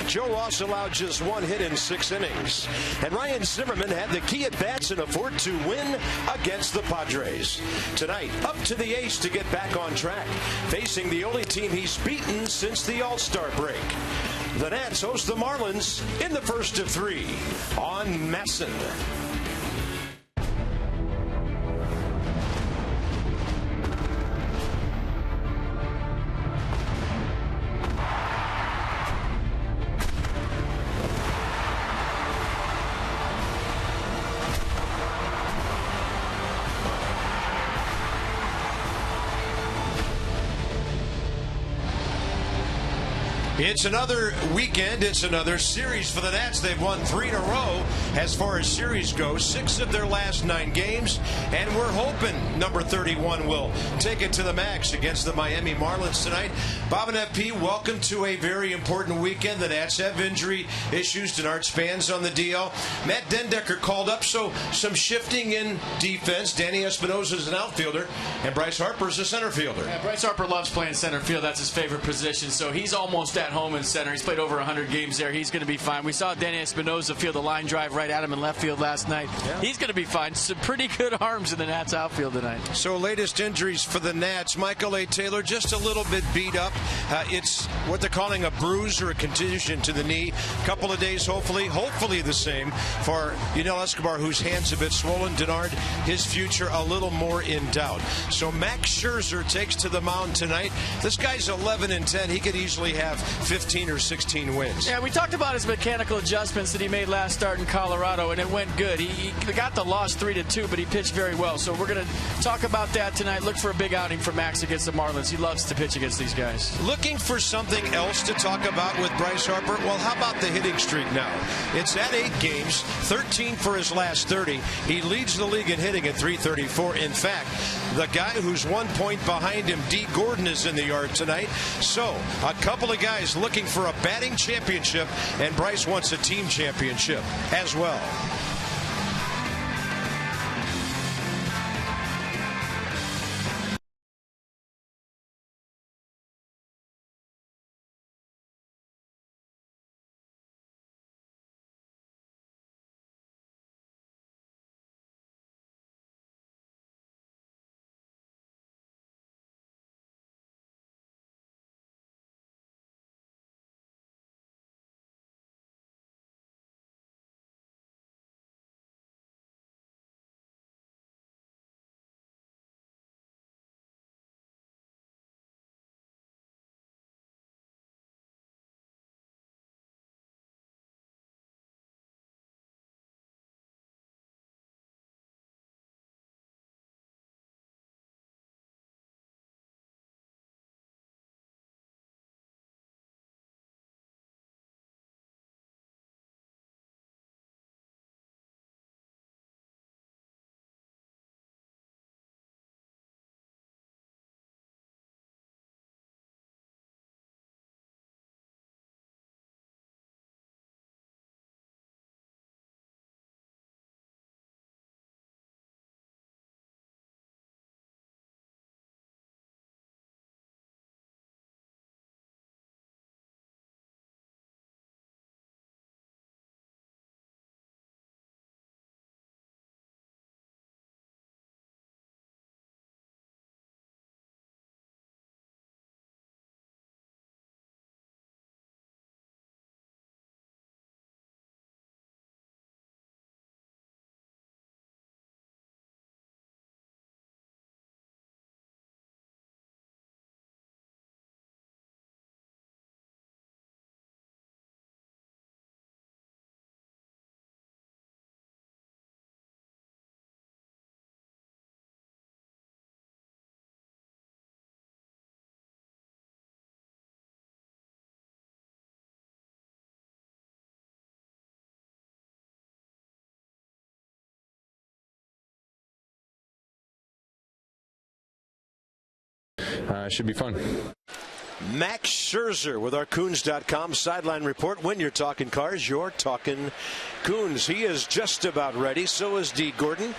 Joe Ross allowed just 1 hit in 6 innings. And Ryan Zimmerman had the key at-bats in a 4-2 win against the Padres. Tonight, up to the ace to get back on track, facing the only team he's beaten since the All-Star break. The Nats host the Marlins in the first of 3 on Masson. It's another weekend. It's another series for the Nats. They've won 3 in a row as far as series goes. 6 of their last 9 games. And we're hoping number 31 will take it to the max against the Miami Marlins tonight. Bob and FP, welcome to a very important weekend. The Nats have injury issues. Denard Span's on the DL. Matt Dendecker called up, so some shifting in defense. Danny Espinosa's an outfielder, and Bryce Harper's a center fielder. Yeah, Bryce Harper loves playing center field. That's his favorite position, so he's almost at home in center. He's played over 100 games there. He's going to be fine. We saw Danny Espinosa field a line drive right at him in left field last night. Yeah. He's going to be fine. Some pretty good arms in the Nats outfield tonight. So latest injuries for the Nats. Michael A. Taylor just a little bit beat up. It's what they're calling a bruise or a contusion to the knee. Couple of days, hopefully the same for Yunel Escobar, whose hand's a bit swollen. Denard, his future a little more in doubt. So Max Scherzer takes to the mound tonight. This guy's 11-10. He could easily have 15 or 16 wins. Yeah, we talked about his mechanical adjustments that he made last start in Colorado, and it went good. He got the loss 3-2, but he pitched very well. So we're going to talk about that tonight. Look for a big outing for Max against the Marlins. He loves to pitch against these guys. Looking for something else to talk about with Bryce Harper? Well, how about the hitting streak now? It's at 8 games, 13 for his last 30. He leads the league in hitting at .334. In fact, the guy who's 1 point behind him, D. Gordon, is in the yard tonight. So a couple of guys looking for a batting championship, and Bryce wants a team championship as well. Should be fun. Max Scherzer with our Coons.com sideline report. When you're talking cars, you're talking Coons. He is just about ready. So is D. Gordon.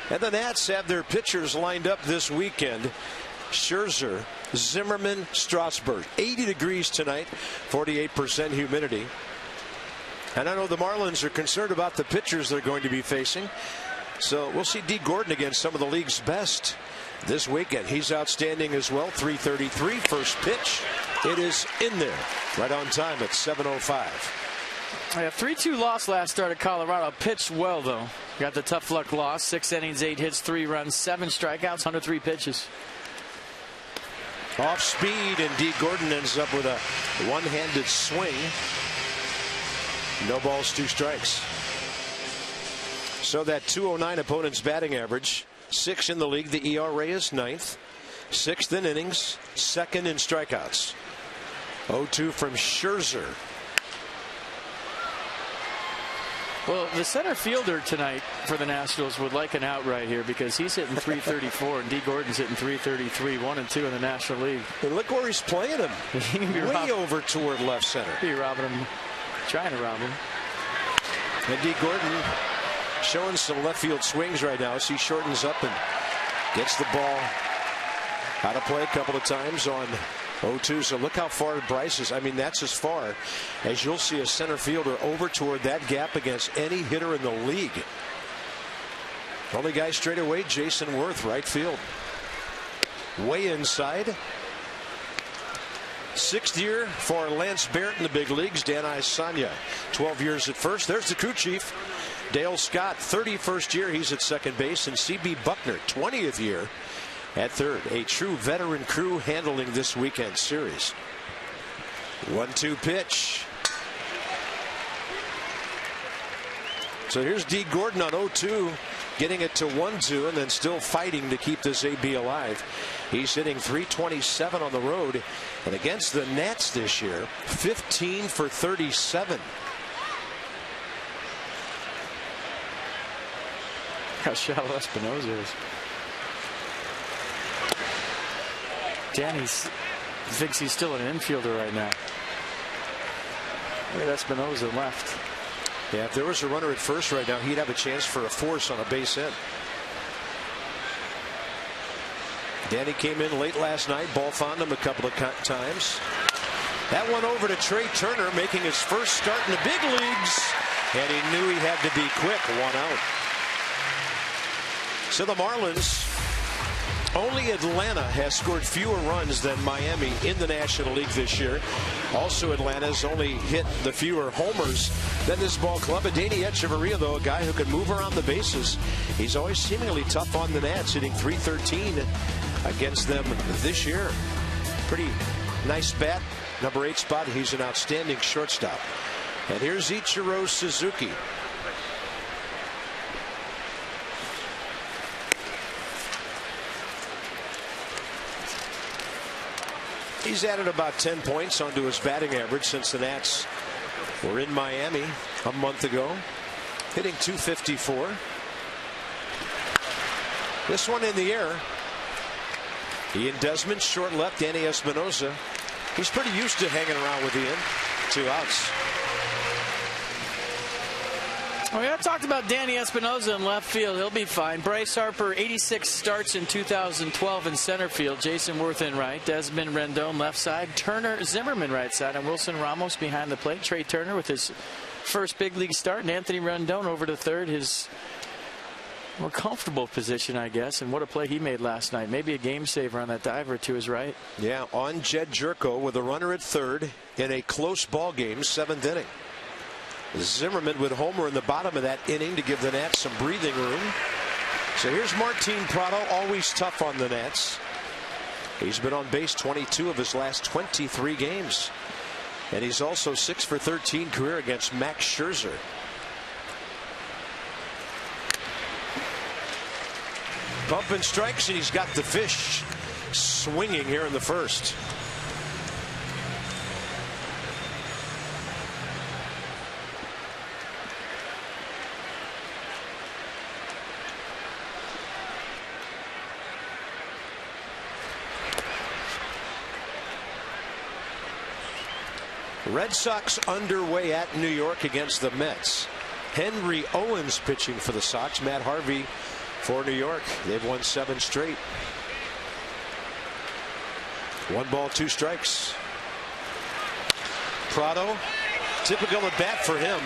And the Nats have their pitchers lined up this weekend. Scherzer, Zimmerman, Strasburg. 80 degrees tonight, 48% humidity. And I know the Marlins are concerned about the pitchers they're going to be facing. So we'll see Dee Gordon against some of the league's best this weekend. He's outstanding as well. 333 first pitch. It is in there right on time at 7:05. Yeah, 3-2 loss last start at Colorado. Pitched well, though. Got the tough luck loss. 6 innings, 8 hits, 3 runs, 7 strikeouts, 103 pitches. Off speed, and Dee Gordon ends up with a one-handed swing. No balls, 2 strikes. So that 209 opponent's batting average, 6 in the league. The ERA is 9th, 6th in innings, 2nd in strikeouts. 0-2 from Scherzer. Well, the center fielder tonight for the Nationals would like an out right here because he's hitting 334 and Dee Gordon's hitting 333, 1 and 2 in the National League. And look where he's playing him. He can be way over toward left center. Be robbing him, trying to rob him. And Dee Gordon showing some left field swings right now as he shortens up and gets the ball out of play a couple of times on 0-2. So look how far Bryce is. I mean, that's as far as you'll see a center fielder over toward that gap against any hitter in the league. Only guy straight away, Jason Worth, right field. Way inside. 6th year for Lance Barrett in the big leagues. Dan Isanya, 12 years at first. There's the crew chief, Dale Scott, 31st year. He's at second base. And C.B. Buckner, 20th year at third. A true veteran crew handling this weekend series. 1-2 pitch. So here's Dee Gordon on 0-2, getting it to 1-2, and then still fighting to keep this AB alive. He's hitting 327 on the road, and against the Nats this year, 15 for 37. How shallow Espinosa is. Danny thinks he's still an infielder right now. Look at Espinosa left. Yeah, if there was a runner at first right now, he'd have a chance for a force on a base hit. Danny came in late last night. Ball found him a couple of times. That one over to Trey Turner, making his first start in the big leagues. And he knew he had to be quick. 1 out. So the Marlins, only Atlanta has scored fewer runs than Miami in the National League this year. Also, Atlanta's only hit the fewer homers than this ball club. Adeiny Echeverria, though, a guy who can move around the bases. He's always seemingly tough on the Nats, hitting 313 against them this year. Pretty nice bat. Number 8 spot. He's an outstanding shortstop. And here's Ichiro Suzuki. He's added about 10 points onto his batting average since the Nats were in Miami a month ago. Hitting 254. This one in the air. Ian Desmond, short left. Danny Espinosa. He's pretty used to hanging around with Ian. 2 outs. Well, we talked about Danny Espinosa in left field. He'll be fine. Bryce Harper, 86 starts in 2012 in center field. Jason Worth in right. Desmond Rendon left side. Turner Zimmerman right side. And Wilson Ramos behind the plate. Trey Turner with his first big league start. And Anthony Rendon over to third. His more comfortable position, I guess. And what a play he made last night. Maybe a game saver on that diver to his right. Yeah, on Jed Jerko with a runner at third in a close ball game, 7th inning. Zimmerman would homer in the bottom of that inning to give the Nats some breathing room. So here's Martin Prado, always tough on the Nats. He's been on base 22 of his last 23 games. And he's also 6 for 13 career against Max Scherzer. Bumping strikes, and he's got the fish swinging here in the first. Red Sox underway at New York against the Mets. Henry Owens pitching for the Sox. Matt Harvey for New York. They've won 7 straight. One ball, two strikes. Prado, typical at bat for him.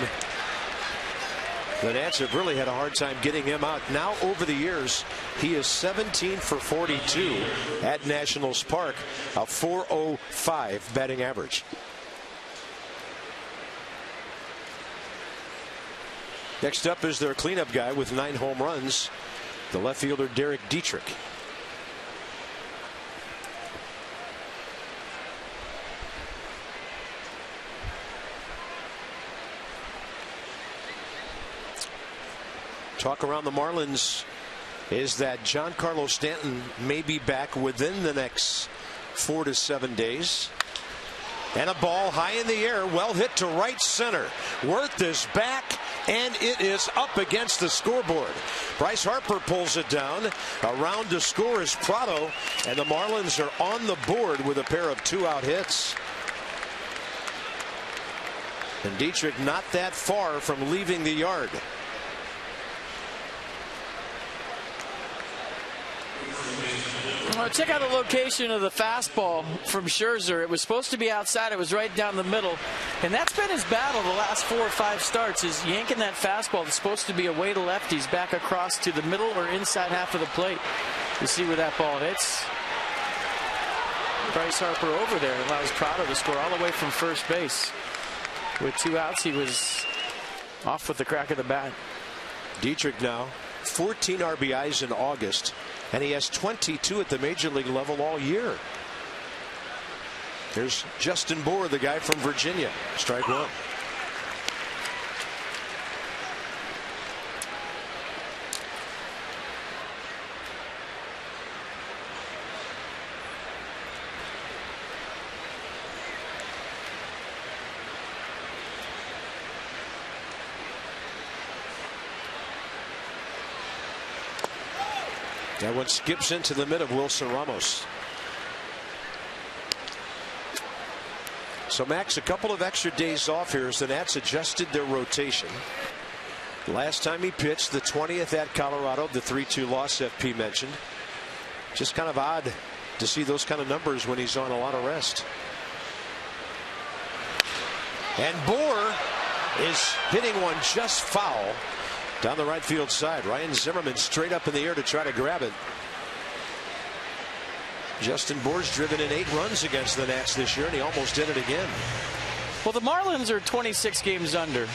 The Nats have really had a hard time getting him out. Now, over the years, he is 17 for 42 at Nationals Park, a .405 batting average. Next up is their cleanup guy with 9 home runs, the left fielder Derek Dietrich. Talk around the Marlins is that Giancarlo Stanton may be back within the next 4 to 7 days. And a ball high in the air, well hit to right center. Worth is back, and it is up against the scoreboard. Bryce Harper pulls it down. Around to score is Prado, and the Marlins are on the board with a pair of 2-out hits. And Dietrich not that far from leaving the yard. Well, check out the location of the fastball from Scherzer. It was supposed to be outside. It was right down the middle. And that's been his battle the last 4 or 5 starts, is yanking that fastball that's supposed to be away to lefties back across to the middle or inside half of the plate. You see where that ball hits. Bryce Harper over there allows Prado to score all the way from first base. With 2 outs, he was off with the crack of the bat. Dietrich now 14 RBIs in August, and he has 22 at the major league level all year. There's Justin Bour, the guy from Virginia. Strike one. That one skips into the mid of Wilson Ramos. So, Max, a couple of extra days off here as the Nats adjusted their rotation. Last time he pitched, the 20th at Colorado, the 3-2 loss FP mentioned. Just kind of odd to see those kind of numbers when he's on a lot of rest. And Bour is hitting one just foul down the right field side. Ryan Zimmerman straight up in the air to try to grab it. Justin Bour's driven in 8 runs against the Nats this year, and he almost did it again. Well, the Marlins are 26 games under.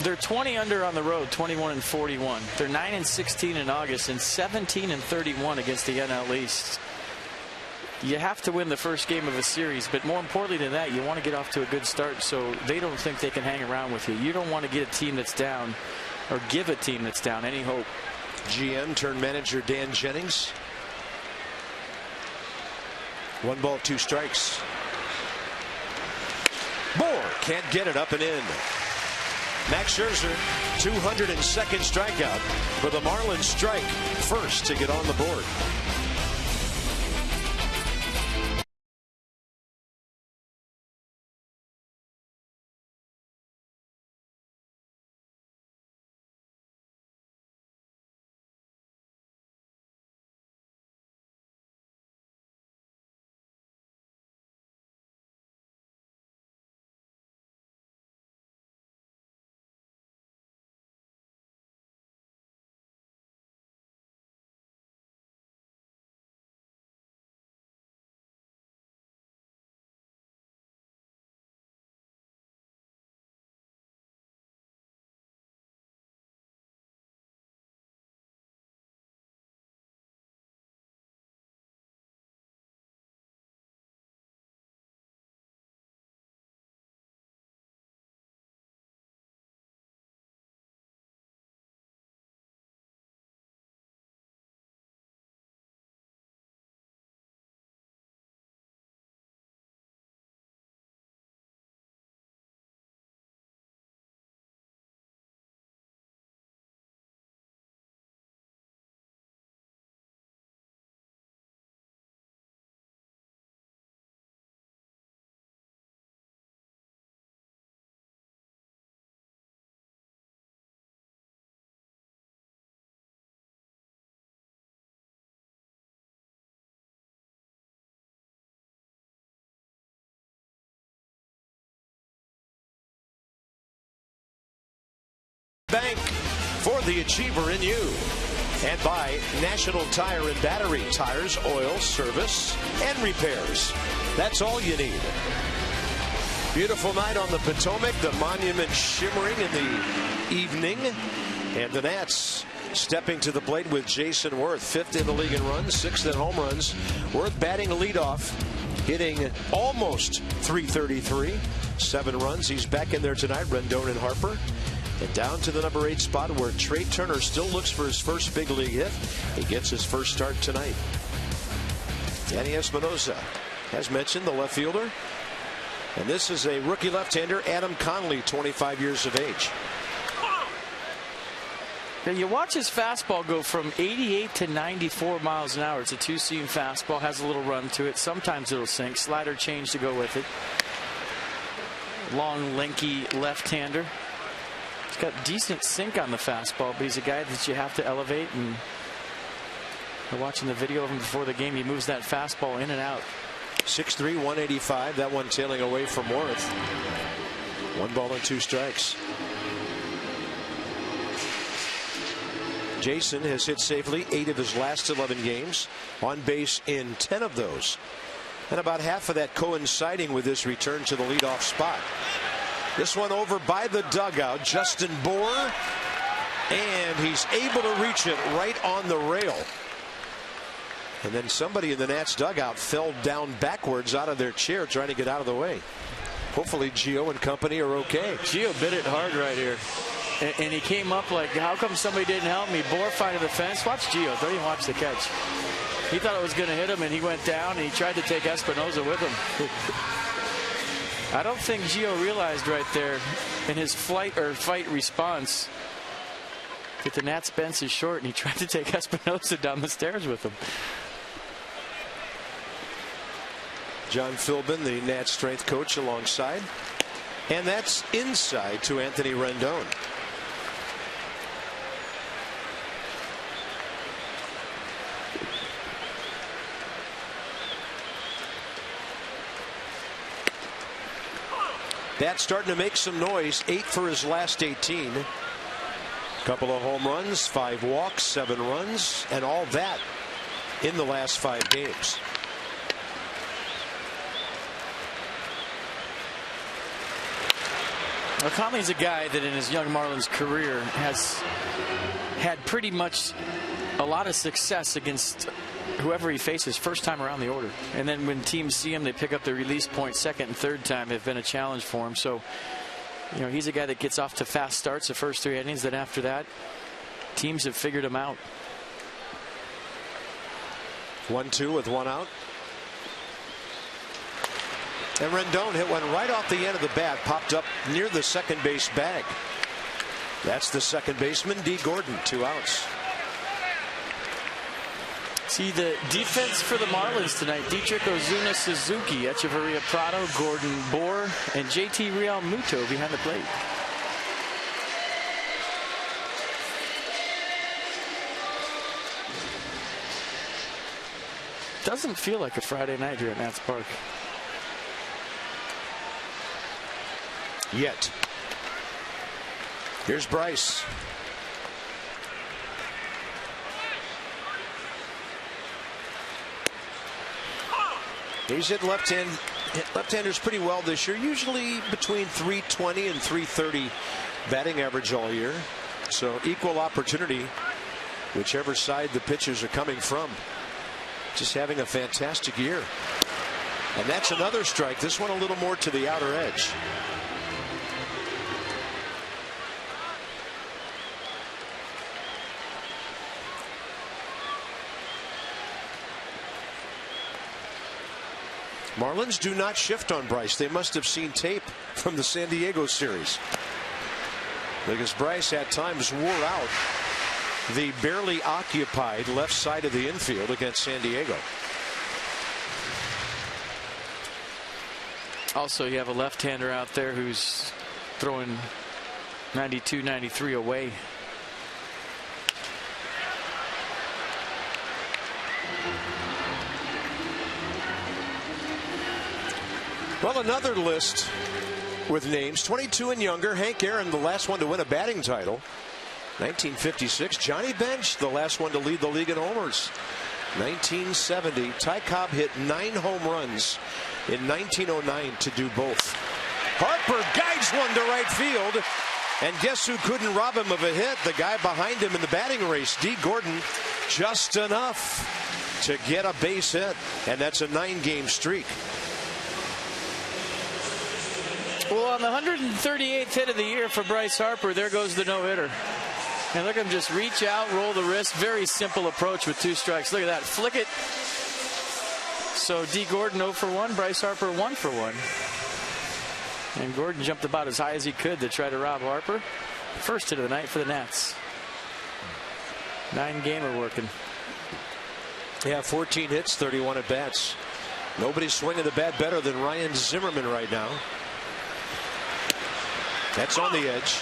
They're 20 under on the road, 21-41. They're 9-16 in August and 17-31 against the NL East. You have to win the first game of a series, but more importantly than that, you want to get off to a good start so they don't think they can hang around with you. You don't want to get a team that's down or give a team that's down any hope. GM turned manager Dan Jennings. 1 ball, 2 strikes. Bour can't get it up and in. Max Scherzer, 202nd strikeout, but the Marlins strike first to get on the board. bank for the achiever in you. And by National Tire and Battery. Tires, oil, service, and repairs. That's all you need. Beautiful night on the Potomac. The monument shimmering in the evening. And the Nats stepping to the plate with Jason Worth. 5th in the league in runs, 6th in home runs. Worth batting leadoff, hitting almost .333. 7 runs. He's back in there tonight. Rendon and Harper. And down to the number 8 spot where Trey Turner still looks for his first big league hit. He gets his first start tonight. Danny Espinosa, as mentioned, the left fielder. And this is a rookie left-hander, Adam Conley, 25 years of age. Now you watch his fastball go from 88 to 94 miles an hour. It's a 2-seam fastball, has a little run to it. Sometimes it'll sink. Slider change to go with it. Long, lanky left-hander. He's got decent sink on the fastball, but he's a guy that you have to elevate. And watching the video of him before the game, he moves that fastball in and out. 6'3", 185. That one tailing away from Worth. 1 ball and 2 strikes. Jason has hit safely 8 of his last 11 games. On base in 10 of those. And about half of that coinciding with his return to the leadoff spot. This one over by the dugout. Justin Bour. And he's able to reach it right on the rail. And then somebody in the Nats dugout fell down backwards out of their chair trying to get out of the way. Hopefully Gio and company are okay. Gio bit it hard right here. And he came up like, how come somebody didn't help me? Bour finding the fence. Watch Gio. Don't even watch the catch. He thought it was going to hit him, and he went down, and he tried to take Espinosa with him. I don't think Gio realized right there in his fight response that the Nats bench is short, and he tried to take Espinosa down the stairs with him. John Philbin, the Nats strength coach, alongside. And that's inside to Anthony Rendon. That's starting to make some noise. 8 for his last 18. Couple of home runs, 5 walks, 7 runs, and all that in the last 5 games. Well, Conley's a guy that in his young Marlins career has had pretty much a lot of success against whoever he faces first time around the order. And then when teams see him, they pick up the release point second and third time. Have been a challenge for him. So, you know, he's a guy that gets off to fast starts the first 3 innings. Then after that, teams have figured him out. 1-2 with 1 out. And Rendon hit one right off the end of the bat, popped up near the second base bag. That's the second baseman, D. Gordon, 2 outs. See the defense for the Marlins tonight. Dietrich, Ozuna, Suzuki, Echeverria, Prado, Gordon, Bour, and JT Realmuto behind the plate. Doesn't feel like a Friday night here at Nats Park. Yet. Here's Bryce. He's hit left-handers pretty well this year, usually between .320 and .330 batting average all year. So equal opportunity, whichever side the pitchers are coming from. Just having a fantastic year. And that's another strike. This one a little more to the outer edge. Marlins do not shift on Bryce. They must have seen tape from the San Diego series, because Bryce at times wore out the barely occupied left side of the infield against San Diego. Also, you have a left-hander out there who's throwing 92, 93 away. Well, another list with names 22 and younger. Hank Aaron, the last one to win a batting title, 1956. Johnny Bench, the last one to lead the league in homers, 1970. Ty Cobb hit 9 home runs in 1909 to do both. Harper guides one to right field, and guess who couldn't rob him of a hit? The guy behind him in the batting race, Dee Gordon, just enough to get a base hit, and that's a 9-game streak. Well, on the 138th hit of the year for Bryce Harper, there goes the no-hitter. And look at him just reach out, roll the wrist. Very simple approach with 2 strikes. Look at that. Flick it. So Dee Gordon 0 for 1. Bryce Harper 1 for 1. And Gordon jumped about as high as he could to try to rob Harper. First hit of the night for the Nats. 9-gamer working. Yeah, 14 hits, 31 at bats. Nobody's swinging the bat better than Ryan Zimmerman right now. That's on the edge.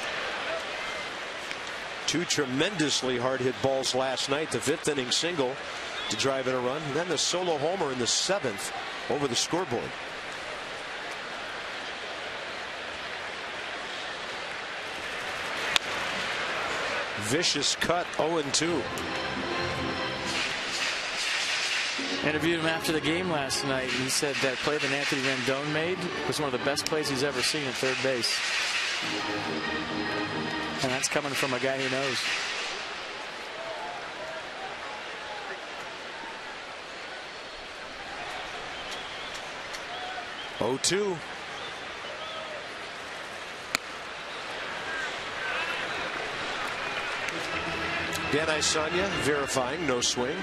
2 tremendously hard hit balls last night. The 5th inning single to drive in a run, and then the solo homer in the 7th over the scoreboard. Vicious cut, 0-2. Interviewed him after the game last night. He said that play that Anthony Rendon made was one of the best plays he's ever seen at third base. And that's coming from a guy he knows. Oh-2. Dan Isanya verifying no swing.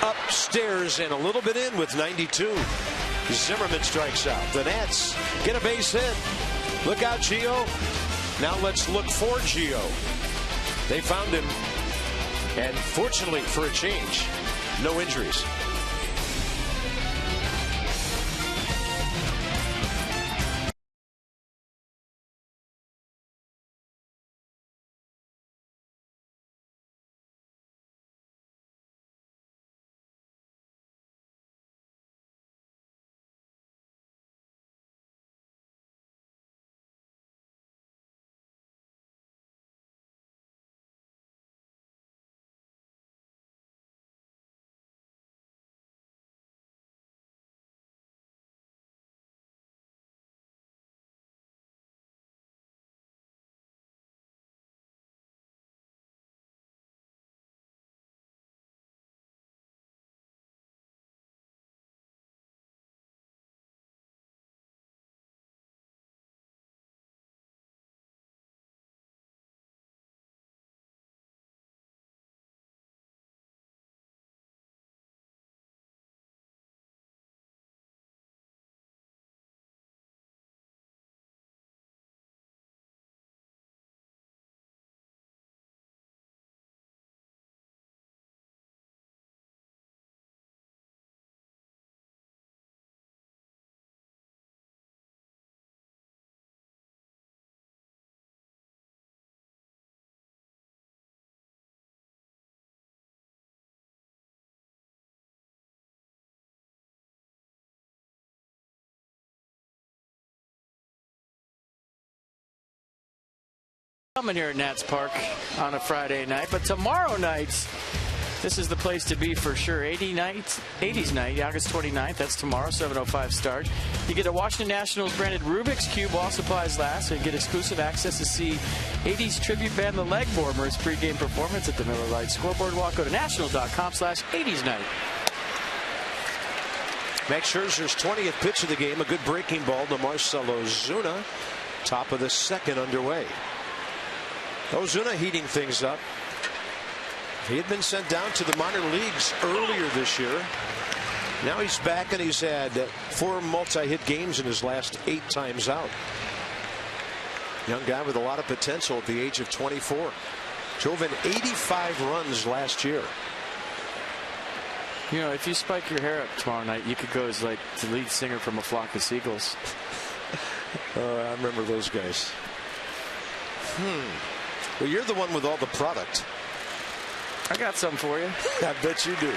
Upstairs and a little bit in with 92. Zimmerman strikes out. The Nats get a base hit. Look out, Gio. Now let's look for Gio. They found him, and fortunately for a change, no injuries. Coming here at Nats Park on a Friday night, but tomorrow night, this is the place to be for sure. 80s night, August 29th. That's tomorrow, 7:05 start. You get a Washington Nationals branded Rubik's Cube, all supplies last, so you get exclusive access to see 80s tribute band The Leg Warmers pregame performance at the Miller Lite Scoreboard Walk. Go to nationals.com/80s night. Max Scherzer's 20th pitch of the game, a good breaking ball to Marcell Ozuna. Top of the 2nd underway. Ozuna heating things up. He had been sent down to the minor leagues earlier this year. Now he's back, and he's had 4 multi-hit games in his last 8 times out. Young guy with a lot of potential at the age of 24. Drove in 85 runs last year. You know, if you spike your hair up tomorrow night, you could go as like the lead singer from A Flock of Seagulls. I remember those guys. Well, you're the one with all the product. I got something for you. I bet you do.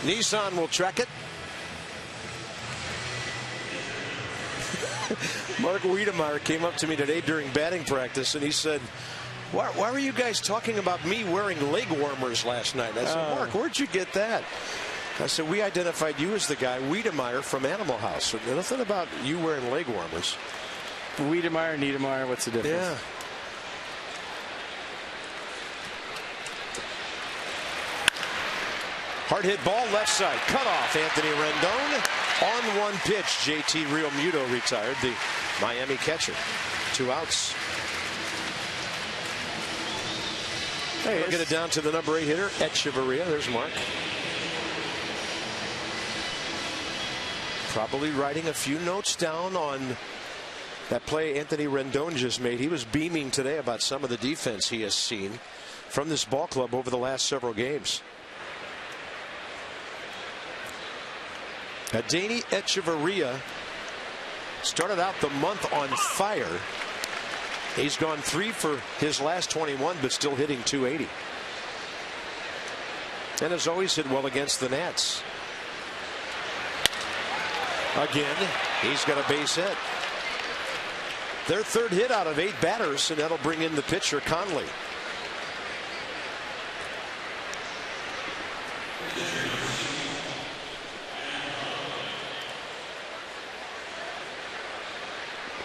Nissan will track it. Mark Wiedemeyer came up to me today during batting practice, and he said, why were you guys talking about me wearing leg warmers last night? I said, Mark, where'd you get that? I said, we identified you as the guy, Wiedemeyer from Animal House. So nothing about you wearing leg warmers. Wiedemeyer, Niedermeyer, what's the difference? Yeah. Hard hit ball, left side, cut off. Anthony Rendon on one pitch. JT Realmuto retired, the Miami catcher. 2 outs. Hey, we'll get it down to the number 8 hitter, Echeverria. There's Mark. Probably writing a few notes down on that play Anthony Rendon just made. He was beaming today about some of the defense he has seen from this ball club over the last several games. Adeiny Echeverria started out the month on fire. He's gone 3 for his last 21, but still hitting .280. And has always hit well against the Nats. Again, he's got a base hit. Their 3rd hit out of 8 batters, and that'll bring in the pitcher, Conley.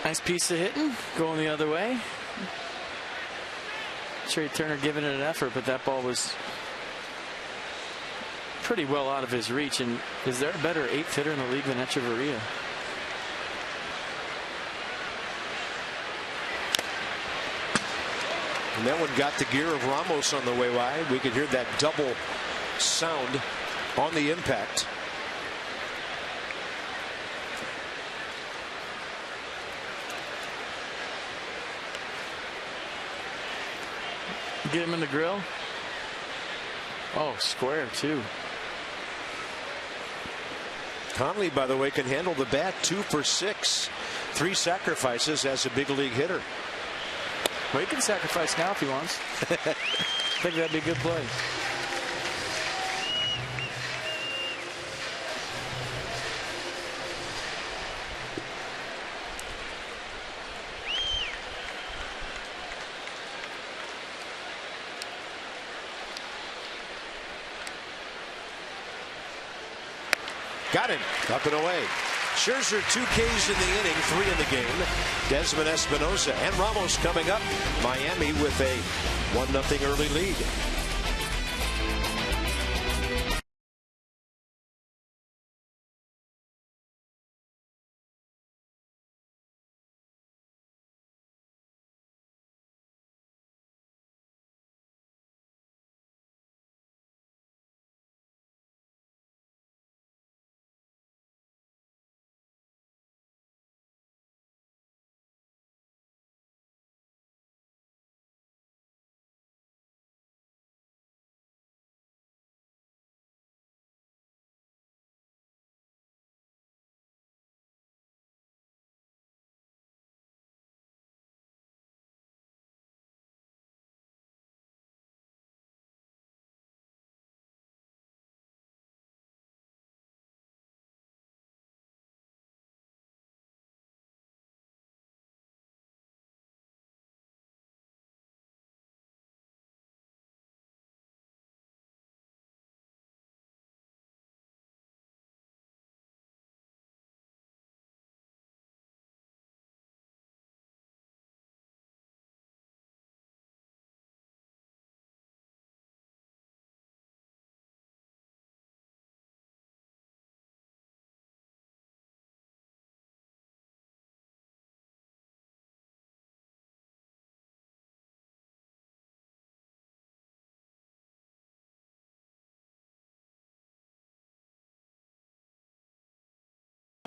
Nice piece of hitting, going the other way. Trey Turner giving it an effort, but that ball was pretty well out of his reach. And is there a better 8th hitter in the league than Echeverria? And that one got the gear of Ramos on the way wide. We could hear that double sound on the impact. Get him in the grill. Oh, square too. Conley, by the way, can handle the bat. 2 for 6. 3 sacrifices as a big league hitter. Well, he can sacrifice now if he wants. I think that'd be a good play. Got him. Up and away. Scherzer 2 Ks in the inning, 3 in the game. Desmond Espinosa and Ramos coming up. Miami with a 1-0 early lead.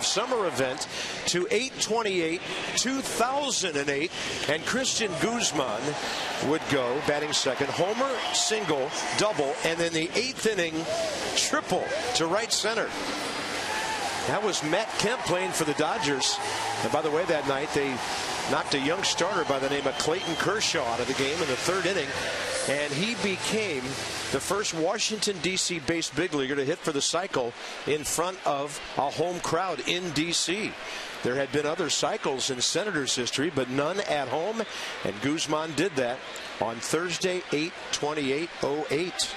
summer event to 8/28, 2008, and Christian Guzman would go batting second. Homer, single, double, and then the 8th inning triple to right center. That was Matt Kemp playing for the Dodgers. And by the way, that night they knocked a young starter by the name of Clayton Kershaw out of the game in the 3rd inning. And he became the first Washington, D.C. based big leaguer to hit for the cycle in front of a home crowd in D.C. There had been other cycles in Senators history, but none at home. And Guzman did that on Thursday, 8/28/08.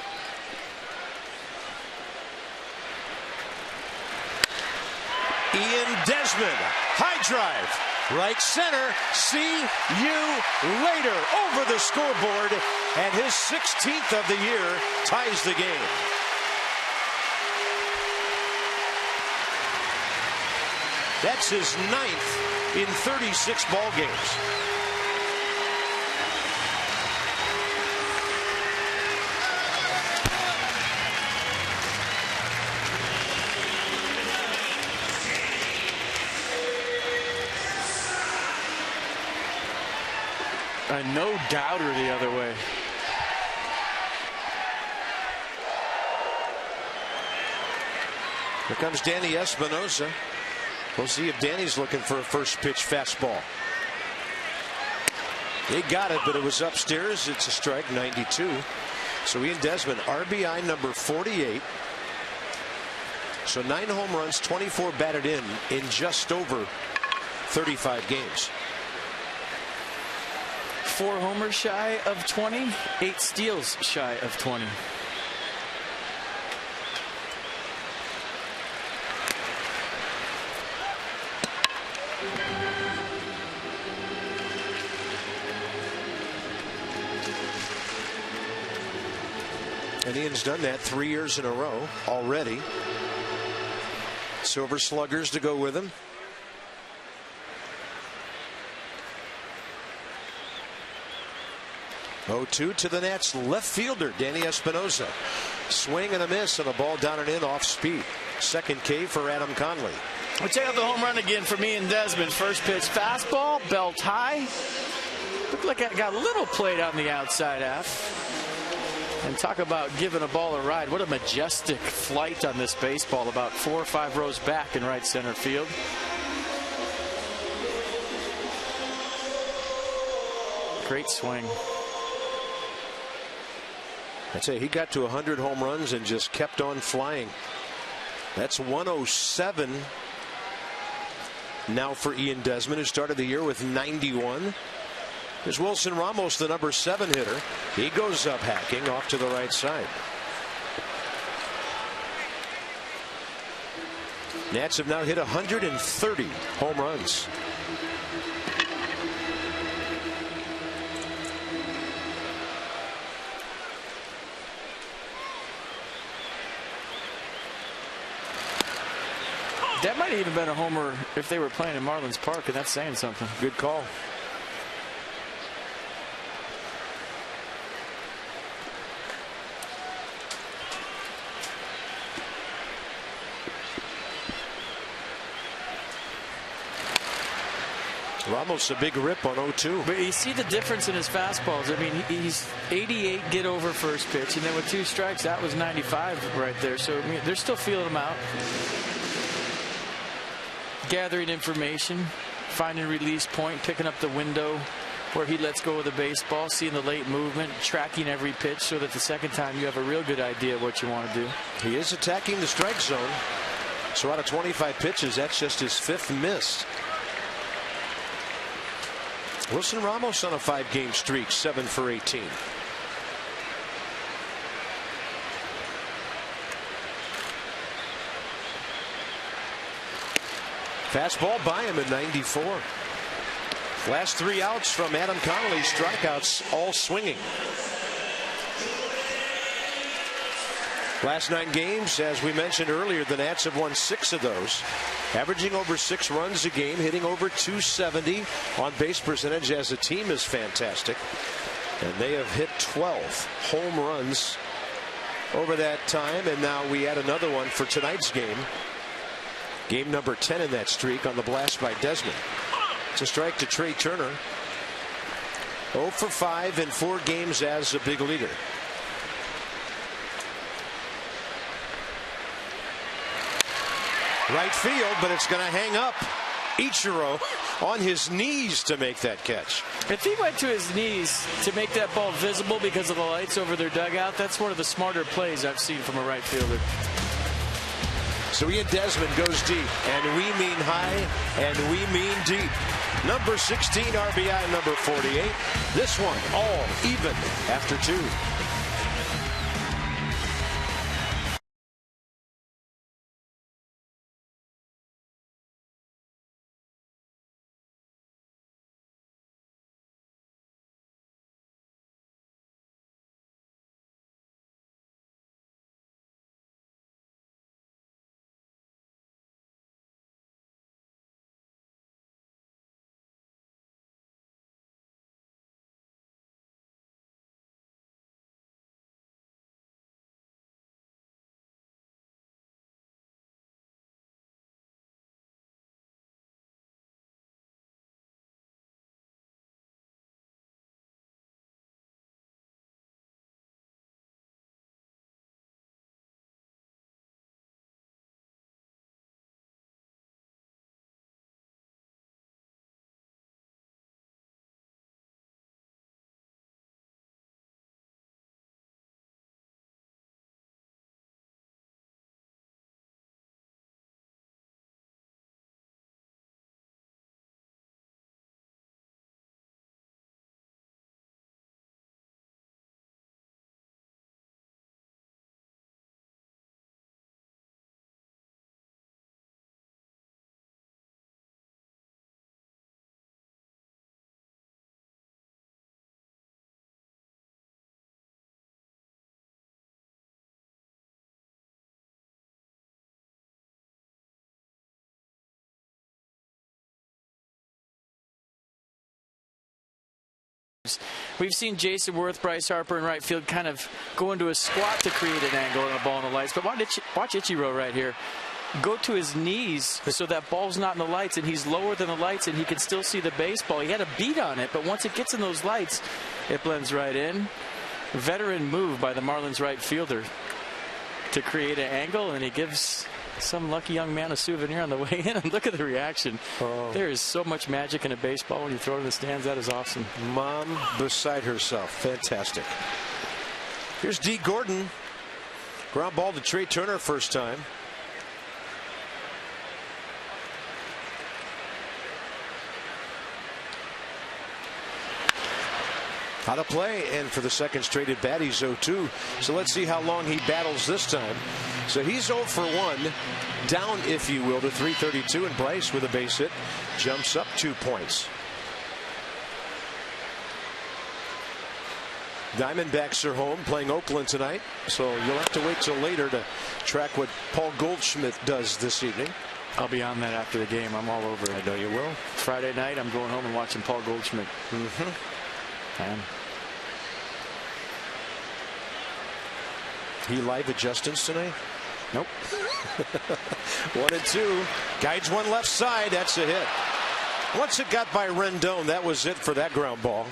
Ian Desmond, high drive, right center. See you later over the scoreboard, and his 16th of the year ties the game. That's his 9th in 36 ball games. A no doubter the other way. Here comes Danny Espinosa. We'll see if Danny's looking for a first pitch fastball. He got it, but it was upstairs. It's a strike, 92. So Ian Desmond, RBI number 48. So 9 home runs, 24 batted in just over 35 games. 4 homers shy of 20, 8 steals shy of 20. And Ian's done that 3 years in a row already. Silver Sluggers to go with him. Oh-2 to the Nats left fielder Danny Espinosa. Swing and a miss, and a ball down and in off speed. Second K for Adam Conley. We'll check out the home run again for me and Desmond. First pitch fastball, belt high. Looked like it got a little played on the outside half. And talk about giving a ball a ride. What a majestic flight on this baseball, about 4 or 5 rows back in right center field. Great swing. I'd say he got to 100 home runs and just kept on flying. That's 107 now for Ian Desmond, who started the year with 91. There's Wilson Ramos, the number 7 hitter. He goes up hacking off to the right side. Nats have now hit 130 home runs. That might have even been a homer if they were playing in Marlins Park, and that's saying something. Good call. Ramos a big rip on 0-2. But you see the difference in his fastballs. I mean, he's 88 get over first pitch, and then with 2 strikes, that was 95 right there. So I mean, they're still feeling him out. Gathering information, finding a release point, picking up the window where he lets go of the baseball, seeing the late movement, tracking every pitch so that the second time you have a real good idea of what you want to do. He is attacking the strike zone. So out of 25 pitches, that's just his 5th miss. Wilson Ramos on a 5-game streak, 7 for 18. Fastball by him at 94. Last 3 outs from Adam Conley, strikeouts all swinging. Last 9 games, as we mentioned earlier, the Nats have won 6 of those, averaging over 6 runs a game, hitting over 270 on base percentage as a team is fantastic. And they have hit 12 home runs over that time, and now we add another one for tonight's game. Game number 10 in that streak on the blast by Desmond. It's a strike to Trey Turner. 0 for 5 in 4 games as a big leaguer. Right field, but it's going to hang up. Ichiro on his knees to make that catch. If he went to his knees to make that ball visible because of the lights over their dugout, that's one of the smarter plays I've seen from a right fielder. So Ian Desmond goes deep, and we mean high, and we mean deep. Number 16 RBI, number 48. This one all even after 2. We've seen Jason Worth, Bryce Harper in right field kind of go into a squat to create an angle on a ball in the lights. But watch Ichiro right here. Go to his knees so that ball's not in the lights, and he's lower than the lights, and he can still see the baseball. He had a beat on it, but once it gets in those lights, it blends right in. Veteran move by the Marlins right fielder to create an angle, and he gives some lucky young man a souvenir on the way in. And look at the reaction. Oh. There is so much magic in a baseball when you throw it in the stands. That is awesome. Mom beside herself. Fantastic. Here's D. Gordon. Ground ball to Trey Turner first time. Out of play, and for the second straight at bat, he's 0-2. So let's see how long he battles this time. So he's 0 for 1, down, if you will, to 332, and Bryce with a base hit jumps up 2 points. Diamondbacks are home playing Oakland tonight, so you'll have to wait till later to track what Paul Goldschmidt does this evening. I'll be on that after the game. I'm all over it. I know you will. Friday night, I'm going home and watching Paul Goldschmidt. He live at Justin's tonight? Nope. 1-2. Guides one left side. That's a hit. Once it got by Rendon, that was it for that ground ball.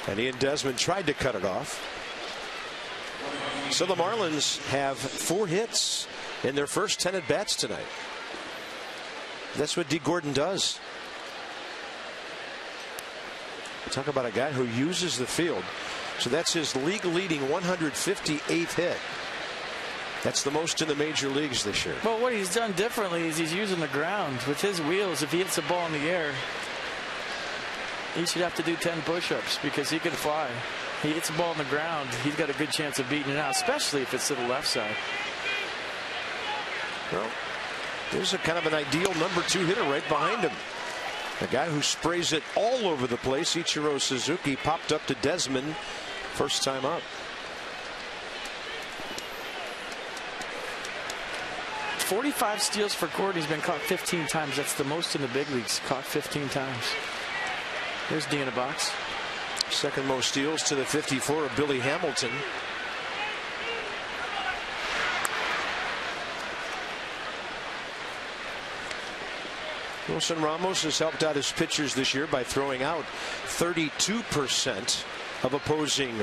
And Ian Desmond tried to cut it off. So the Marlins have 4 hits in their first 10 at bats tonight. That's what D. Gordon does. Talk about a guy who uses the field. So that's his league-leading 158th hit. That's the most in the major leagues this year. Well, what he's done differently is he's using the ground with his wheels. If he hits a ball in the air, he should have to do 10 push-ups because he can fly. He hits a ball on the ground, he's got a good chance of beating it out, especially if it's to the left side. Well, there's a kind of an ideal number 2 hitter right behind him. A guy who sprays it all over the place. Ichiro Suzuki popped up to Desmond first time up. 45 steals for Gordon. He's been caught 15 times. That's the most in the big leagues. Caught 15 times. There's D in a box. Second most steals to the 54 of Billy Hamilton. Wilson Ramos has helped out his pitchers this year by throwing out 32% of opposing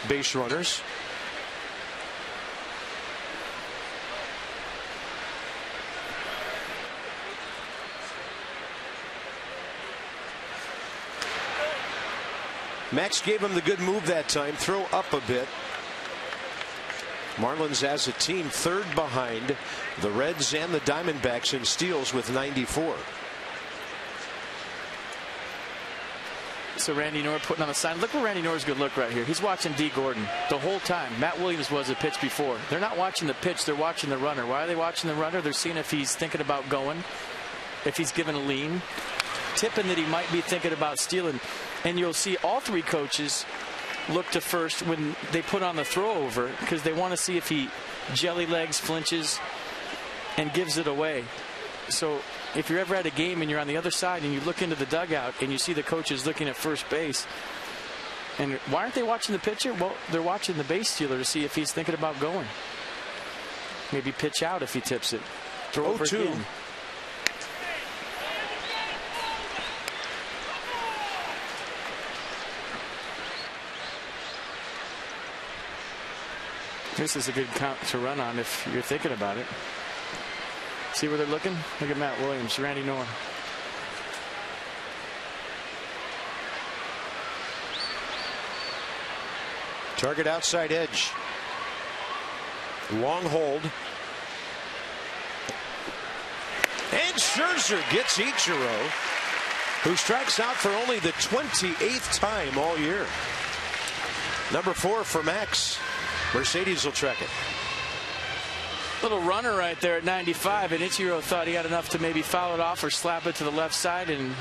base runners. Max gave him the good move that time. Throw up a bit. Marlins as a team third behind the Reds and the Diamondbacks in steals with 94. So Randy Knorr putting on the sign. Look where Randy Knorr's going to look right here. He's watching D. Gordon the whole time. Matt Williams was a pitch before. They're not watching the pitch. They're watching the runner. Why are they watching the runner? They're seeing if he's thinking about going, if he's given a lean, tipping that he might be thinking about stealing. And you'll see all three coaches look to first when they put on the throw over because they want to see if he jelly legs, flinches, and gives it away. So if you're ever at a game and you're on the other side and you look into the dugout and you see the coaches looking at first base, and why aren't they watching the pitcher? Well, they're watching the base stealer to see if he's thinking about going. Maybe pitch out if he tips it. Throw over again. This is a good count to run on if you're thinking about it. See where they're looking? Look at Matt Williams, Randy Knorr. Target outside edge. Long hold. And Scherzer gets Ichiro, who strikes out for only the 28th time all year. Number 4 for Max. Mercedes will check it. Little runner right there at 95, and Ichiro thought he had enough to maybe foul it off or slap it to the left side and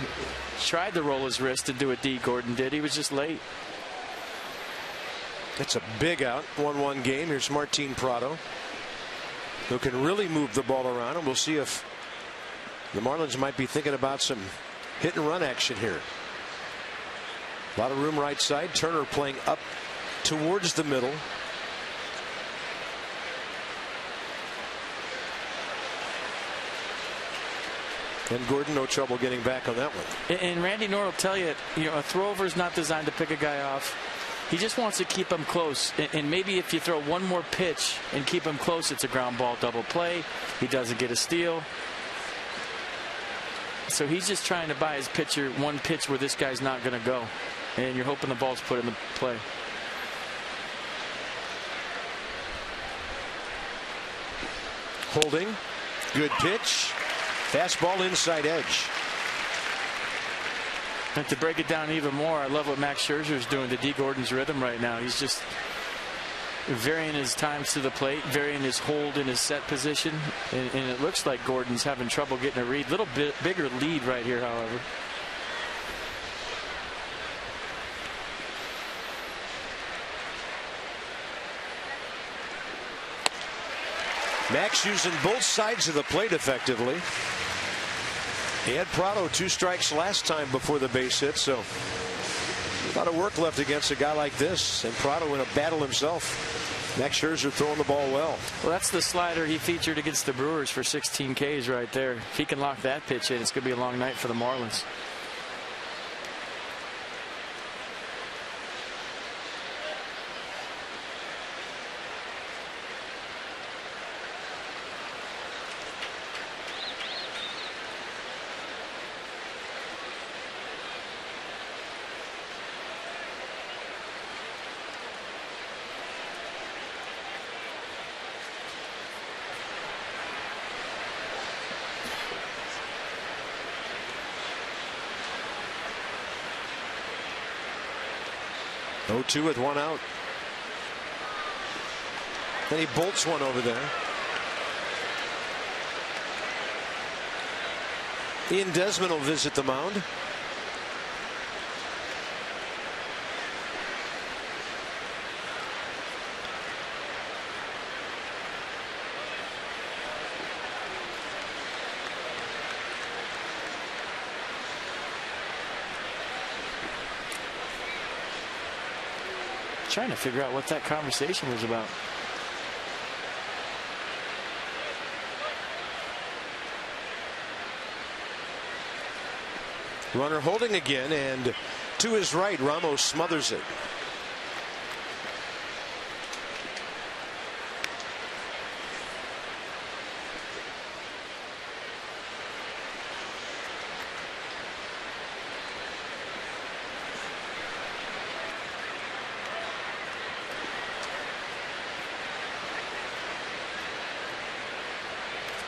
tried to roll his wrist and do what D. Gordon did. He was just late. It's a big out. 1-1 game. Here's Martin Prado, who can really move the ball around, and we'll see if the Marlins might be thinking about some hit and run action here. A lot of room right side. Turner playing up towards the middle. And Gordon, no trouble getting back on that one. And Randy Knorr will tell you, a throwover is not designed to pick a guy off. He just wants to keep him close. And maybe if you throw one more pitch and keep him close, it's a ground ball double play. He doesn't get a steal. So he's just trying to buy his pitcher one pitch where this guy's not going to go. And you're hoping the ball's put in the play. Holding. Good pitch. Fastball inside edge. And to break it down even more, I love what Max Scherzer is doing to D. Gordon's rhythm right now. He's just varying his times to the plate, varying his hold in his set position. And it looks like Gordon's having trouble getting a read. Little bit bigger lead right here, however. Max using both sides of the plate effectively. He had Prado 2 strikes last time before the base hit, so a lot of work left against a guy like this. And Prado in a battle himself. Max Scherzer throwing the ball well. Well, that's the slider he featured against the Brewers for 16 Ks right there. If he can lock that pitch in, it's going to be a long night for the Marlins. Oh, 2 with 1 out. Then he bolts one over there. Ian Desmond will visit the mound. Trying to figure out what that conversation was about. Runner holding again, and to his right, Ramos smothers it.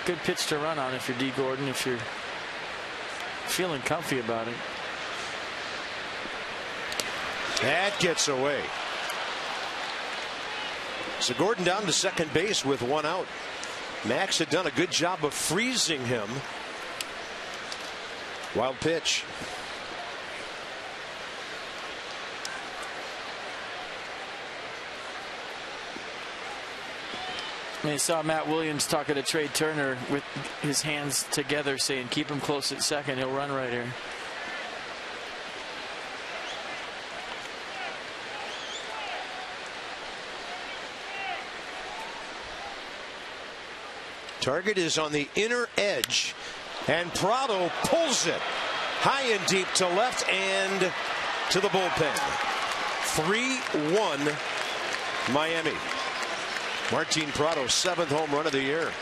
Good pitch to run on if you're D. Gordon, if you're feeling comfy about it. That gets away. So Gordon down to second base with one out. Max had done a good job of freezing him. Wild pitch. And you saw Matt Williams talking to Trey Turner with his hands together saying keep him close at second. He'll run right here. Target is on the inner edge, and Prado pulls it high and deep to left and to the bullpen. 3-1 Miami. Martin Prado, 7th home run of the year.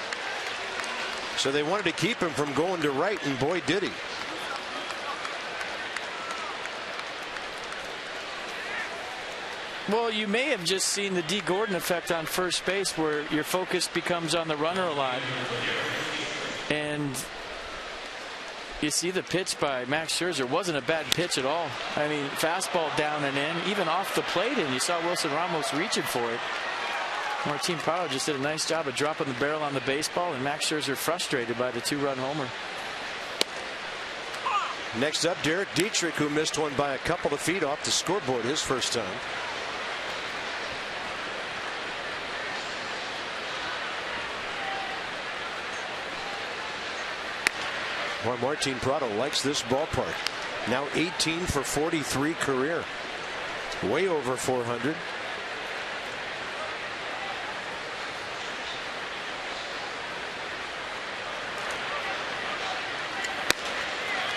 So they wanted to keep him from going to right, and boy did he. Well, you may have just seen the D. Gordon effect on first base, where your focus becomes on the runner a lot. And you see the pitch by Max Scherzer wasn't a bad pitch at all. I mean, fastball down and in, even off the plate, and you saw Wilson Ramos reaching for it. Martin Prado just did a nice job of dropping the barrel on the baseball, and Max Scherzer frustrated by the 2-run homer. Next up, Derek Dietrich, who missed one by a couple of feet off the scoreboard his first time. Boy, Martin Prado likes this ballpark. Now 18 for 43 career. Way over 400.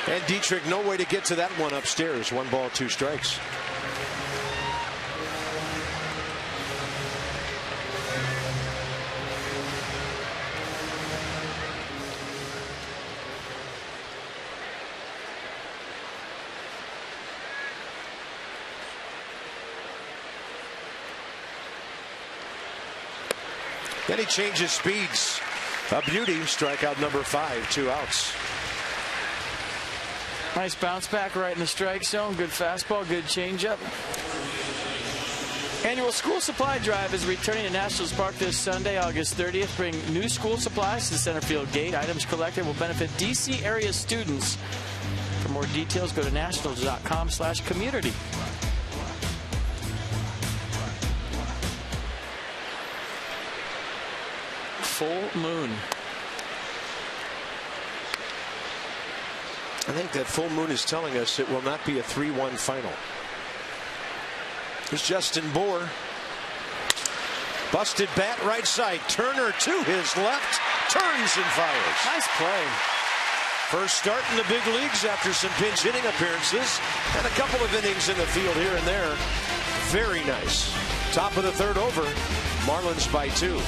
And Dietrich, no way to get to that one upstairs. 1 ball, 2 strikes. Then he changes speeds. A beauty. Strikeout number 5, 2 outs. Nice bounce back right in the strike zone. Good fastball, good changeup. Annual school supply drive is returning to Nationals Park this Sunday, August 30th. Bring new school supplies to the center field gate. Items collected will benefit D.C. area students. For more details, go to nationals.com/community. Full moon. I think that full moon is telling us it will not be a 3-1 final. Here's Justin Bour. Busted bat right side. Turner to his left. Turns and fires. Nice play. First start in the big leagues after some pinch hitting appearances and a couple of innings in the field here and there. Very nice. Top of the third over. Marlins by 2.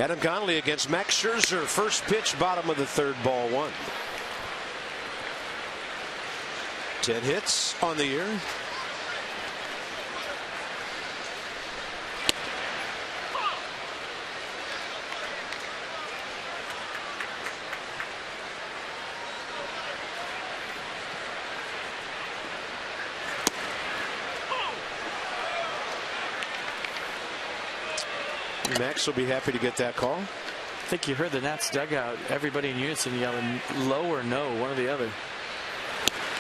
Adam Conley against Max Scherzer. First pitch, bottom of the third, ball one. 10 hits on the year. Max will be happy to get that call. I think you heard the Nats dugout. Everybody in unison yelling low or no, one or the other.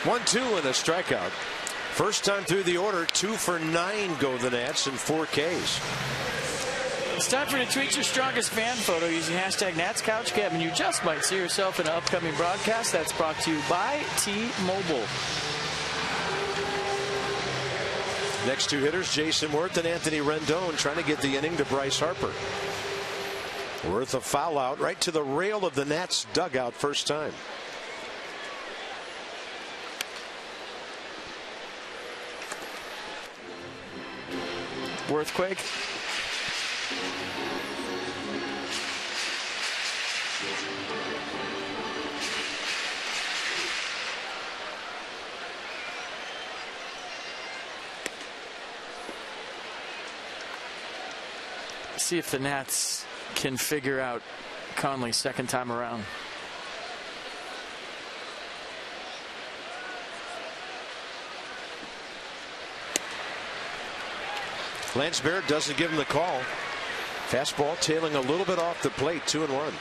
1-2 and a strikeout. First time through the order, 2 for 9 go the Nats and 4 Ks. It's time for you to tweet your strongest fan photo using hashtag NatsCouchCab, and you just might see yourself in an upcoming broadcast. That's brought to you by T-Mobile. Next 2 hitters, Jason Worth and Anthony Rendon, trying to get the inning to Bryce Harper. Worth a foul out right to the rail of the Nats dugout first time. Worthquake. See if the Nats can figure out Conley second time around. Lance Barrett doesn't give him the call. Fastball tailing a little bit off the plate, 2-1.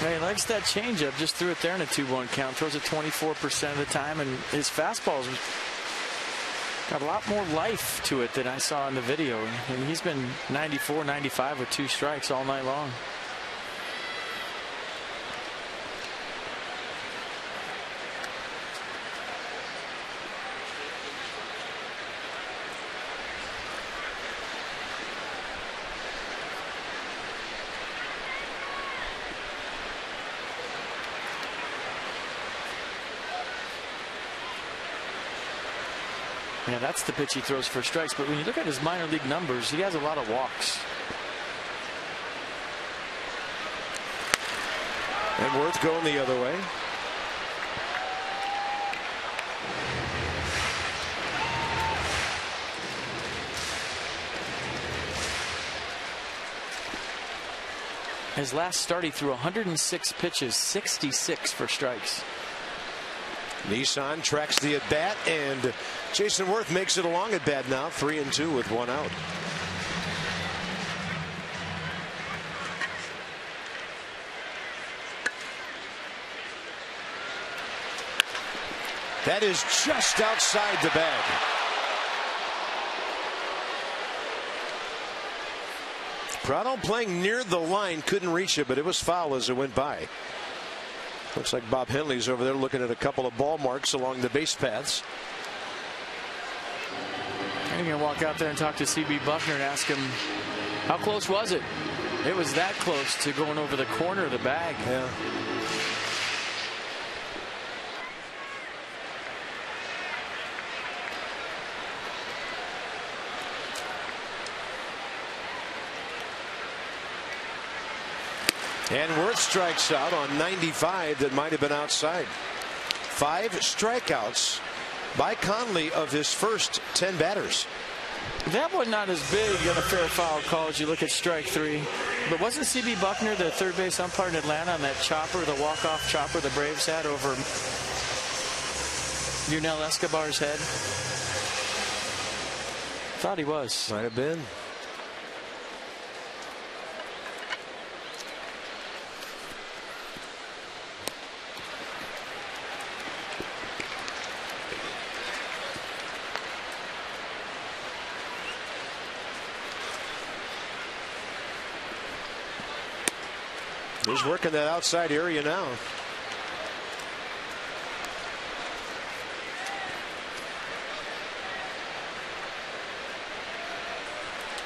He likes that changeup. Just threw it there in a 2-1 count. Throws it 24% of the time, and his fastball's got a lot more life to it than I saw in the video. And he's been 94, 95 with 2 strikes all night long. Yeah, that's the pitch he throws for strikes. But when you look at his minor league numbers, he has a lot of walks. And Worth going the other way. His last start, he threw 106 pitches, 66 for strikes. Nissan tracks the at bat, and Jason Worth makes it a long at bat now, 3-2 with 1 out. That is just outside the bag. Prado playing near the line, couldn't reach it, but it was foul as it went by. Looks like Bob Henley's over there looking at a couple of ball marks along the base paths. I'm going to walk out there and talk to CB Buckner and ask him, how close was it? It was that close to going over the corner of the bag. Yeah. And Worth strikes out on 95 that might have been outside. 5 strikeouts by Conley of his first 10 batters. That one not as big on a fair foul call as you look at strike 3. But wasn't CB Buckner the third base umpire in Atlanta on that chopper, the walk-off chopper the Braves had over Yunel Escobar's head? Thought he was. Might have been. He's working that outside area now.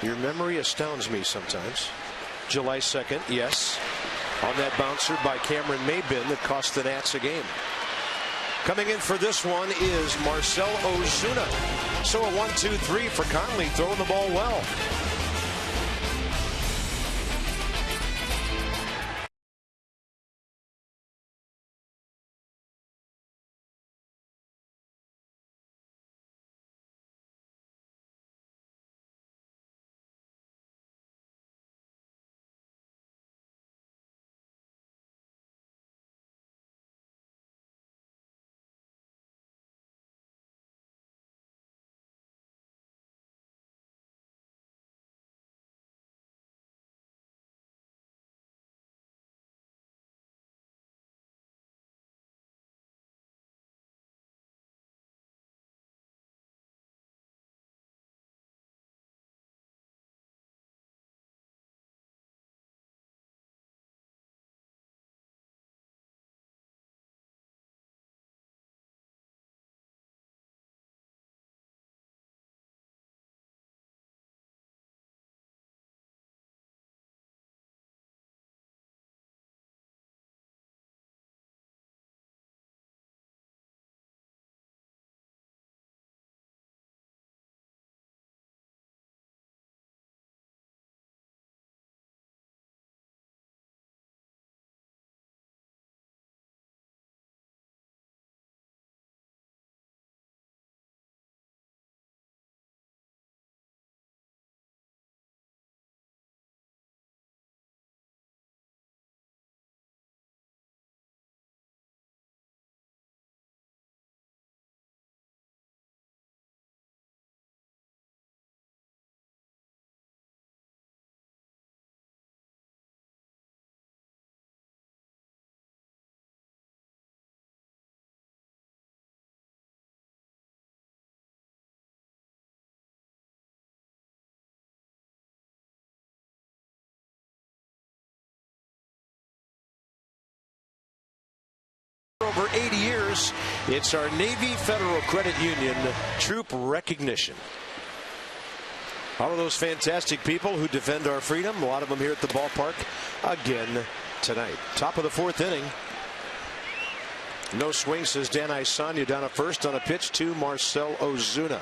Your memory astounds me sometimes. July 2nd, yes. on that bouncer by Cameron Maybin that cost the Nats a game. Coming in for this one is Marcell Ozuna. So a 1-2-3 for Conley, throwing the ball well. Over 80 years, it's our Navy Federal Credit Union Troop Recognition. All of those fantastic people who defend our freedom, a lot of them here at the ballpark again tonight. Top of the 4th inning. No swing, says Dan Isanya down at first on a pitch to Marcell Ozuna.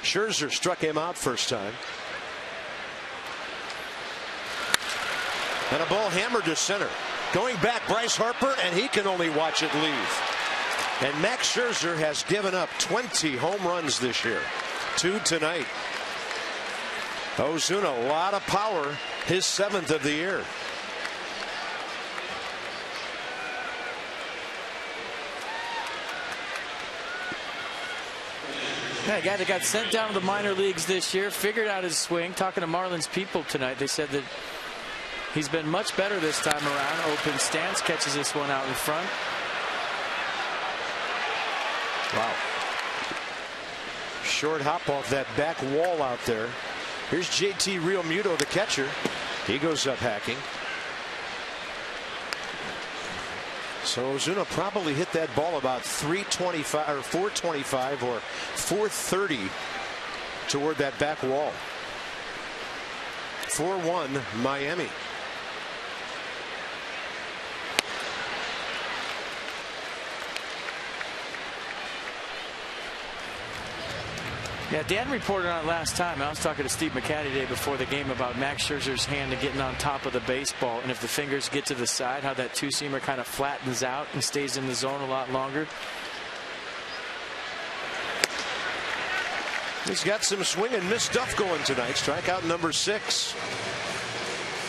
Scherzer struck him out first time. And a ball hammered to center. Going back, Bryce Harper, and he can only watch it leave. And Max Scherzer has given up 20 home runs this year. 2 tonight. Ozuna, a lot of power, his 7th of the year. Yeah, a guy that got sent down to the minor leagues this year, figured out his swing. Talking to Marlins people tonight, they said that he's been much better this time around. Open stance, catches this one out in front. Wow. Short hop off that back wall out there. Here's JT Realmuto, the catcher. He goes up hacking. So Ozuna probably hit that ball about 325 or 425 or 430 toward that back wall. 4-1 Miami. Yeah, Dan reported on it last time. I was talking to Steve McCann today before the game about Max Scherzer's hand and getting on top of the baseball, and if the fingers get to the side, how that two-seamer kind of flattens out and stays in the zone a lot longer. He's got some swing and miss stuff going tonight. Strikeout number 6.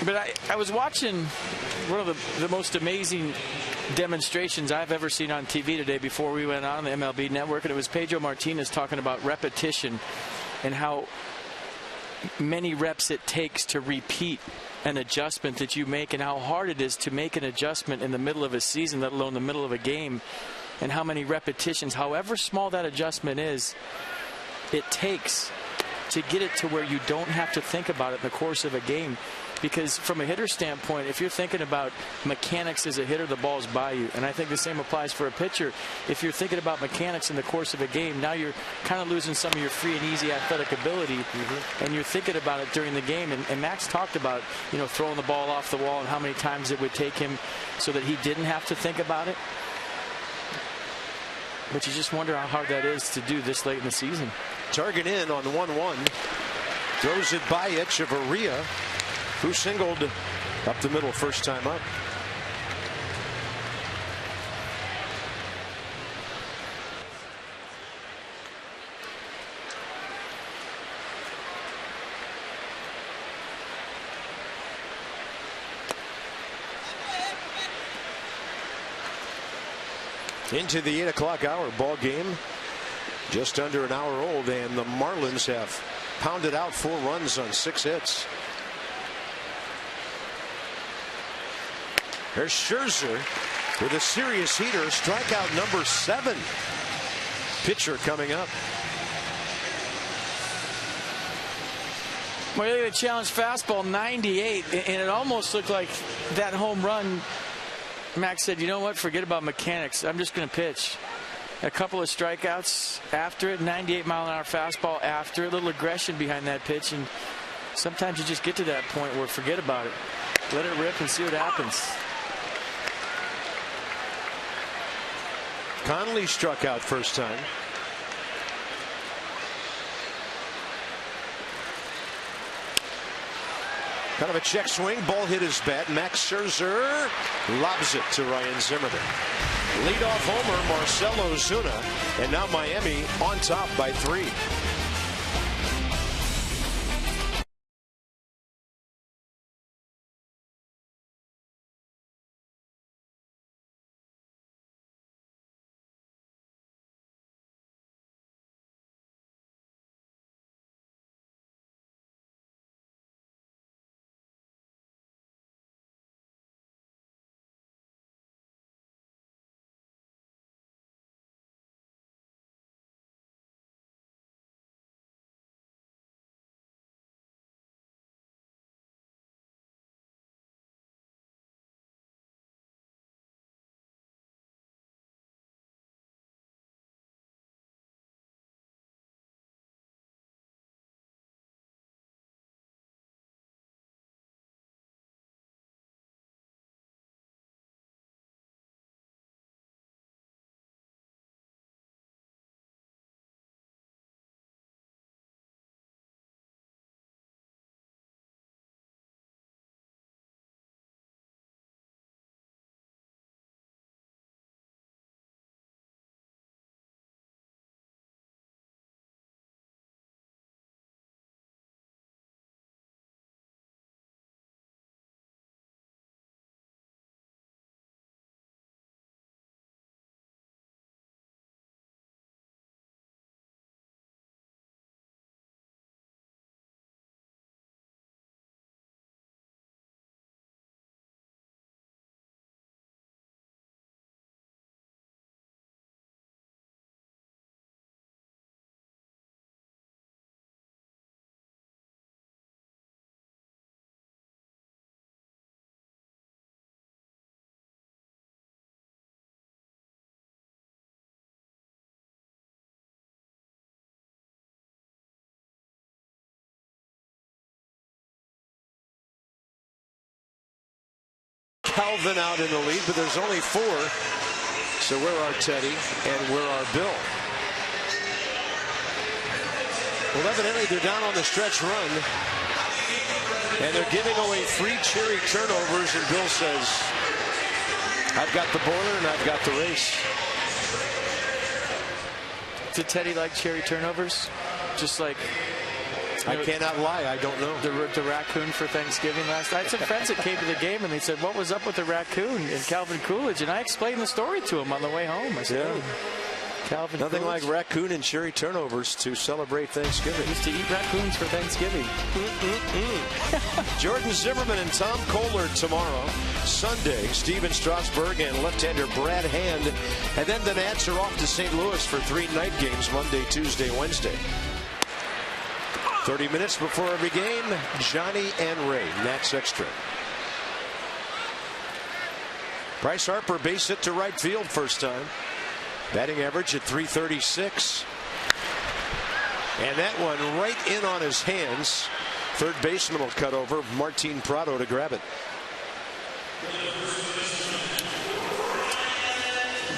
But I was watching one of the most amazing demonstrations I've ever seen on TV today before we went on the MLB Network, and it was Pedro Martinez talking about repetition and how many reps it takes to repeat an adjustment that you make, and how hard it is to make an adjustment in the middle of a season, let alone the middle of a game, and how many repetitions, however small that adjustment is, it takes to get it to where you don't have to think about it in the course of a game. Because from a hitter standpoint, if you're thinking about mechanics as a hitter, the ball's by you. And I think the same applies for a pitcher. If you're thinking about mechanics in the course of a game, now you're kind of losing some of your free and easy athletic ability. And you're thinking about it during the game. And Max talked about, throwing the ball off the wall and how many times it would take him so that he didn't have to think about it. But you just wonder how hard that is to do this late in the season. Target in on 1-1. Throws it by Echeverria, who singled up the middle first time up. Into the 8 o'clock hour. Ball game just under an hour old, and the Marlins have pounded out 4 runs on 6 hits. There's Scherzer with a serious heater, strikeout number 7. Pitcher coming up. Well, they challenged fastball 98, and it almost looked like that home run. Max said, you know what, forget about mechanics. I'm just going to pitch. A couple of strikeouts after it, 98-mile-an-hour fastball after it, a little aggression behind that pitch, and sometimes you just get to that point where forget about it. Let it rip and see what happens. Connolly struck out first time. Kind of a check swing. Ball hit his bat. Max Scherzer lobs it to Ryan Zimmerman. Leadoff homer, Marcell Ozuna. And now Miami on top by 3. Calvin out in the lead, but there's only 4. So where are Teddy and where are Bill? Well, evidently they're down on the stretch run, and they're giving away 3 cherry turnovers, and Bill says, I've got the boiler and I've got the race. Did Teddy like cherry turnovers? Just like... I cannot lie, I don't know. The raccoon for Thanksgiving last night. I had some friends that came to the game and they said, what was up with the raccoon and Calvin Coolidge? And I explained the story to him on the way home. I said, hey, Calvin Nothing Coolidge. like raccoon and cherry turnovers to celebrate Thanksgiving. Used to eat raccoons for Thanksgiving. Jordan Zimmerman and Tom Kohler tomorrow. Sunday, Steven Strasburg and left-hander Brad Hand. And then the Nats are off to St. Louis for 3 night games, Monday, Tuesday, Wednesday. 30 minutes before every game, Johnny and Ray, Nats Extra. Bryce Harper base hit to right field first time. Batting average at .336. And that one right in on his hands. Third baseman will cut over. Martin Prado to grab it.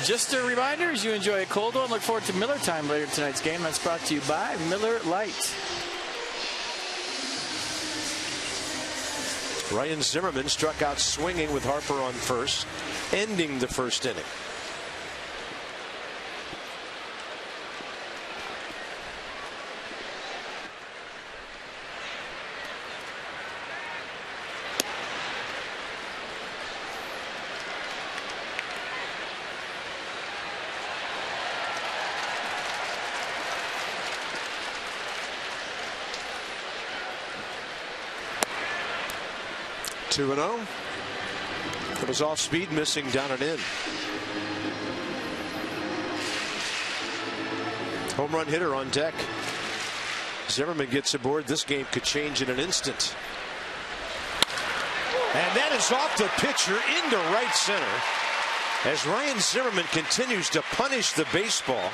Just a reminder, as you enjoy a cold one, look forward to Miller time later tonight's game. That's brought to you by Miller Lite. Ryan Zimmerman struck out swinging with Harper on first, ending the first inning. Two and 0. It was off speed, missing down and in. Home run hitter on deck. Zimmerman gets aboard. This game could change in an instant. And that is off the pitcher into right center as Ryan Zimmerman continues to punish the baseball.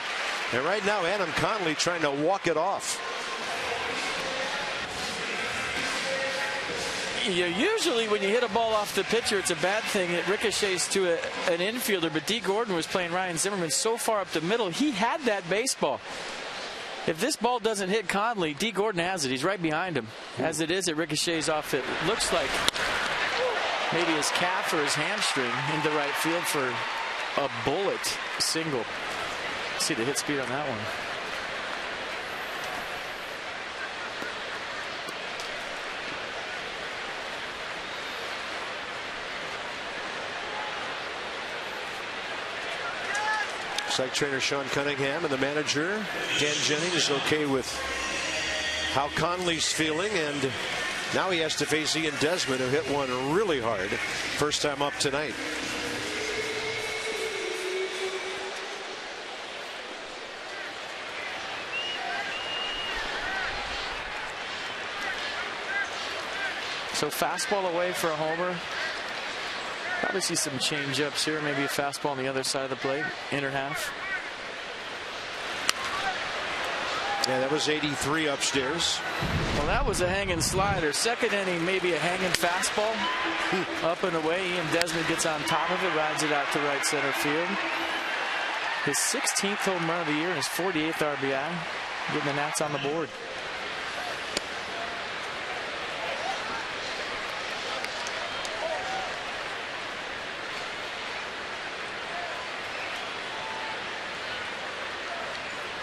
And right now Adam Conley trying to walk it off. Usually when you hit a ball off the pitcher, it's a bad thing. It ricochets to an infielder, but D. Gordon was playing Ryan Zimmerman so far up the middle. He had that baseball. If this ball doesn't hit Conley, D. Gordon has it. He's right behind him. As it is, it ricochets off it. Looks like maybe his calf or his hamstring into right field for a bullet single. See the hit speed on that one. Psych trainer Sean Cunningham and the manager Dan Jennings is okay with how Conley's feeling, and now he has to face Ian Desmond, who hit one really hard first time up tonight. So fastball away for a homer. Probably see some change-ups here. Maybe a fastball on the other side of the plate. Inner half. Yeah, that was 83 upstairs. Well, that was a hanging slider. Second inning, maybe a hanging fastball. Up and away. Ian Desmond gets on top of it, rides it out to right center field. His 16th home run of the year and his 48th RBI. Getting the Nats on the board.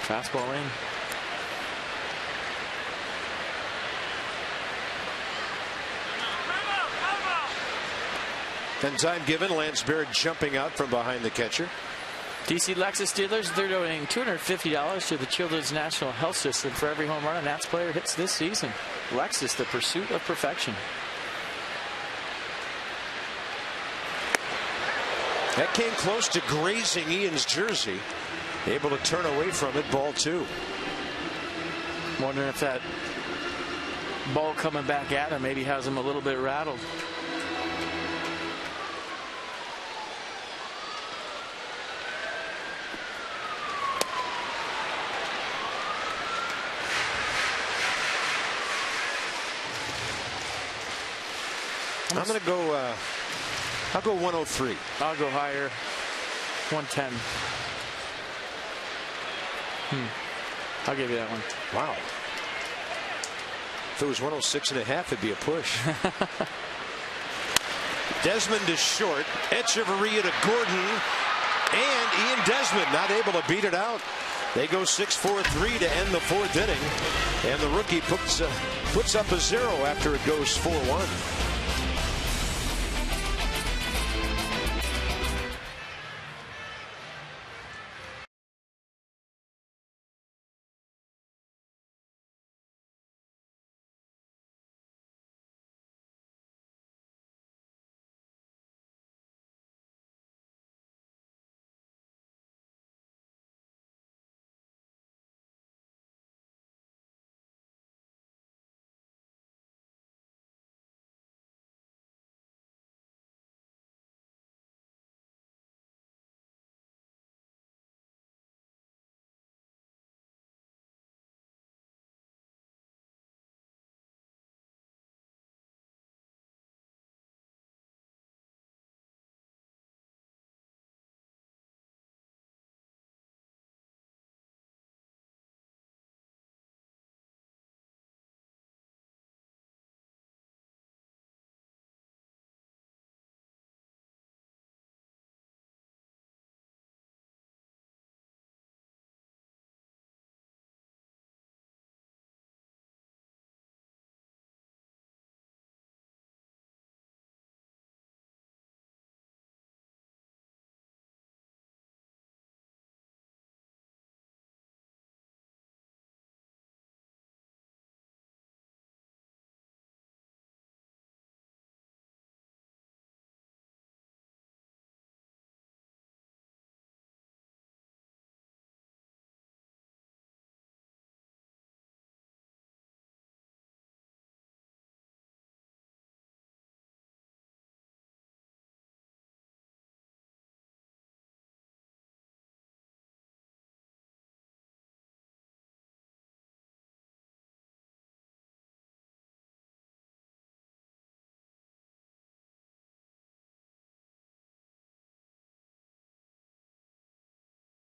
Fastball in. Then time given. Lance Baird jumping out from behind the catcher. DC Lexus dealers, they're donating $250 to the Children's National Health System for every home run a Nats player hits this season. Lexus, the pursuit of perfection. That came close to grazing Ian's jersey. Able to turn away from it. Ball two. Wondering if that ball coming back at him maybe has him a little bit rattled. I'm going to go, I'll go 103. I'll go higher. 110. I'll give you that one. Wow. If it was 106.5, it'd be a push. Desmond is short. Echeverria to Gordon. And Ian Desmond not able to beat it out. They go 6-4-3 to end the fourth inning. And the rookie puts up a 0 after it goes 4-1.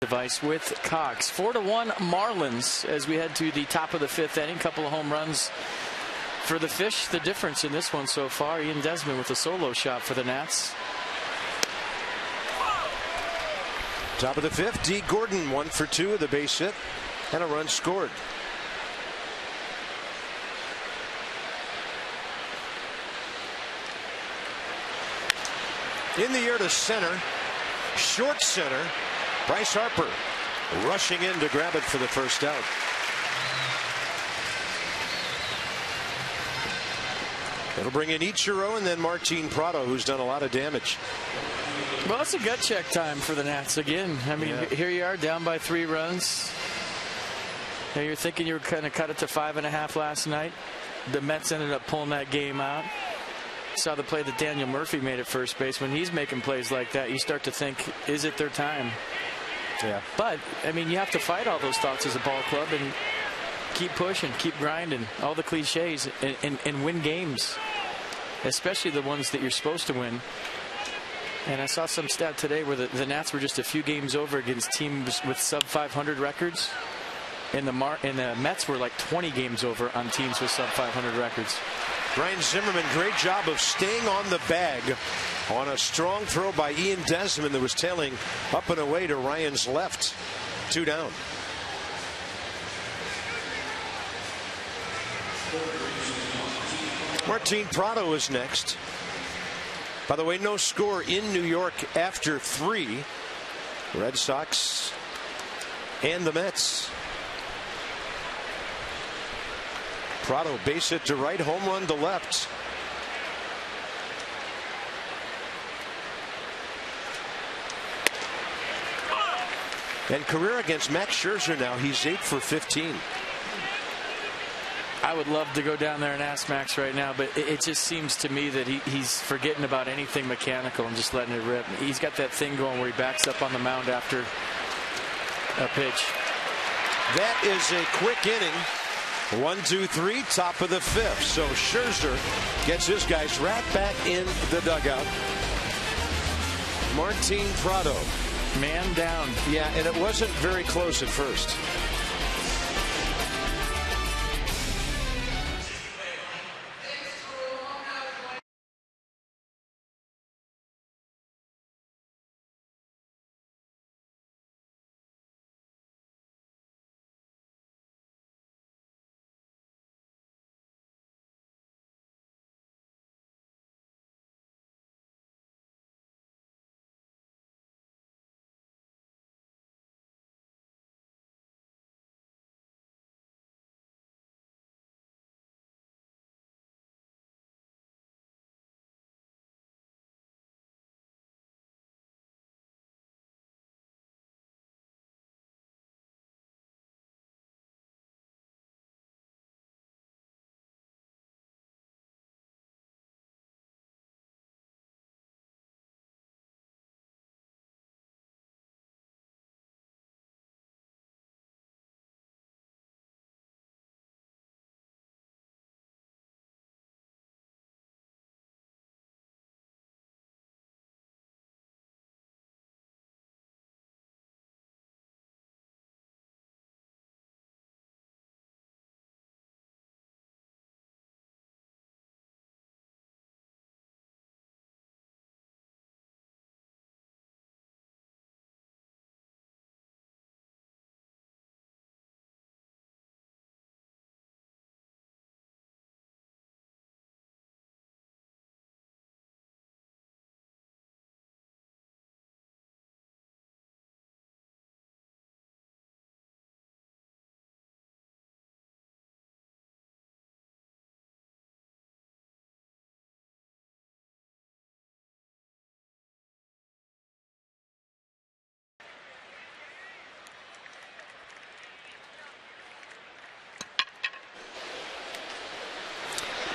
device with Cox. 4-1 Marlins as we head to the top of the 5th inning. Couple of home runs for the Fish. The difference in this one so far, Ian Desmond with a solo shot for the Nats. Top of the 5th, D. Gordon 1 for 2 with a base hit and a run scored. In the air to center, short center. Bryce Harper rushing in to grab it for the first out. It'll bring in Ichiro and then Martin Prado, who's done a lot of damage. Well, it's a gut check time for the Nats again. I mean, Here you are down by 3 runs. Now you're thinking you were going to cut it to 5.5 last night. The Mets ended up pulling that game out. Saw the play that Daniel Murphy made at first base. When he's making plays like that, you start to think, is it their time? Yeah. But, I mean, you have to fight all those thoughts as a ball club and keep pushing, keep grinding, all the cliches, and win games, especially the ones that you're supposed to win. And I saw some stat today where the Nats were just a few games over against teams with sub-500 records, and the Mets were like 20 games over on teams with sub-500 records. Ryan Zimmerman, great job of staying on the bag on a strong throw by Ian Desmond that was tailing up and away to Ryan's left. 2 down. Martin Prado is next. By the way, no score in New York after 3. Red Sox and the Mets. Prado base hit to right, home run to left. And career against Max Scherzer now, he's 8 for 15. I would love to go down there and ask Max right now, but it just seems to me that he's forgetting about anything mechanical and just letting it rip. He's got that thing going where he backs up on the mound after a pitch. That is a quick inning. 1, 2, 3, top of the 5th. So Scherzer gets his guys right back in the dugout. Martin Prado. Man down. Yeah, and it wasn't very close at first.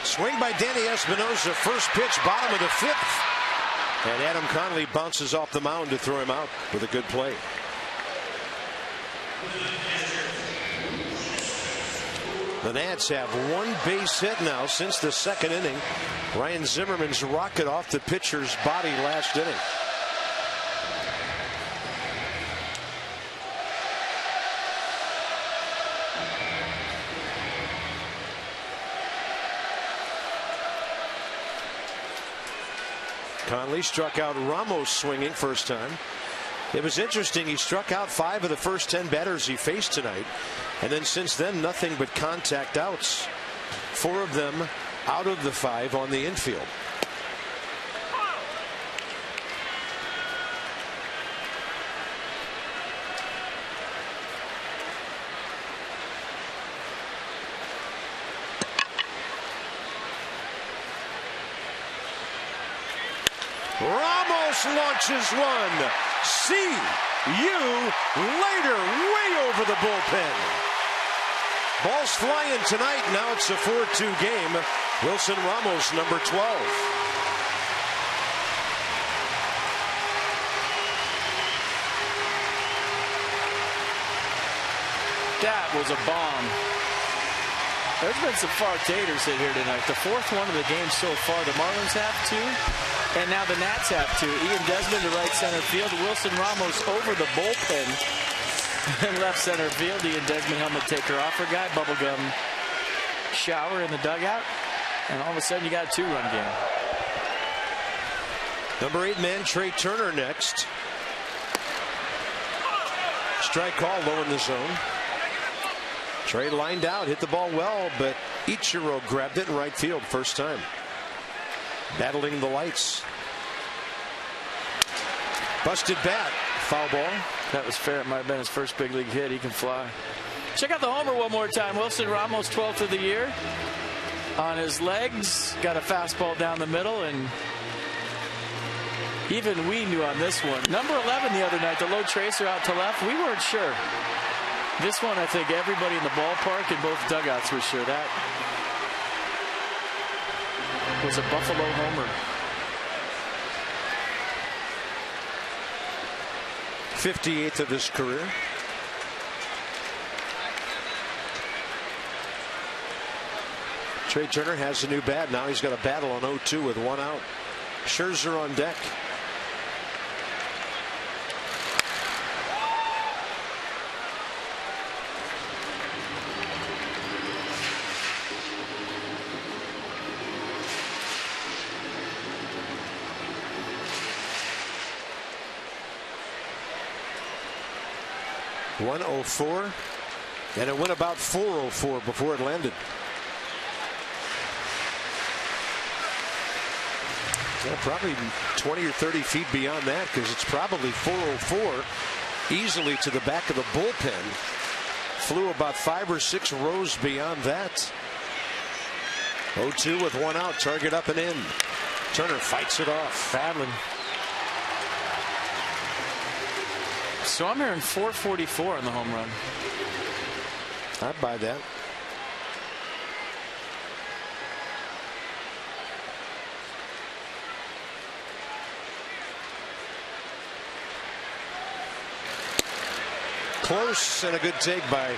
Swing by Danny Espinosa. First pitch, bottom of the 5th. And Adam Conley bounces off the mound to throw him out with a good play. The Nats have 1 base hit now since the 2nd inning. Ryan Zimmerman's rocket off the pitcher's body last inning. Conley struck out Ramos swinging first time. It was interesting. He struck out 5 of the first 10 batters he faced tonight. And then since then, nothing but contact outs. 4 of them out of the 5 on the infield. Ramos launches one. See you later. Way over the bullpen. Ball's flying tonight. Now it's a 4-2 game. Wilson Ramos, number 12. That was a bomb. There's been some far taters in here tonight. The 4th one of the game so far. The Marlins have 2, and now the Nats have 2. Ian Desmond to right center field. Wilson Ramos over the bullpen in left center field. Ian Desmond helmet taker offer guy. Bubblegum shower in the dugout. And all of a sudden you got a 2-run game. Number 8 man Trey Turner next. Strike call low in the zone. Trey lined out, hit the ball well, but Ichiro grabbed it in right field first time. Battling the lights. Busted bat. Foul ball. That was fair. It might have been his first big league hit. He can fly. Check out the homer one more time. Wilson Ramos, 12th of the year. On his legs. Got a fastball down the middle, and even we knew on this one. Number 11 the other night, the low tracer out to left. We weren't sure. This one, I think everybody in the ballpark and both dugouts were sure that was a Buffalo homer. 58th of his career. Trey Turner has a new bat. Now he's got a battle on 0-2 with 1 out. Scherzer on deck. .104, and it went about .404 before it landed. Yeah, probably 20 or 30 feet beyond that, because it's probably .404 easily to the back of the bullpen. Flew about 5 or 6 rows beyond that. 0-2 with 1 out, target up and in. Turner fights it off. Fadlin. So I'm hearing 444 on the home run. I'd buy that. Close, and a good take by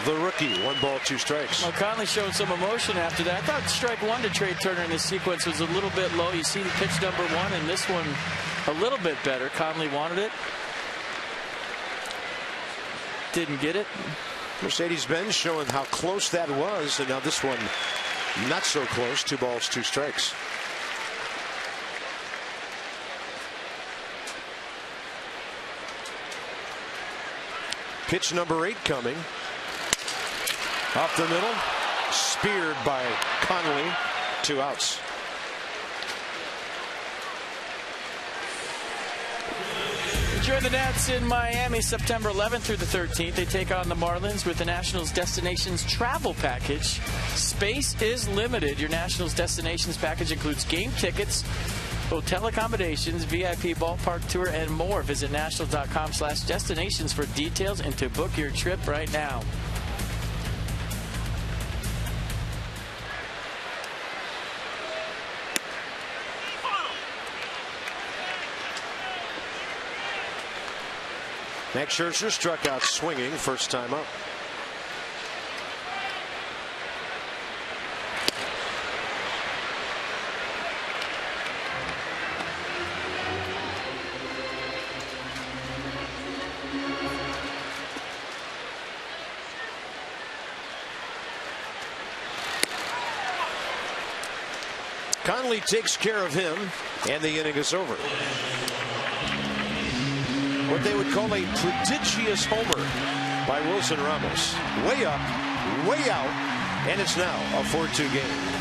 the rookie. 1 ball, 2 strikes. Well, Conley showed some emotion after that. I thought strike 1 to Trey Turner in this sequence was a little bit low. You see the pitch number 1, and this one a little bit better. Conley wanted it. Didn't get it. Mercedes-Benz showing how close that was, and now this one not so close. 2 balls, 2 strikes. Pitch number 8 coming. Up the middle. Speared by Conley. 2 outs. Join the Nats in Miami September 11th through the 13th. They take on the Marlins with the Nationals Destinations travel package. Space is limited. Your Nationals Destinations package includes game tickets, hotel accommodations, VIP ballpark tour, and more. Visit nationals.com/destinations for details and to book your trip right now. Max Scherzer struck out swinging first time up. Conley takes care of him, and the inning is over. What they would call a prodigious homer by Wilson Ramos. Way up, way out, and it's now a 4-2 game.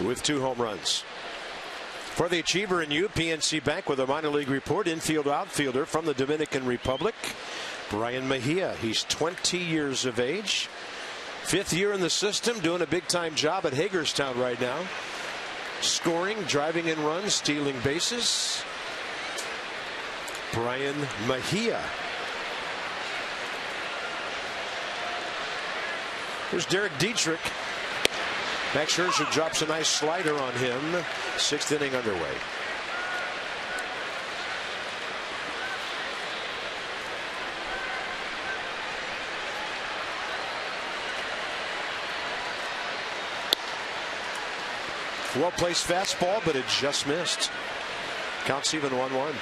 With 2 home runs. For the Achiever and you, PNC Bank with a minor league report. Infield outfielder from the Dominican Republic, Brian Mejia. He's 20 years of age. 5th year in the system, doing a big time job at Hagerstown right now. Scoring, driving in runs, stealing bases. Brian Mejia. Here's Derek Dietrich. Max Scherzer drops a nice slider on him. 6th inning underway. Well placed fastball, but it just missed. Counts even 1-1.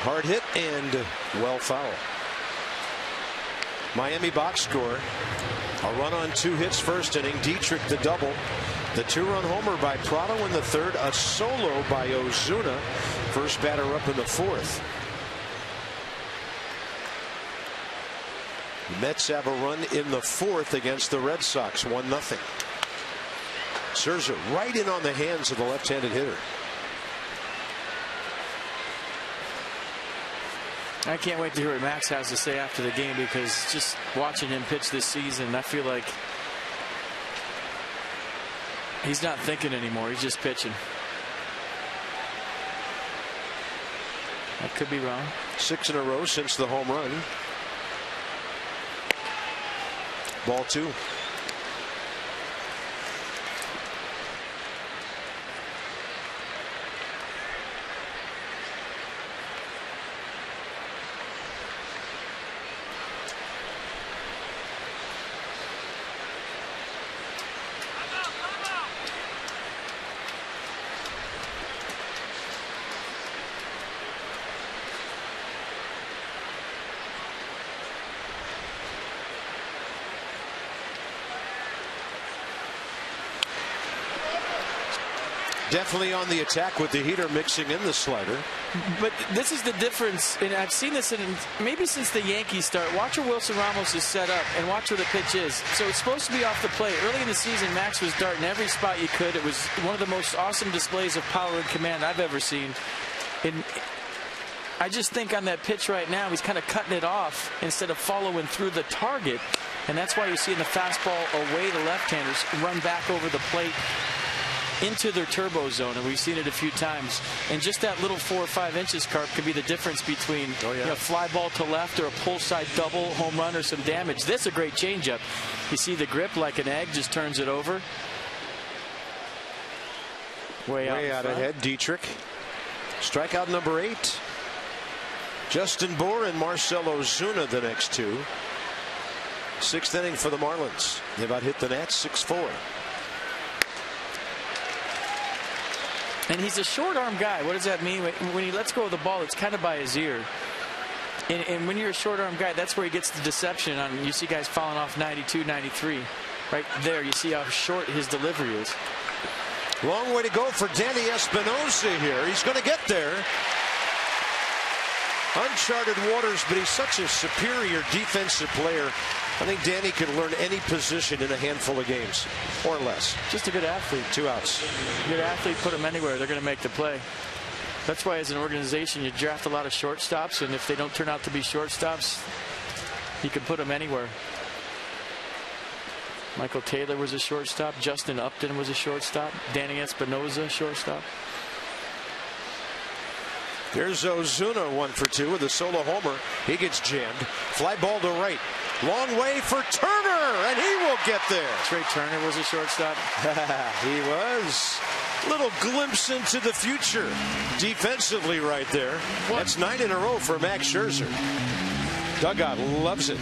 Hard hit and well foul. Miami box score. A run on 2 hits first inning. Dietrich the double. The 2-run homer by Prado in the 3rd. A solo by Ozuna. First batter up in the 4th. Mets have a run in the 4th against the Red Sox. 1-0. Scherzer right in on the hands of the left-handed hitter. I can't wait to hear what Max has to say after the game, because just watching him pitch this season, I feel like he's not thinking anymore. He's just pitching. I could be wrong. 6 in a row since the home run. Ball 2. Definitely on the attack with the heater, mixing in the slider. But this is the difference, and I've seen this maybe since the Yankees start. Watch where Wilson Ramos is set up, and watch where the pitch is. So it's supposed to be off the plate. Early in the season, Max was darting every spot you could. It was one of the most awesome displays of power and command I've ever seen. And I just think on that pitch right now, he's kind of cutting it off instead of following through the target. And that's why you're seeing the fastball away to left-handers run back over the plate into their turbo zone, and we've seen it a few times. And just that little 4 or 5 inches, Carp, could be the difference between a fly ball to left or a pull side double, home run, or some damage. This is a great changeup. You see the grip like an egg, just turns it over. Way out ahead, Dietrich. Strikeout number 8. Justin Bour and Marcell Ozuna the next two. 6th inning for the Marlins. They about hit the net, 6-4. And he's a short arm guy. What does that mean? When he lets go of the ball, it's kind of by his ear. And when you're a short arm guy, that's where he gets the deception on. You see guys falling off 92, 93. Right there, you see how short his delivery is. Long way to go for Danny Espinosa here. He's going to get there. Uncharted waters, but he's such a superior defensive player. I think Danny can learn any position in a handful of games or less. Just a good athlete. 2 outs. Good athlete, put him anywhere, they're going to make the play. That's why as an organization you draft a lot of shortstops, and if they don't turn out to be shortstops, you can put them anywhere. Michael Taylor was a shortstop. Justin Upton was a shortstop. Danny Espinosa, shortstop. There's Ozuna 1 for 2 with a solo homer. He gets jammed. Fly ball to right. Long way for Turner, and he will get there. Trey Turner was a shortstop. He was. Little glimpse into the future defensively right there. That's 9 in a row for Max Scherzer. Dugout loves it.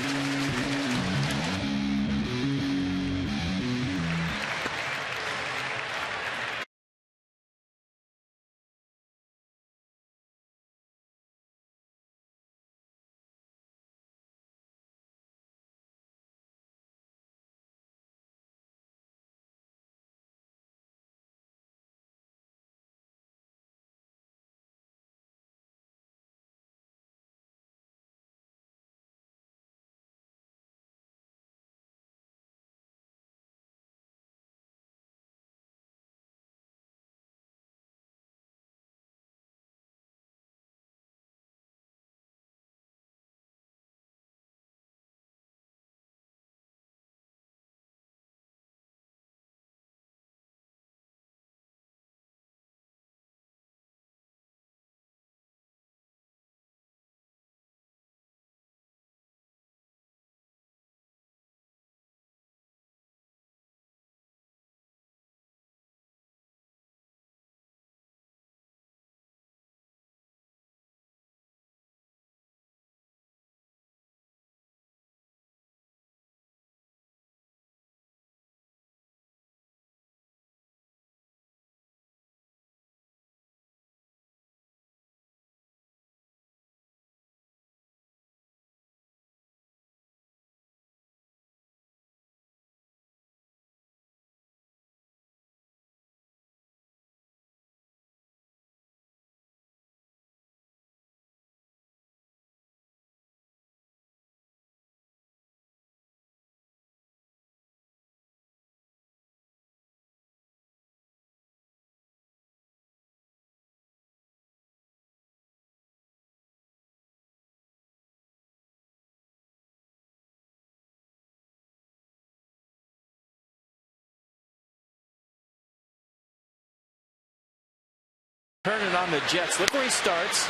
Turning on the Jets. Look where he starts,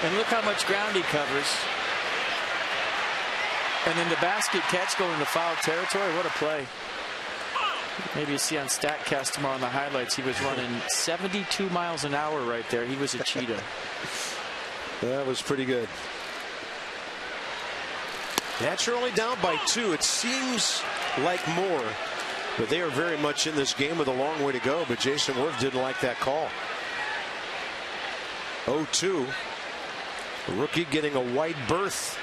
and look how much ground he covers. And then the basket catch going into foul territory. What a play. Maybe you see on StatCast tomorrow on the highlights, he was running 72 miles an hour right there. He was a cheetah. That was pretty good. Nats are only down by 2. It seems like more, but they are very much in this game with a long way to go. But Jason Worth didn't like that call. 0-2. The rookie getting a wide berth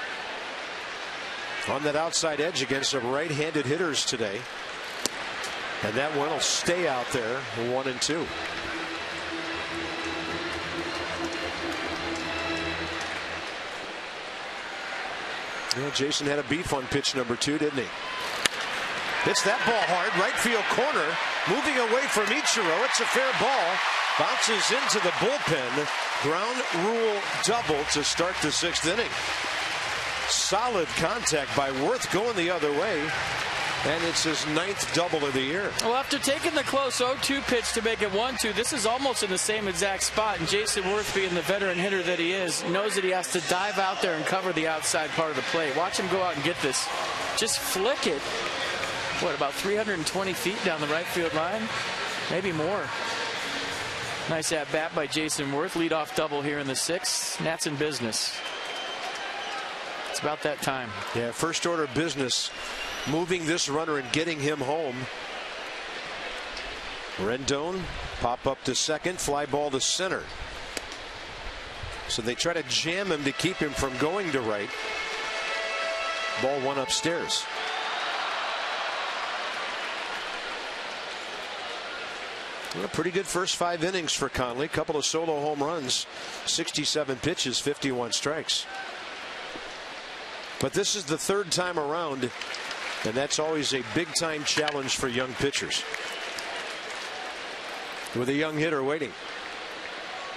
on that outside edge against some right-handed hitters today. And that one will stay out there, 1-2. Yeah, Jason had a beef on pitch number 2, didn't he? Hits that ball hard, right field corner, moving away from Ichiro. It's a fair ball. Bounces into the bullpen. Ground rule double to start the 6th inning. Solid contact by Worth going the other way. And it's his 9th double of the year. Well, after taking the close 0-2 pitch to make it 1-2, this is almost in the same exact spot. And Jason Worth, being the veteran hitter that he is, knows that he has to dive out there and cover the outside part of the plate. Watch him go out and get this. Just flick it. What, about 320 feet down the right field line? Maybe more. Nice at bat by Jason Worth. Leadoff double here in the 6th. Nats in business. It's about that time. Yeah, first order business. Moving this runner and getting him home. Rendon pop up to second, fly ball to center. So they try to jam him to keep him from going to right. Ball 1 upstairs. Well, a pretty good first 5 innings for Conley. Couple of solo home runs, 67 pitches, 51 strikes. But this is the 3rd time around. And that's always a big-time challenge for young pitchers. With a young hitter waiting.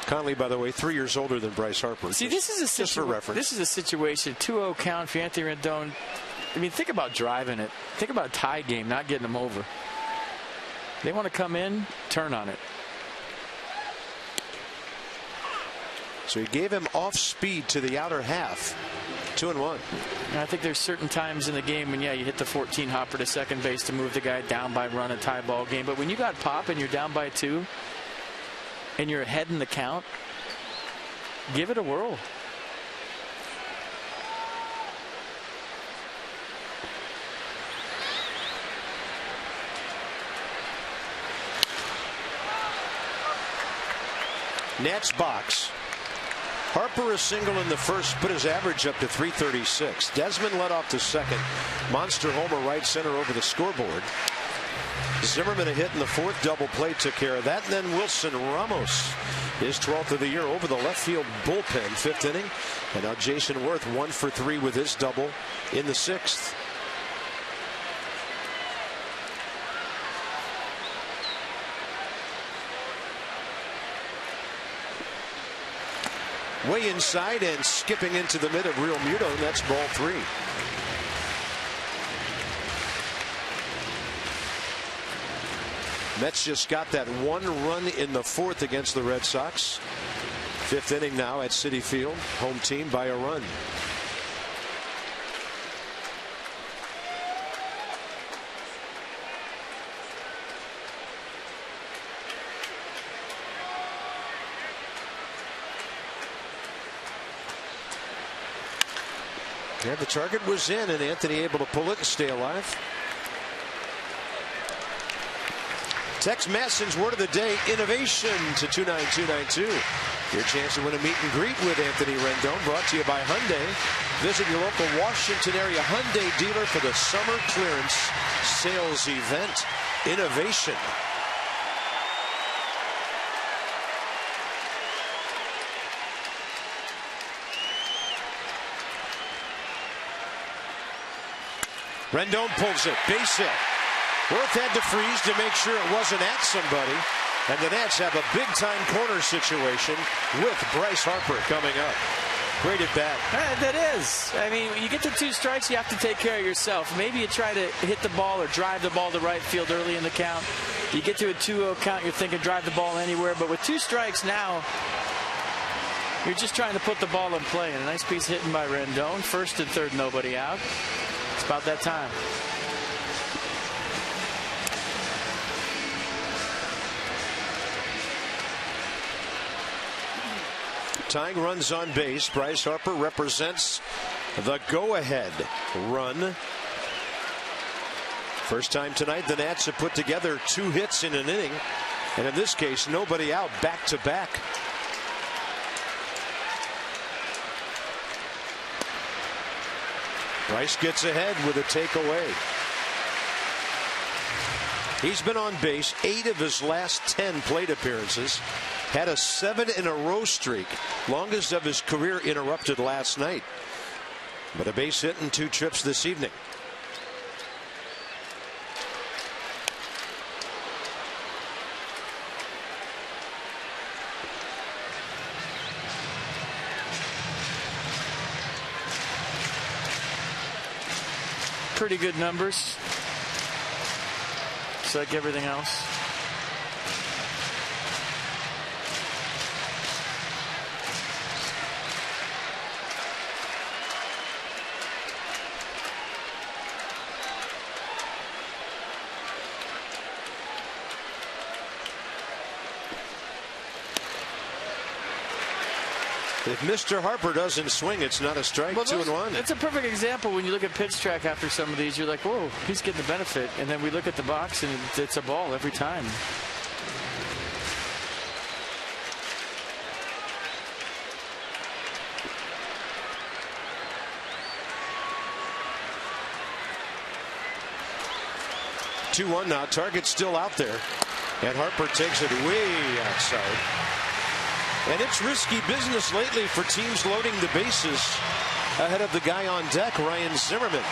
Conley, by the way, 3 years older than Bryce Harper. See, this is a just for reference. This is a situation. 2-0 count for Anthony Rendon. I mean, think about driving it. Think about a tie game, not getting them over. They want to come in, turn on it. So he gave him off speed to the outer half. 2-1. And I think there's certain times in the game when, yeah, you hit the 14 hopper to second base to move the guy down by run, a tie ball game. But when you got pop and you're down by 2 and you're ahead in the count, give it a whirl. Nats box. Harper a single in the first, put his average up to 336. Desmond led off to second. Monster homer right center over the scoreboard. Zimmerman a hit in the 4th, double play took care of that. And then Wilson Ramos, his 12th of the year, over the left field bullpen, 5th inning. And now Jason Worth 1 for 3 with his double in the 6th. Way inside and skipping into the mid of Real Muto. And that's ball 3. Mets just got that 1 run in the 4th against the Red Sox. 5th inning now at Citi Field. Home team by a run. Yeah, the target was in, and Anthony able to pull it and stay alive. Text Masson's word of the day: innovation to 29292. Your chance to win a meet and greet with Anthony Rendon, brought to you by Hyundai. Visit your local Washington area Hyundai dealer for the summer clearance sales event. Innovation. Rendon pulls it, base hit. Worth had to freeze to make sure it wasn't at somebody. And the Nats have a big-time corner situation with Bryce Harper coming up. Great at bat. That is. I mean, you get to 2 strikes, you have to take care of yourself. Maybe you try to hit the ball or drive the ball to right field early in the count. You get to a 2-0 count, you're thinking drive the ball anywhere. But with 2 strikes now, you're just trying to put the ball in play. And a nice piece hitting by Rendon. 1st and 3rd, nobody out. It's about that time. Tying runs on base. Bryce Harper represents the go-ahead run. First time tonight the Nats have put together 2 hits in an inning. And in this case, nobody out, back-to-back. Bryce gets ahead with a takeaway. He's been on base 8 of his last 10 plate appearances. Had a 7-in-a-row streak, longest of his career, interrupted last night. But a base hit and 2 trips this evening. Pretty good numbers. It's like everything else. If Mr. Harper doesn't swing, it's not a strike. Well, 2-1. It's a perfect example. When you look at pitch track after some of these, you're like, whoa, he's getting the benefit. And then we look at the box, and it's a ball every time. Two-1 now. Target still out there. And Harper takes it way outside. And it's risky business lately for teams loading the bases ahead of the guy on deck, Ryan Zimmerman.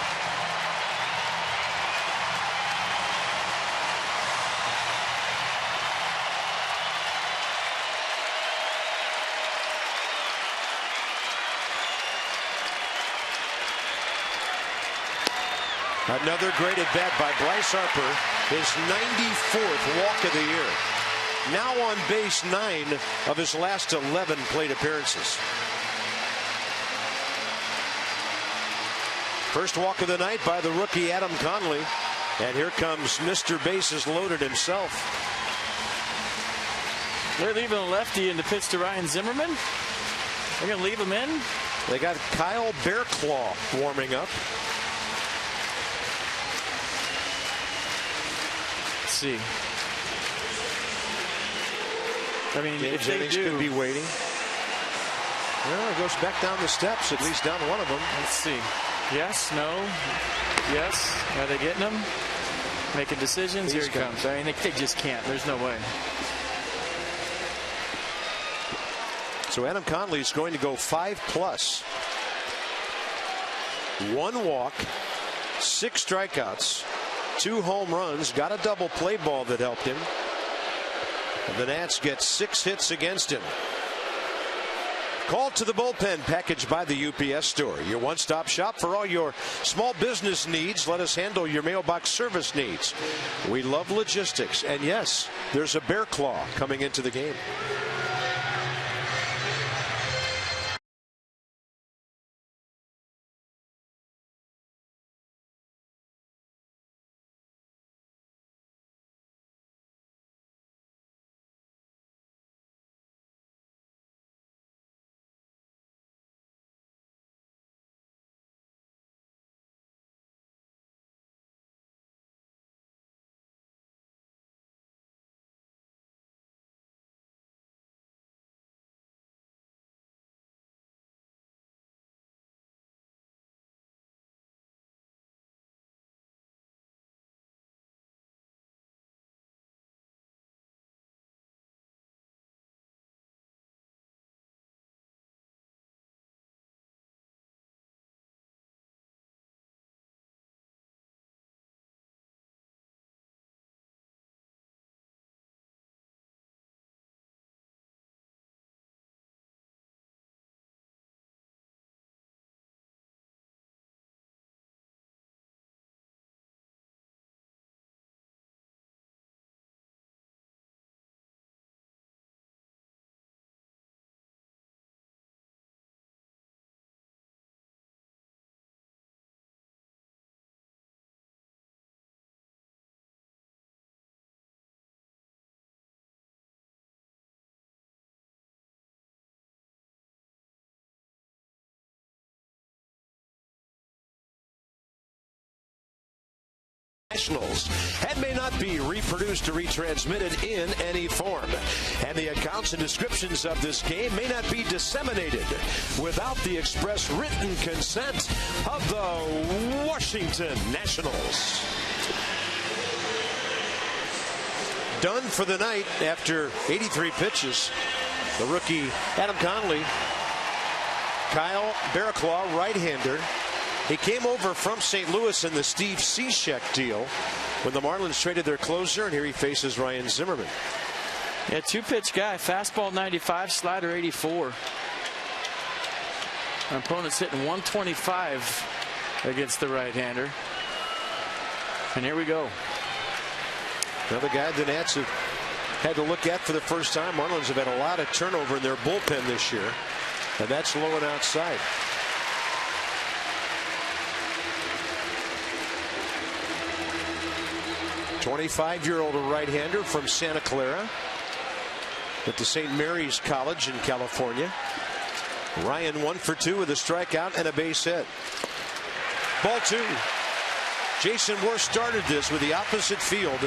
Another great at bat by Bryce Harper, his 94th walk of the year. Now on base 9 of his last 11 plate appearances. First walk of the night by the rookie Adam Conley. And here comes Mr. Bases Loaded himself. They're leaving a lefty in the pitch to Ryan Zimmerman. They're going to leave him in. They got Kyle Bearclaw warming up. Let's see. I mean, James if they Jennings do, could be waiting. Well, it goes back down the steps, at least down one of them. Let's see. Yes, no, yes. Are they getting him? Making decisions. Here he comes. I mean, they just can't. There's no way. So Adam Conley is going to go 5+. 1 walk, 6 strikeouts, 2 home runs, got a double play ball that helped him. And the Nats get 6 hits against him. Call to the bullpen, packaged by the UPS Store. Your one-stop shop for all your small business needs. Let us handle your mailbox service needs. We love logistics. And yes, there's a bear claw coming into the game. Nationals and may not be reproduced or retransmitted in any form. And the accounts and descriptions of this game may not be disseminated without the express written consent of the Washington Nationals. Done for the night after 83 pitches. The rookie Adam Conley, Kyle Bearclaw, right-hander, He came over from St. Louis in the Steve Cishek deal when the Marlins traded their closer, and here he faces Ryan Zimmerman. Yeah, two-pitch guy. Fastball 95, slider 84. Our opponent's hitting 125 against the right-hander. And here we go. Another guy the Nats have had to look at for the first time. Marlins have had a lot of turnover in their bullpen this year, and that's low and outside. '25-year-old right-hander from Santa Clara at the St. Mary's College in California. Ryan 1 for 2 with a strikeout and a base hit. Ball 2. Jason Moore started this with the opposite field,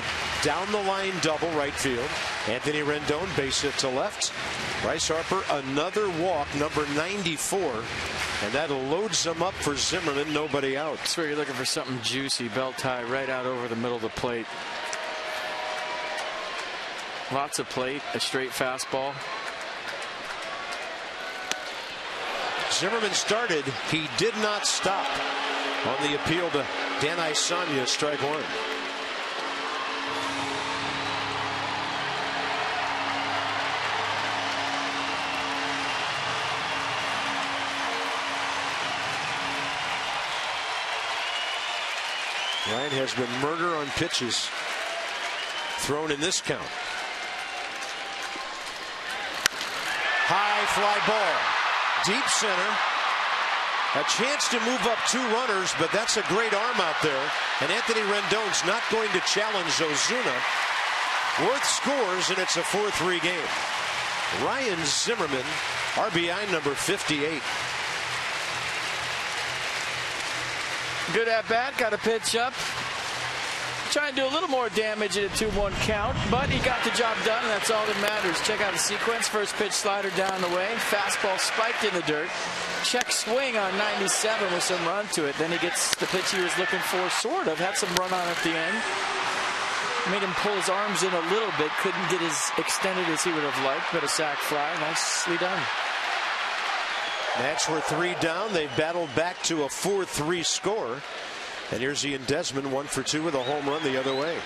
down the line double right field. Anthony Rendon base hit to left. Bryce Harper another walk, number 94, and that loads them up for Zimmerman. Nobody out. That's where you're looking for something juicy. Belt tie right out over the middle of the plate. Lots of plate, a straight fastball. Zimmerman started. He did not stop on the appeal to Dan Isanya, strike 1. Ryan has been murder on pitches thrown in this count. High fly ball, deep center. A chance to move up 2 runners, but that's a great arm out there. And Anthony Rendon's not going to challenge Ozuna. Worth scores, and it's a 4-3 game. Ryan Zimmerman, RBI number 58. Good at bat, got a pitch up. Trying to do a little more damage in a 2-1 count, but he got the job done, and that's all that matters. Check out the sequence. First pitch slider down the way. Fastball spiked in the dirt. Check swing on 97 with some run to it. Then he gets the pitch he was looking for, sort of. Had some run on at the end. Made him pull his arms in a little bit. Couldn't get as extended as he would have liked, but a sac fly. Nicely done. Nats were 3 down. They've battled back to a 4-3 score. And here's Ian Desmond, 1 for 2 with a home run the other way.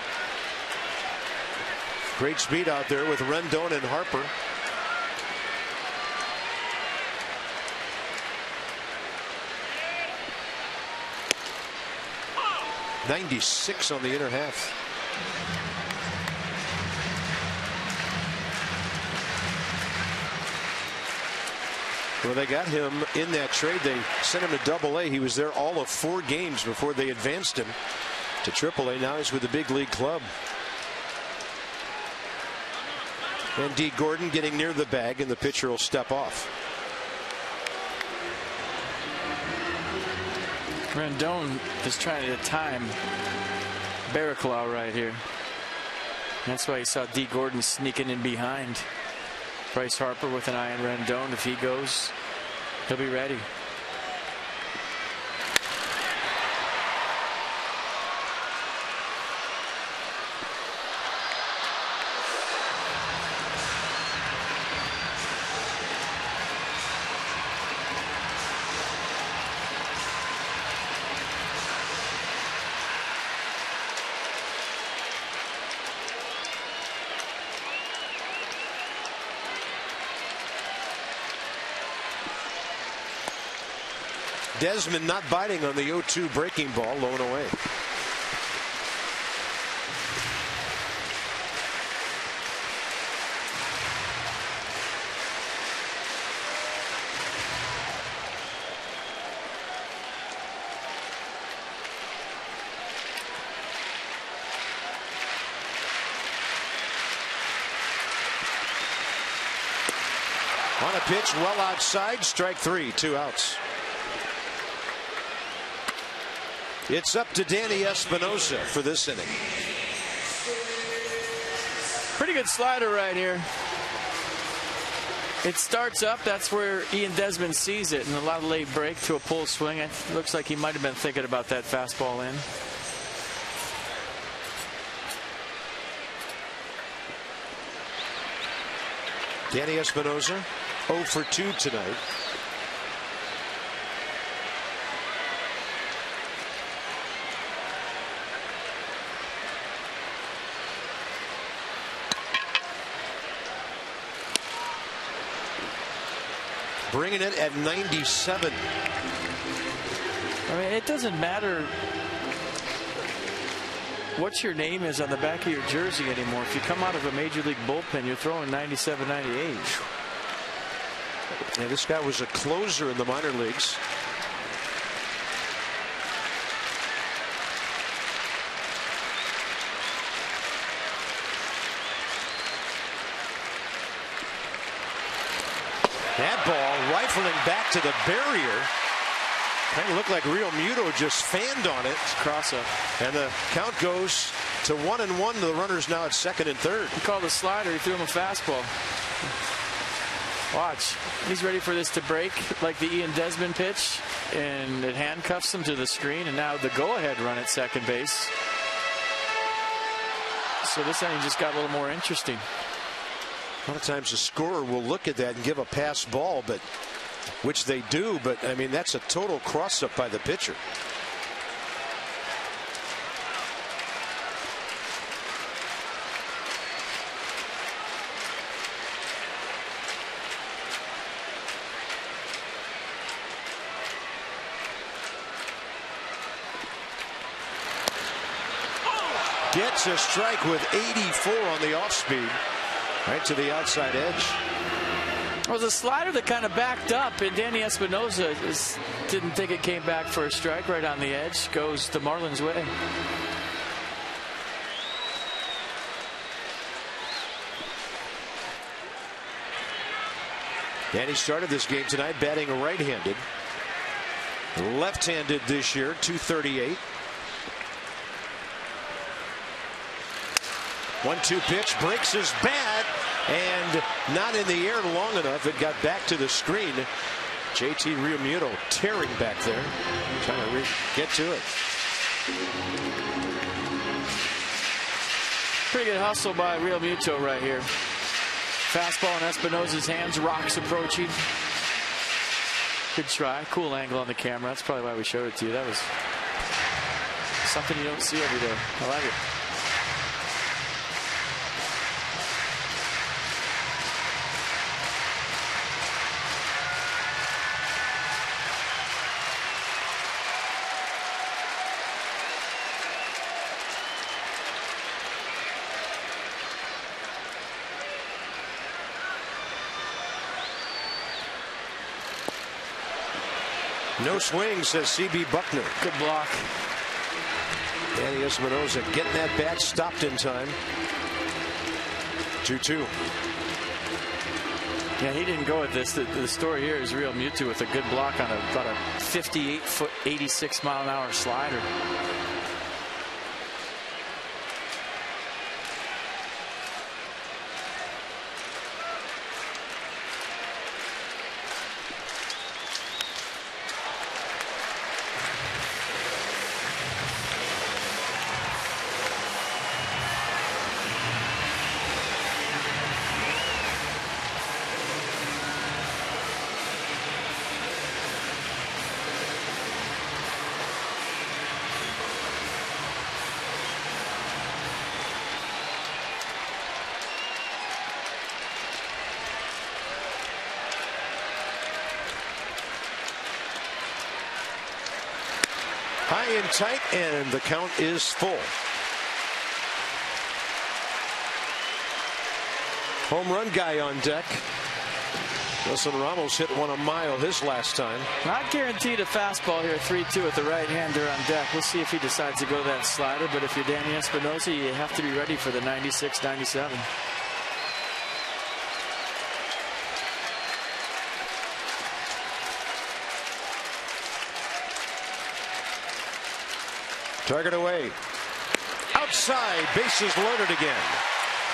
Great speed out there with Rendon and Harper. .96 on the inner half. Well, they got him in that trade. They sent him to Double-A. He was there all of 4 games before they advanced him to Triple-A. Now he's with the big league club. And D. Gordon getting near the bag, and the pitcher will step off. Rendon is trying to time Barraclough right here. That's why you saw D. Gordon sneaking in behind. Bryce Harper with an eye on Rendon. If he goes, he'll be ready. Desmond not biting on the 0-2 breaking ball, low and away. On a pitch well outside, strike 3, 2 outs. It's up to Danny Espinosa for this inning. Pretty good slider right here. It starts up. That's where Ian Desmond sees it, and a lot of late break to a pull swing. It looks like he might have been thinking about that fastball in. Danny Espinosa 0 for 2 tonight. bringing it at 97. I mean, it doesn't matter what your name is on the back of your jersey anymore. If you come out of a major league bullpen, you're throwing 97, 98. Yeah, this guy was a closer in the minor leagues. That ball rifling back to the barrier. Kind of looked like Real Muto just fanned on it. It's cross up. And the count goes to 1-1. The runner's now at second and third. He called a slider. He threw him a fastball. Watch. He's ready for this to break like the Ian Desmond pitch. And it handcuffs him to the screen. And now the go-ahead run at second base. So this inning just got a little more interesting. A lot of times the scorer will look at that and give a pass ball, but which they do, but I mean that's a total cross up by the pitcher. Gets a strike with 84 on the off speed. Right to the outside edge. It was a slider that kind of backed up, and Danny Espinosa didn't think it came back for a strike. Right on the edge goes the Marlins' way. Danny started this game tonight batting right-handed. Left-handed this year, .238. 1-2 pitch, breaks his bat, and not in the air long enough. It got back to the screen. JT Realmuto tearing back there, trying to get to it. Pretty good hustle by Realmuto right here. Fastball in Espinosa's hands. Rocks approaching. Good try. Cool angle on the camera. That's probably why we showed it to you. That was something you don't see every day. I like it. No swing, says C.B. Buckner. Good block. Danny Espinosa getting that bat stopped in time. 2-2. Yeah, he didn't go with this. The story here is Realmuto with a good block on about a 58-foot, 86-mile-an-hour slider. High and tight, and the count is full. Home run guy on deck. Wilson Ramos hit one a mile his last time. Not guaranteed a fastball here. 3-2 with the right-hander on deck. We'll see if he decides to go that slider, but if you're Danny Espinosa, you have to be ready for the 96, 97. Target away. Outside, bases loaded again.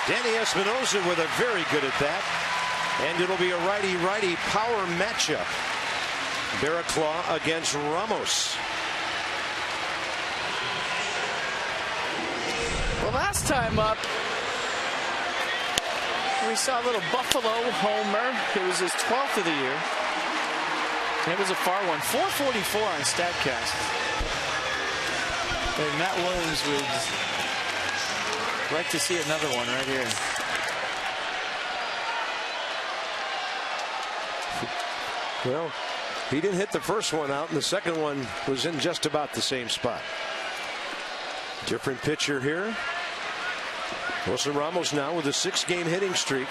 Danny Espinosa with a very good at bat. And it'll be a righty-righty power matchup. Barraclough against Ramos. Well, last time up, we saw a little Buffalo homer. It was his 12th of the year. And it was a far one. 444 on StatCast. And Matt Williams would like to see another one right here. Well, he didn't hit the first one out, and the second one was in just about the same spot. Different pitcher here. Wilson Ramos now with a 6-game hitting streak.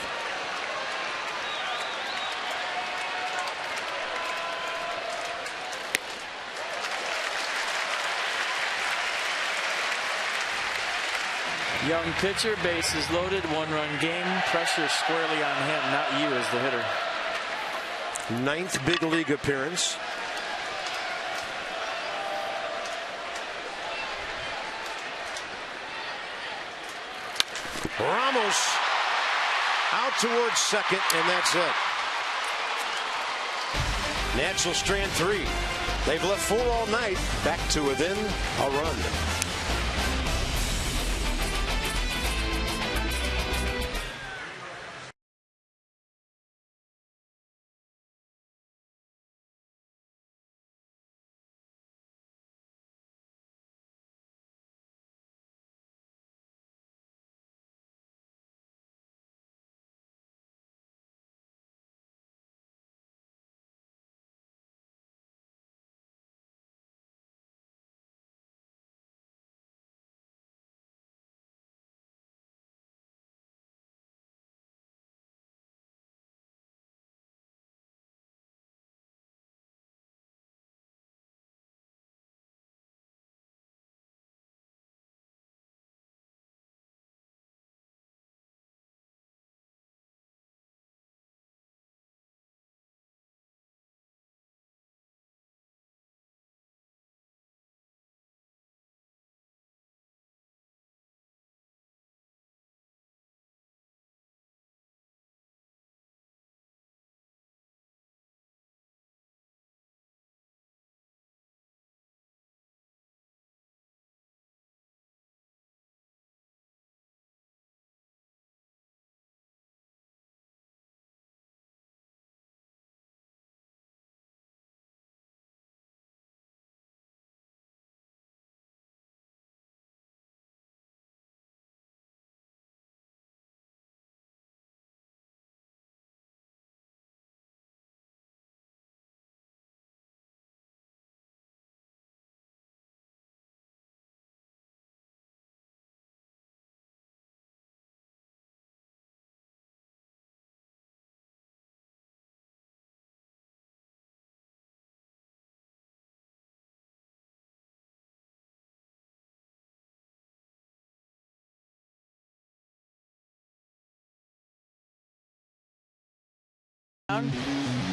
Young pitcher, bases loaded, 1-run game. Pressure squarely on him, not you as the hitter. 9th big league appearance. Ramos out towards second, and that's it. Natural strand 3. They've left 4 all night, back to within a run.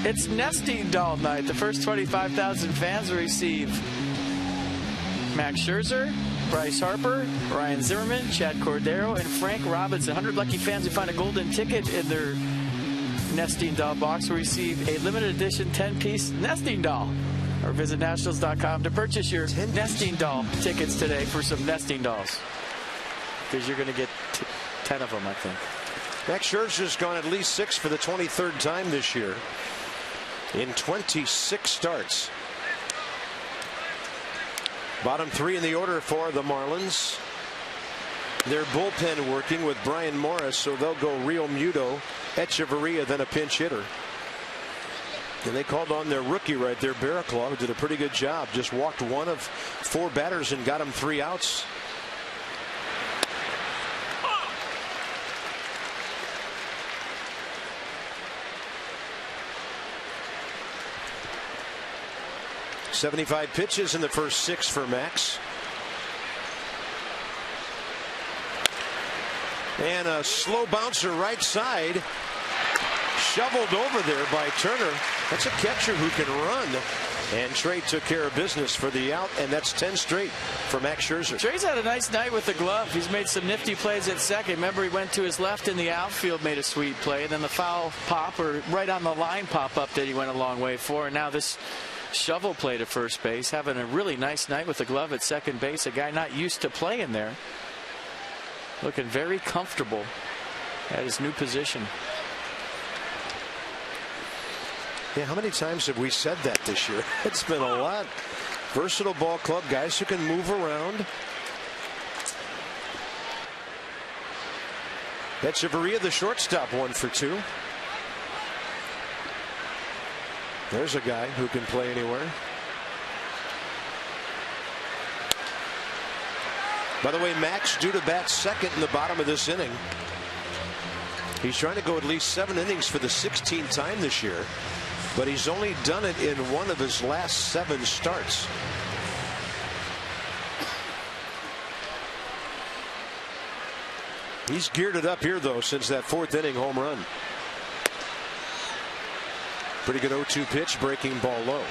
It's nesting doll night. The first 25,000 fans will receive Max Scherzer, Bryce Harper, Ryan Zimmerman, Chad Cordero, and Frank Robinson. 100 lucky fans who find a golden ticket in their nesting doll box will receive a limited edition 10-piece nesting doll. Or visit nationals.com to purchase your nesting doll tickets today for some nesting dolls. Because you're going to get 10 of them, I think. Max Scherzer's gone at least 6 for the 23rd time this year in 26 starts. Bottom 3 in the order for the Marlins. Their bullpen working with Brian Morris, so they'll go Real Muto, Echeverria, then a pinch hitter. And they called on their rookie right there, Barraclough, who did a pretty good job. Just walked 1 of 4 batters and got him 3 outs. .75 pitches in the first 6 for Max. And a slow bouncer right side. Shoveled over there by Turner. That's a catcher who can run. And Trey took care of business for the out, and that's 10 straight for Max Scherzer. Trey's had a nice night with the glove. He's made some nifty plays at second. Remember, he went to his left in the outfield, made a sweet play, and then the foul pop, or right on the line pop up that he went a long way for. And now this shovel play to first base, having a really nice night with the glove at second base. A guy not used to playing there. Looking very comfortable at his new position. Yeah, how many times have we said that this year? It's been a lot. Versatile ball club, guys who can move around. Echeverria, the shortstop, 1 for 2. There's a guy who can play anywhere. By the way, Max due to bat second in the bottom of this inning. He's trying to go at least 7 innings for the 16th time this year, but he's only done it in one of his last 7 starts. He's geared it up here, though, since that 4th inning home run. Pretty good 0-2 pitch, breaking ball low.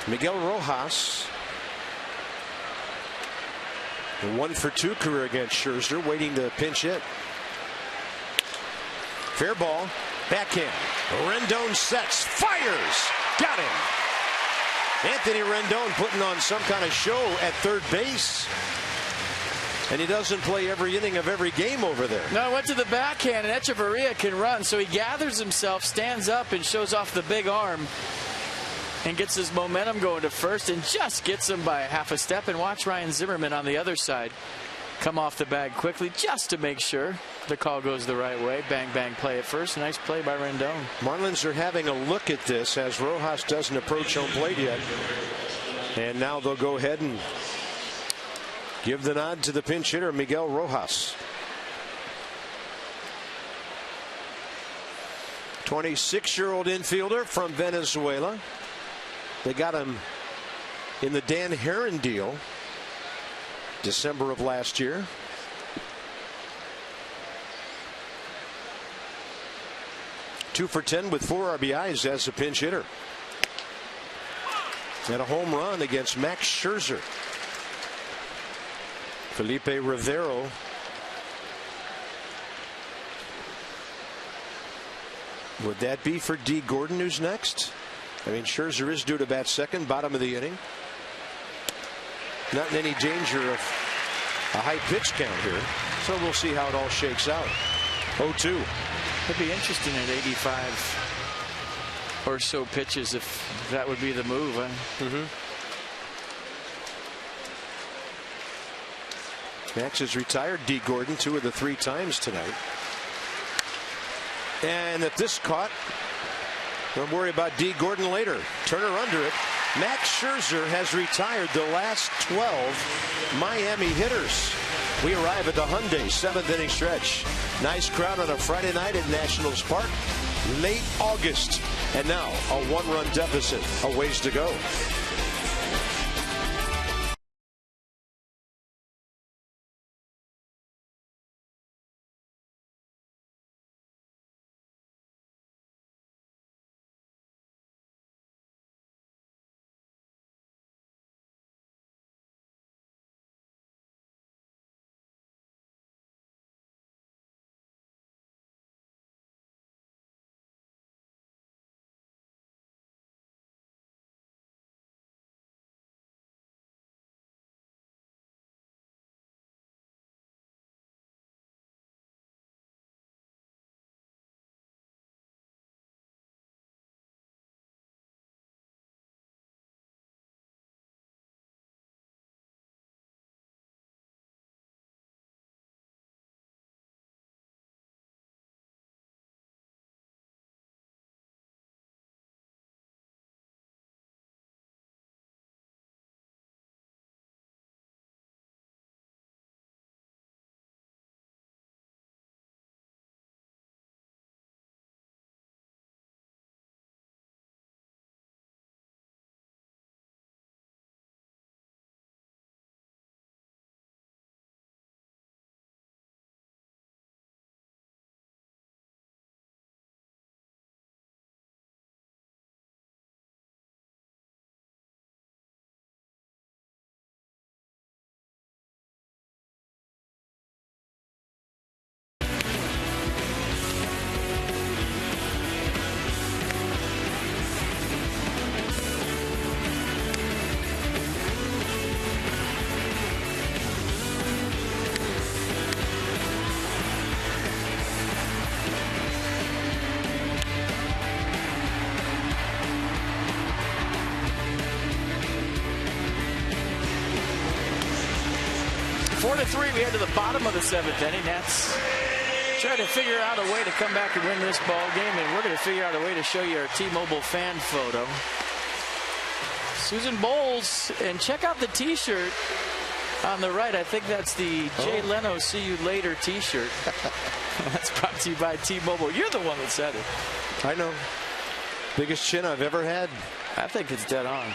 Miguel Rojas, a 1-for-2 career against Scherzer, waiting to pinch hit. Fair ball, backhand. Rendon sets, fires, got him. Anthony Rendon putting on some kind of show at third base. And he doesn't play every inning of every game over there. No, went to the backhand, and Echeverria can run, so he gathers himself, stands up, and shows off the big arm, and gets his momentum going to first, and just gets him by half a step. And watch Ryan Zimmerman on the other side come off the bag quickly, just to make sure the call goes the right way. Bang, bang, play at first. Nice play by Rendon. Marlins are having a look at this as Rojas doesn't approach home plate yet. And now they'll go ahead and give the nod to the pinch hitter, Miguel Rojas. 26-year-old infielder from Venezuela. They got him in the Dan Herron deal December of last year. Two for 10 with 4 RBIs as a pinch hitter. And a home run against Max Scherzer. Felipe Rivero would that be for D. Gordon, who's next? I mean, Scherzer is due to bat second, bottom of the inning. Not in any danger of a high pitch count here, so we'll see how it all shakes out. 0-2. It'd be interesting at 85 or so pitches if that would be the move. Huh? Max has retired D. Gordon 2 of the 3 times tonight. And if this caught, don't worry about D. Gordon later. Turner under it. Max Scherzer has retired the last 12 Miami hitters. We arrive at the Hyundai 7th inning stretch. Nice crowd on a Friday night at Nationals Park. Late August. And now a 1-run deficit. A ways to go. 4-3, we head to the bottom of the 7th inning. Nats try to figure out a way to come back and win this ball game, and we're going to figure out a way to show you our T-Mobile fan photo. Susan Bowles, and check out the T-shirt on the right. I think that's the Jay Leno "See You Later" T-shirt. That's brought to you by T-Mobile. You're the one that said it. I know. Biggest chin I've ever had. I think it's dead on.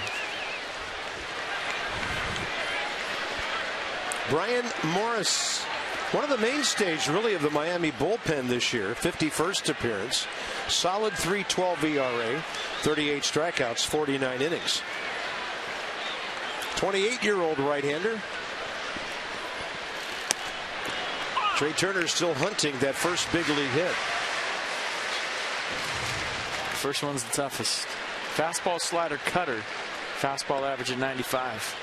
Brian Morris, one of the mainstays really of the Miami bullpen this year. 51st appearance, solid 3.12 ERA, 38 strikeouts, 49 innings. 28-year-old right-hander. Trey Turner still hunting that first big league hit. First one's the toughest. Fastball, slider, cutter. Fastball average at 95.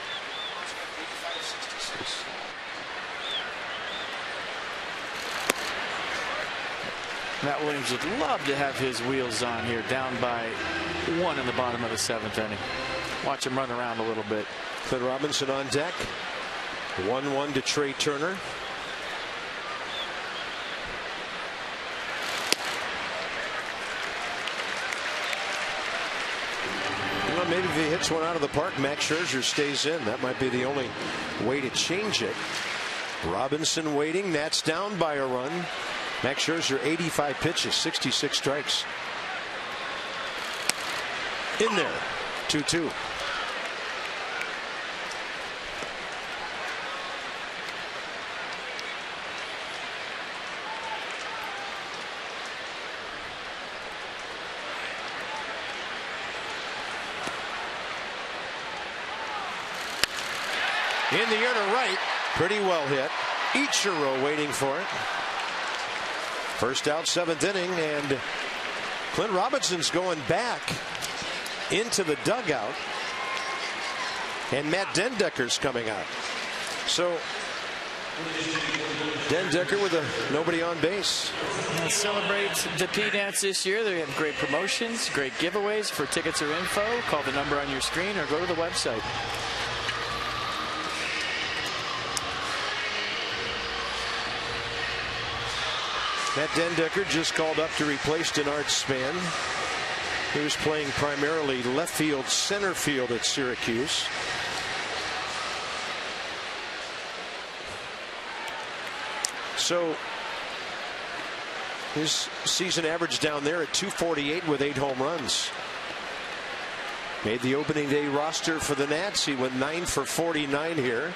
Matt Williams would love to have his wheels on here, down by 1 in the bottom of the 7th inning. Watch him run around a little bit. Clint Robinson on deck. 1-1 to Trey Turner. Well, maybe if he hits one out of the park, Max Scherzer stays in. That might be the only way to change it. Robinson waiting. Nats down by a run. Max Scherzer, 85 pitches, 66 strikes. In there, 2-2. In the air to right, pretty well hit. Ichiro waiting for it. First out, 7th inning, and Clint Robinson's going back into the dugout, and Matt Dendecker's coming out. So Dendecker with nobody on base. Let's celebrate the P-Nats this year. They have great promotions, great giveaways. For tickets or info, call the number on your screen or go to the website. Matt Dendecker just called up to replace Denard Span. He was playing primarily left field, center field at Syracuse. So his season average down there at 248 with 8 home runs. Made the opening day roster for the Nats. He went 9 for 49 here.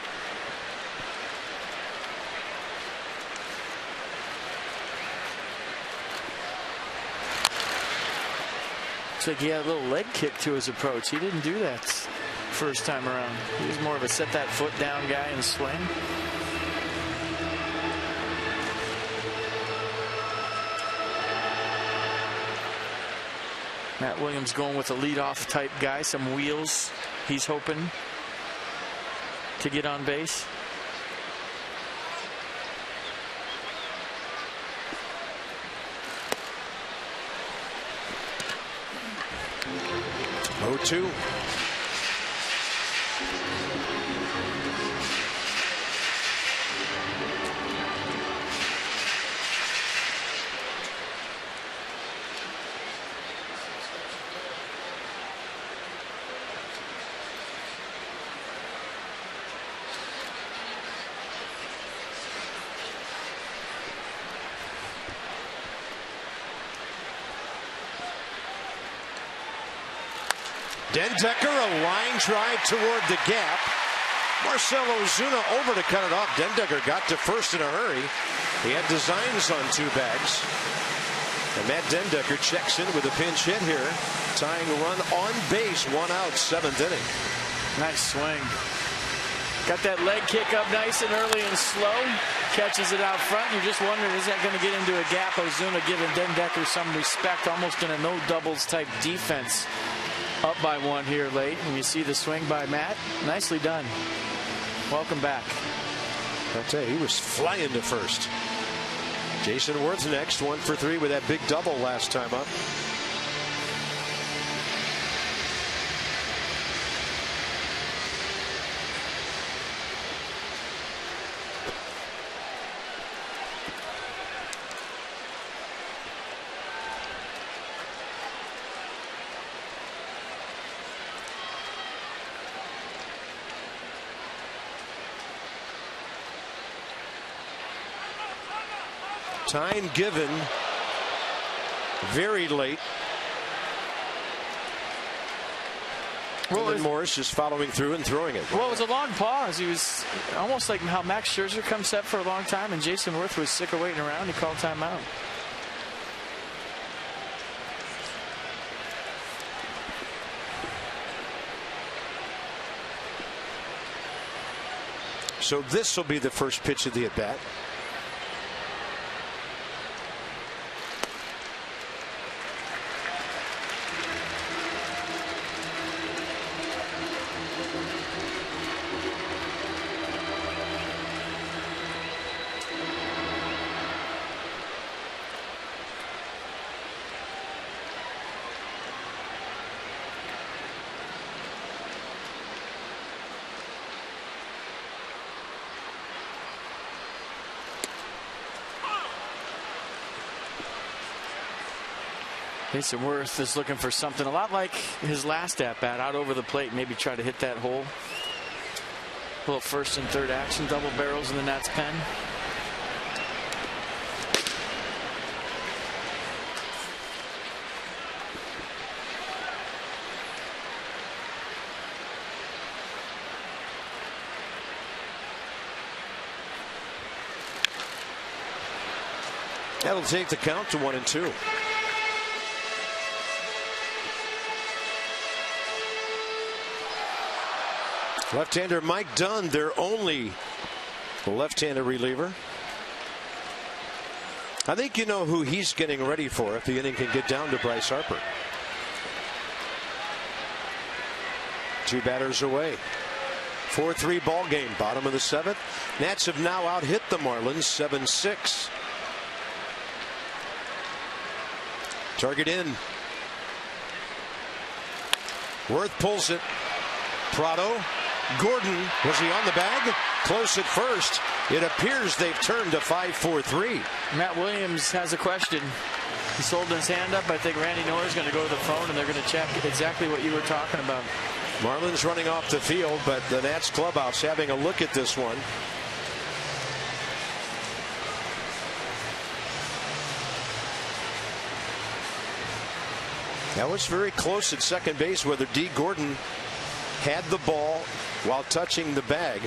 Looks like he had a little leg kick to his approach. He didn't do that first time around. He was more of a set that foot down guy and swing. Matt Williams going with a leadoff type guy, some wheels. He's hoping to get on base. Oh, 2. Dendecker, a line drive toward the gap. Marcell Ozuna over to cut it off. Dendecker got to first in a hurry. He had designs on 2 bags. And Matt Dendecker checks in with a pinch hit here. Tying a run on base, 1 out, 7th inning. Nice swing. Got that leg kick up nice and early and slow. Catches it out front. You're just wondering, is that going to get into a gap? Ozuna giving Dendecker some respect, almost in a no doubles type defense. Up by 1 here late, and you see the swing by Matt. Nicely done. Welcome back. I'll tell you, he was flying to first. Jason Worth next, 1 for 3 with that big double last time up. Time given very late. Morris just following through and throwing it. Well, it was a long pause. He was almost like how Max Scherzer comes set for a long time, and Jason Worth was sick of waiting around. He called timeout. So this will be the first pitch of the at bat. Jason Worth is looking for something a lot like his last at-bat, out over the plate, maybe try to hit that hole. A little first and third action, double barrels in the Nats pen. That'll take the count to 1-2. Left-hander Mike Dunn, their only left-handed reliever. I think you know who he's getting ready for if the inning can get down to Bryce Harper. 2 batters away. 4-3 ball game, bottom of the 7th. Nats have now out-hit the Marlins 7-6. Target in. Worth pulls it. Prado. Gordon, was he on the bag? Close at first. It appears they've turned to 5-4-3. Matt Williams has a question. He's holding his hand up. I think Randy Noah's going to go to the phone, and they're going to check exactly what you were talking about. Marlins running off the field, but the Nats clubhouse having a look at this one. That was very close at second base, whether D. Gordon had the ball while touching the bag.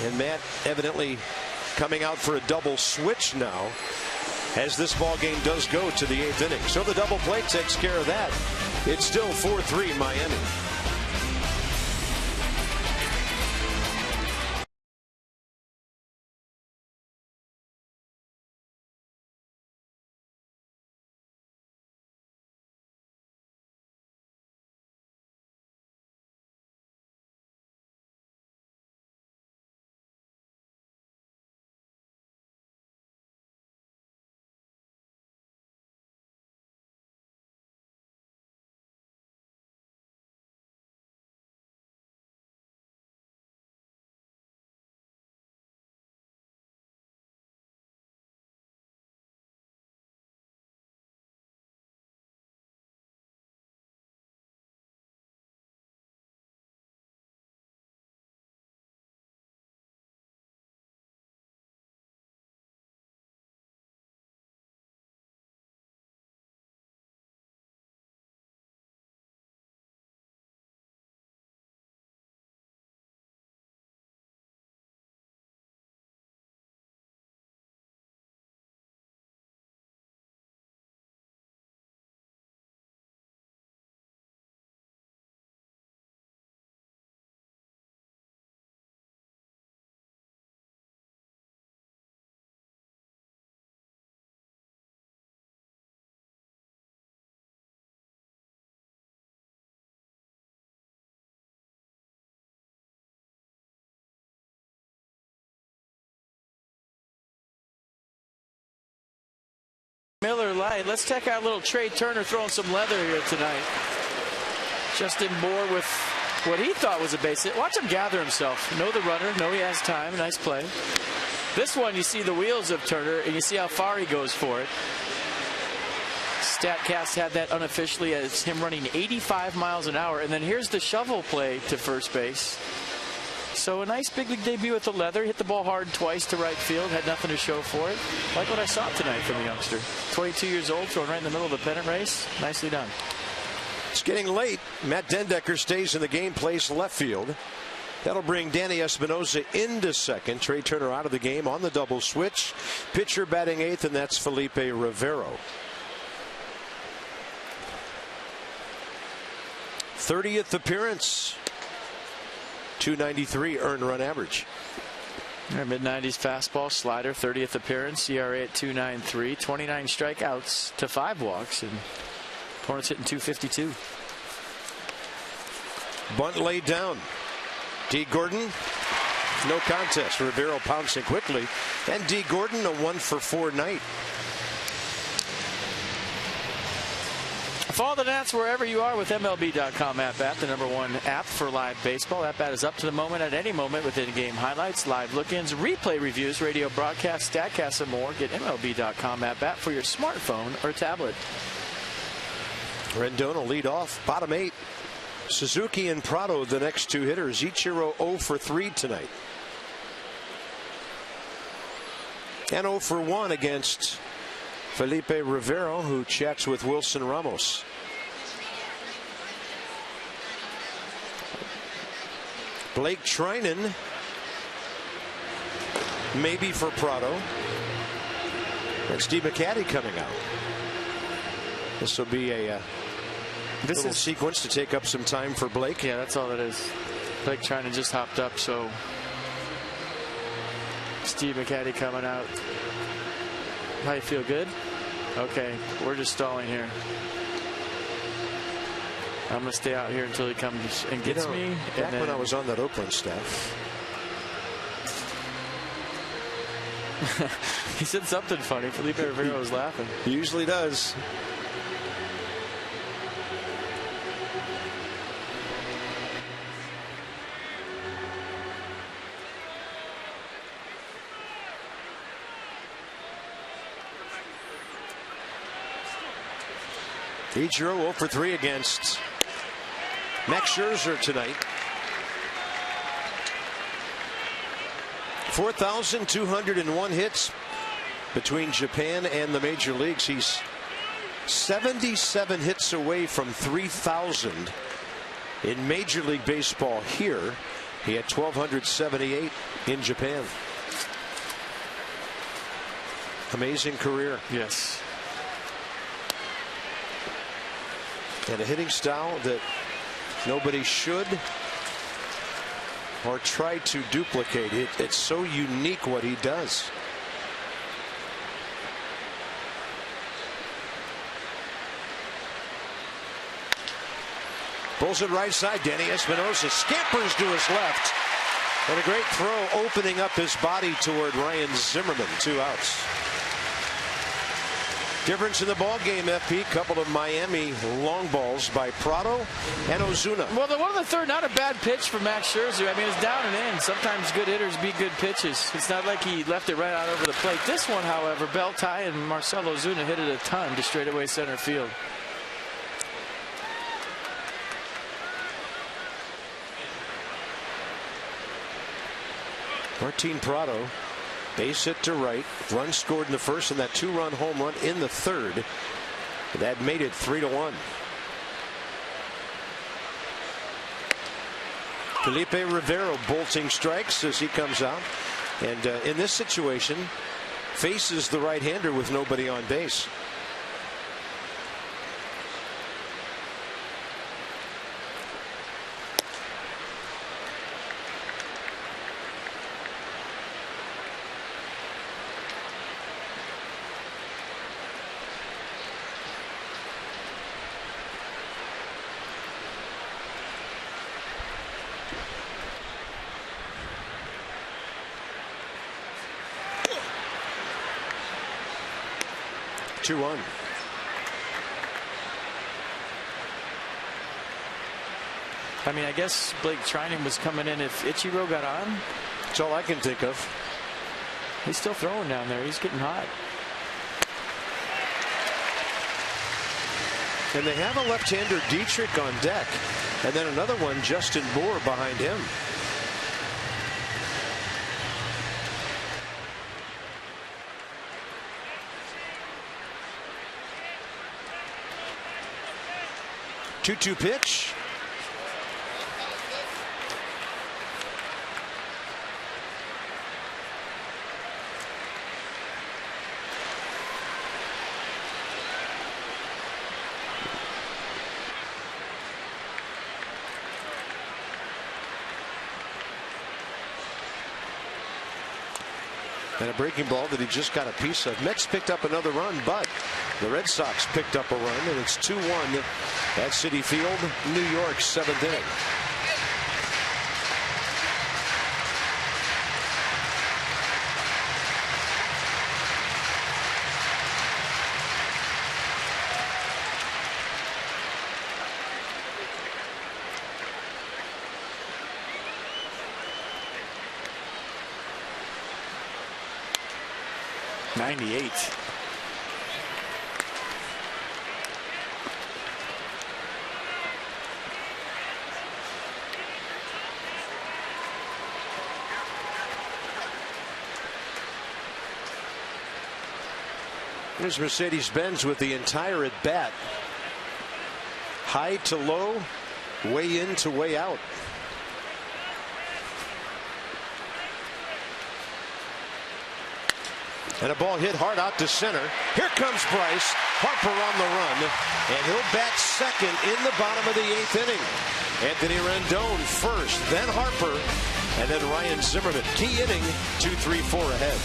And Matt evidently coming out for a double switch now as this ball game does go to the 8th inning. So the double play takes care of that. It's still 4-3 Miami. Miller Lite. Let's check out little Trey Turner throwing some leather here tonight. Justin Moore with what he thought was a base hit. Watch him gather himself. Know the runner. Know he has time. Nice play. This one, you see the wheels of Turner, and you see how far he goes for it. StatCast had that unofficially as him running 85 miles an hour. And then here's the shovel play to first base. So a nice big league debut with the leather. Hit the ball hard twice to right field. Had nothing to show for it. Like what I saw tonight from the youngster. 22 years old, throwing right in the middle of the pennant race. Nicely done. It's getting late. Matt Dendecker stays in the game, plays left field. That'll bring Danny Espinosa into second. Trey Turner out of the game on the double switch. Pitcher batting eighth, and that's Felipe Rivero. 30th appearance. 293 earned run average. Mid-90s fastball, slider, 30th appearance, ERA at 2.93, 29 strikeouts to 5 walks, and opponents hitting .252. Bunt laid down. D. Gordon, no contest. Rivero pouncing quickly, and D. Gordon a 1-for-4 night. Follow the Nats wherever you are with MLB.com app, the #1 app for live baseball. That bat is up to the moment at any moment with in-game highlights, live look-ins, replay reviews, radio broadcasts, StatCasts, and more. Get MLB.com app for your smartphone or tablet. Rendon will lead off, bottom 8. Suzuki and Prado, the next 2 hitters. Ichiro 0-for-3 tonight. And 0-for-1 against Felipe Rivero, who chats with Wilson Ramos. Blake Trinan, maybe for Prado. And Steve McCaddy coming out. This will be a little sequence to take up some time for Blake. Yeah, that's all it is. Blake Trinan just hopped up, so Steve McCaddy coming out. How you feel? Good? Okay, we're just stalling here. I'm going to stay out here until he comes and gets me. Back when I was on that Oakland staff. He said something funny. Felipe Rivero was laughing. He usually does. Ichiro 0-for-3 against Max Scherzer tonight. 4,201 hits between Japan and the major leagues. He's 77 hits away from 3,000 in Major League Baseball here. He had 1,278 in Japan. Amazing career. Yes. And a hitting style that nobody should or try to duplicate. It's so unique what he does. Pulls it right side. Danny Espinosa scampers to his left. And a great throw opening up his body toward Ryan Zimmerman. 2 outs. Difference in the ball game, FP. Couple of Miami long balls by Prado and Ozuna. Well, the one in the third, not a bad pitch for Max Scherzer. I mean, it's down and in. Sometimes good hitters beat good pitches. It's not like he left it right out over the plate. This one, however, Beltai and Marcell Ozuna hit it a ton to straightaway center field. Martin Prado, base hit to right, run scored in the first, and that 2-run home run in the third. That made it 3-1. Felipe Rivero bolting strikes as he comes out, and in this situation faces the right-hander with nobody on base. Two-one. I mean, I guess Blake Trinan was coming in if Ichiro got on. That's all I can think of. He's still throwing down there. He's getting hot. And they have a left-hander, Dietrich, on deck. And then another one, Justin Moore, behind him. 2-2 pitch. And a breaking ball that he just got a piece of. Mets picked up another run, but the Red Sox picked up a run, and it's 2-1 at Citi Field, New York, 7th inning. Here's Mercedes-Benz with the entire at bat. High to low, way in to way out. And a ball hit hard out to center. Here comes Bryce. Harper on the run. And he'll bat second in the bottom of the 8th inning. Anthony Rendon first, then Harper, and then Ryan Zimmerman. Key inning, 2-3-4 ahead.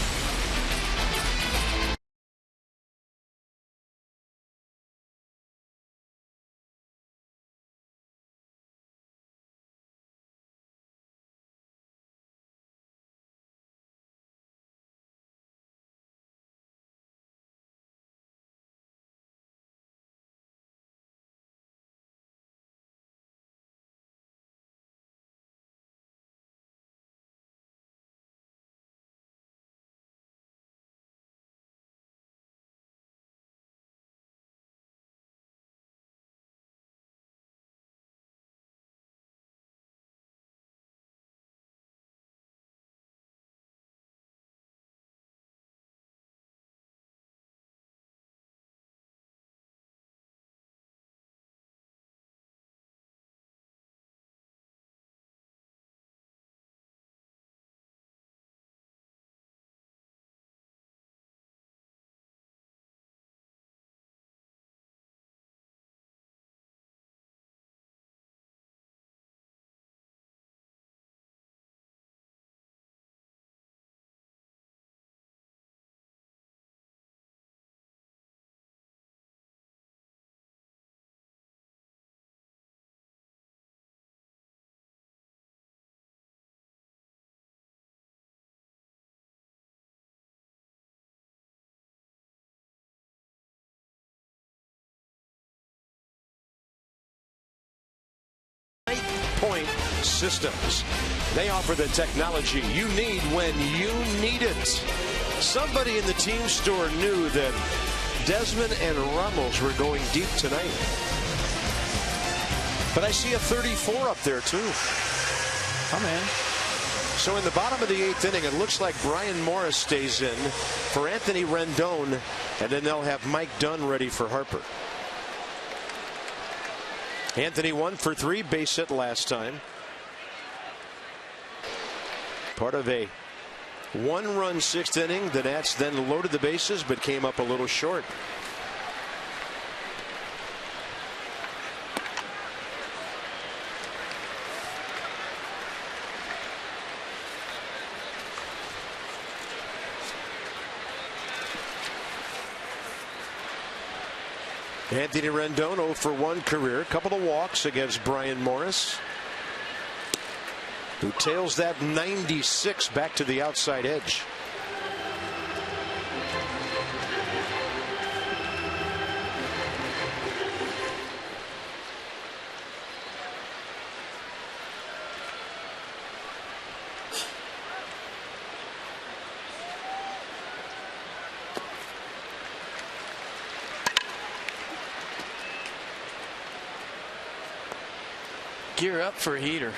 Point Systems. They offer the technology you need when you need it. Somebody in the team store knew that Desmond and Ramos were going deep tonight. But I see a 34 up there too. Come in. So in the bottom of the 8th inning, it looks like Brian Morris stays in for Anthony Rendon, and then they'll have Mike Dunn ready for Harper. Anthony 1 for 3, base hit last time. Part of a 1-run 6th inning. The Nats then loaded the bases but came up a little short. Anthony Rendon 0 for 1 career. A couple of walks against Brian Morris, who tails that 96 back to the outside edge. Gear up for a heater.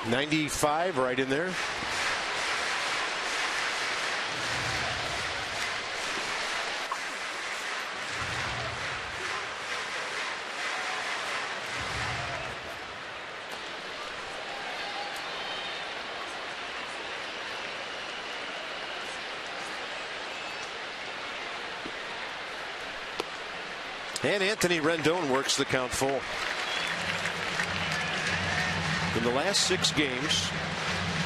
95 right in there. And Anthony Rendon works the count full. In the last 6 games,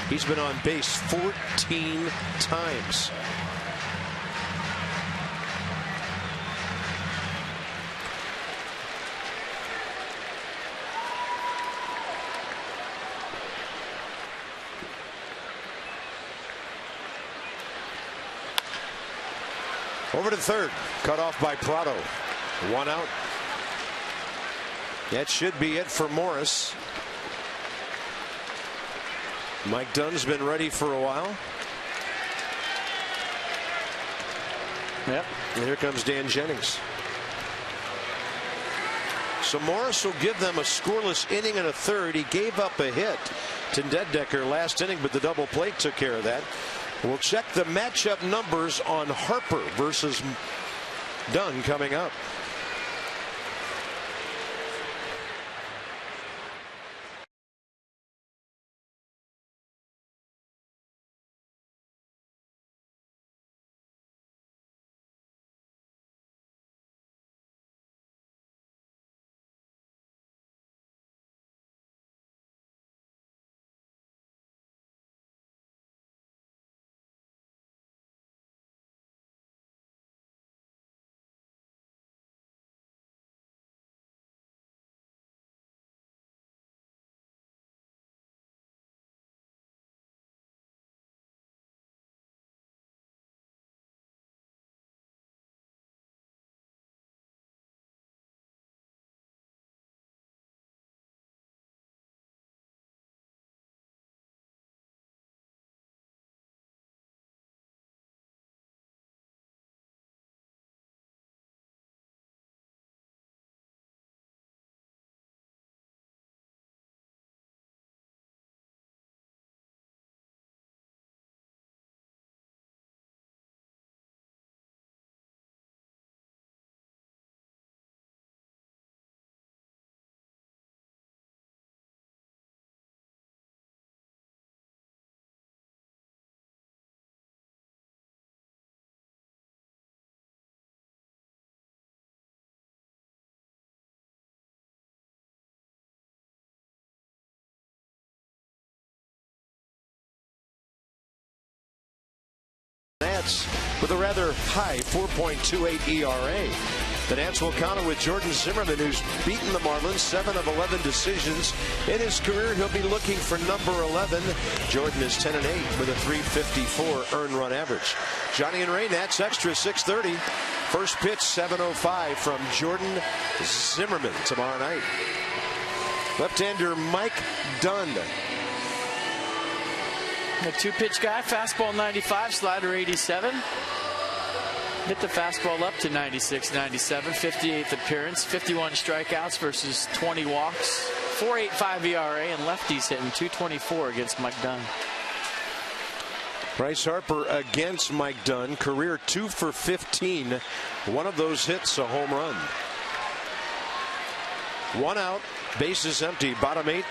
he's been on base 14 times. Over to third, cut off by Prado. 1 out. That should be it for Morris. Mike Dunn's been ready for a while. Yep. And here comes Dan Jennings. So Morris will give them a scoreless inning and a third. He gave up a hit to Dedecker last inning, but the double play took care of that. We'll check the matchup numbers on Harper versus Dunn coming up. With a rather high 4.28 ERA. The Nats will counter with Jordan Zimmerman, who's beaten the Marlins 7 of 11 decisions. In his career, he'll be looking for number 11. Jordan is 10-8 with a .354 earned run average. Johnny and Ray, Nats Extra 6:30. First pitch 7:05 from Jordan Zimmerman tomorrow night. Left-hander Mike Dunn. A 2-pitch guy, fastball 95, slider 87. Hit the fastball up to 96, 97, 58th appearance, 51 strikeouts versus 20 walks, 4.85 ERA, and lefties hitting .224 against Mike Dunn. Bryce Harper against Mike Dunn, career 2 for 15. One of those hits a home run. 1 out, bases empty, bottom 8.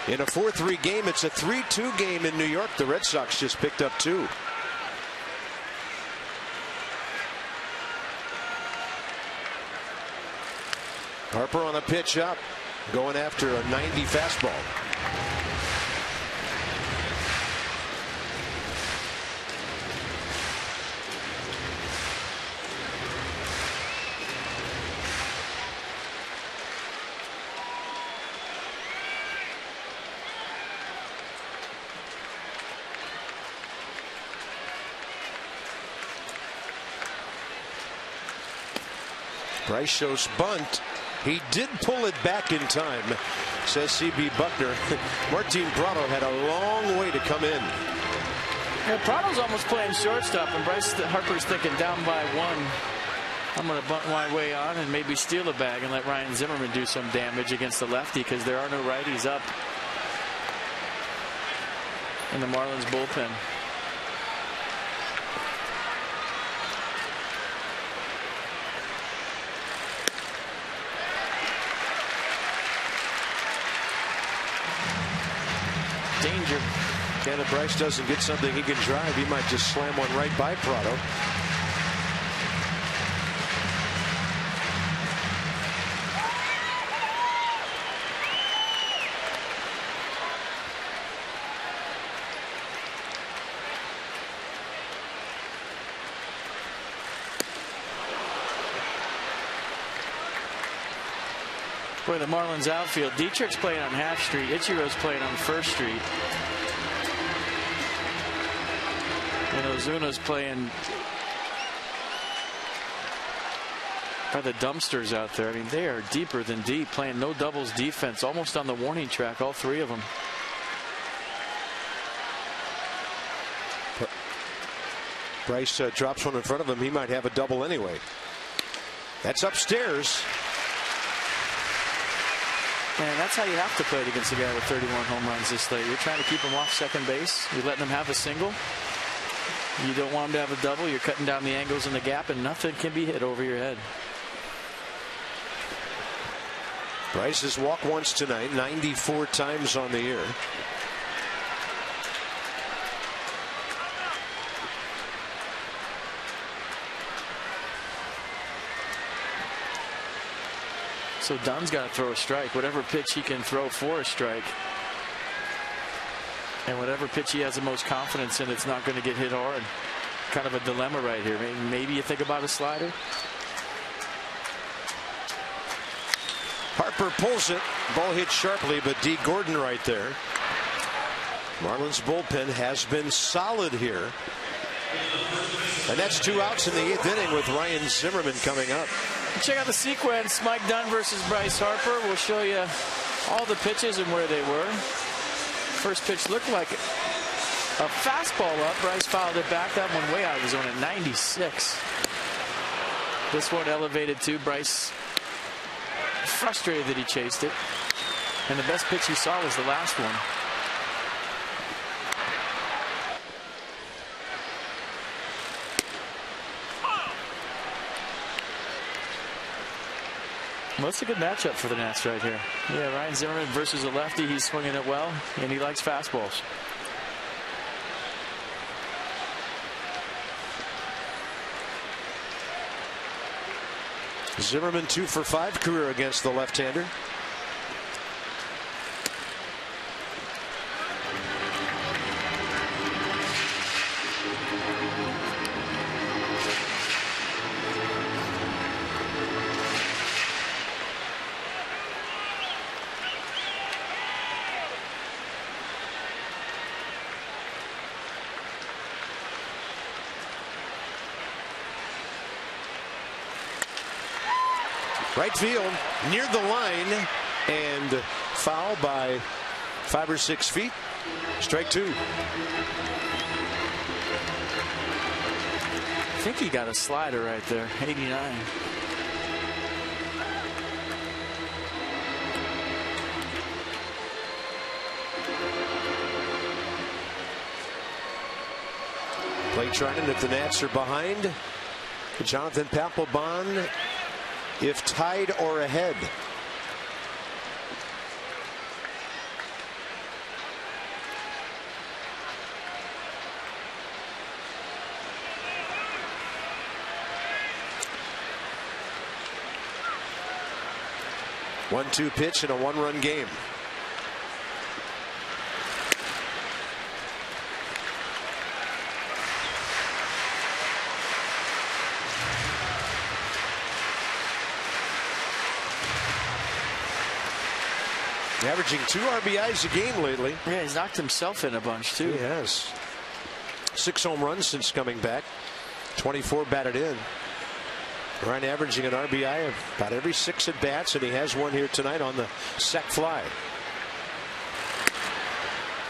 In a 4-3 game, it's a 3-2 game in New York. The Red Sox just picked up 2. Harper on a pitch up, going after a 90 fastball. Bryce shows bunt. He did pull it back in time, says C.B. Buckner. Martin Prado had a long way to come in. Yeah, Prado's almost playing shortstop, and Bryce Harper's thinking down by 1. I'm going to bunt my way on and maybe steal a bag and let Ryan Zimmerman do some damage against the lefty, because there are no righties up in the Marlins bullpen. Danger. And if Bryce doesn't get something he can drive, he might just slam one right by Prado. Boy, the Marlins outfield. Dietrich's playing on half street. Ichiro's playing on first street. And Ozuna's playing by the dumpsters out there. I mean, they are deeper than deep, playing no doubles defense, almost on the warning track, all three of them. Bryce drops one in front of him. He might have a double anyway. That's upstairs. Man, that's how you have to play it against a guy with 31 home runs this late. You're trying to keep him off second base. You're letting him have a single. You don't want him to have a double. You're cutting down the angles in the gap, and nothing can be hit over your head. Bryce has walked once tonight, 94 times on the year. So Dunn's got to throw a strike. Whatever pitch he can throw for a strike. And whatever pitch he has the most confidence in, it's not going to get hit hard. Kind of a dilemma right here. Maybe you think about a slider. Harper pulls it. Ball hit sharply, but D. Gordon right there. Marlins bullpen has been solid here. And that's 2 outs in the 8th inning with Ryan Zimmerman coming up. Check out the sequence. Mike Dunn versus Bryce Harper. We'll show you all the pitches and where they were. First pitch looked like a fastball up. Bryce fouled it back. That one way out of the zone at 96. This one elevated too. Bryce frustrated that he chased it. And the best pitch he saw was the last one. Well, it's a good matchup for the Nats right here. Yeah, Ryan Zimmerman versus a lefty. He's swinging it well, and he likes fastballs. Zimmerman 2 for 5 career against the left-hander. Right field, near the line, and foul by 5 or 6 feet. Strike 2. I think he got a slider right there, 89. Play Trinan if the Nats are behind. Jonathan Papelbon if tied or ahead. One-two pitch in a one-run game. Averaging 2 RBIs a game lately. Yeah, he's knocked himself in a bunch too. He has. 6 home runs since coming back. 24 batted in. Ryan averaging an RBI of about every 6 at bats, and he has one here tonight on the sac fly.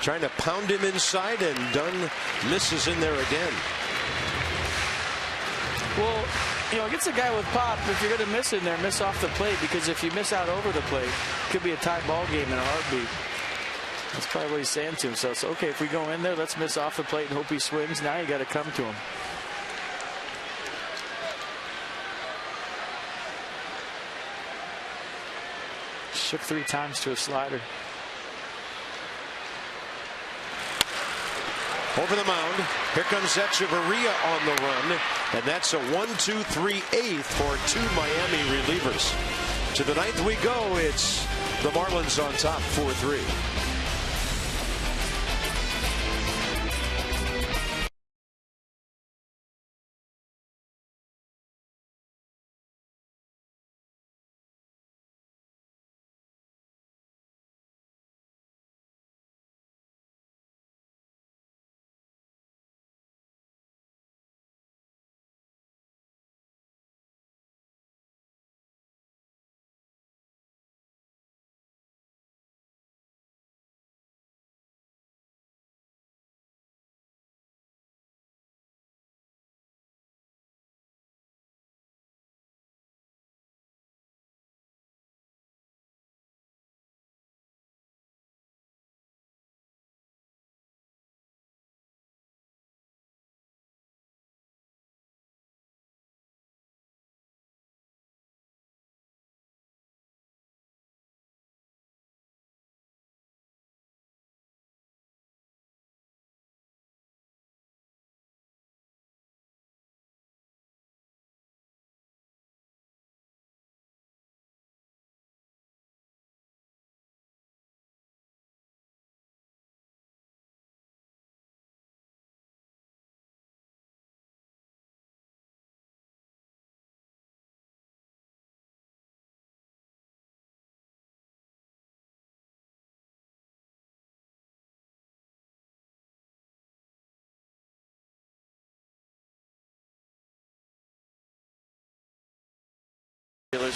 Trying to pound him inside, and Dunn misses in there again. Well, you know, against a guy with pop, if you're going to miss in there, miss off the plate, because if you miss out over the plate, it could be a tight ball game in a heartbeat. That's probably what he's saying to himself. So, okay, if we go in there, let's miss off the plate and hope he swings. Now you got to come to him. Shook 3 times to a slider. Over the mound, here comes Echeverria on the run, and that's a 1-2-3-8 for 2 Miami relievers. To the 9th we go. It's the Marlins on top, 4-3.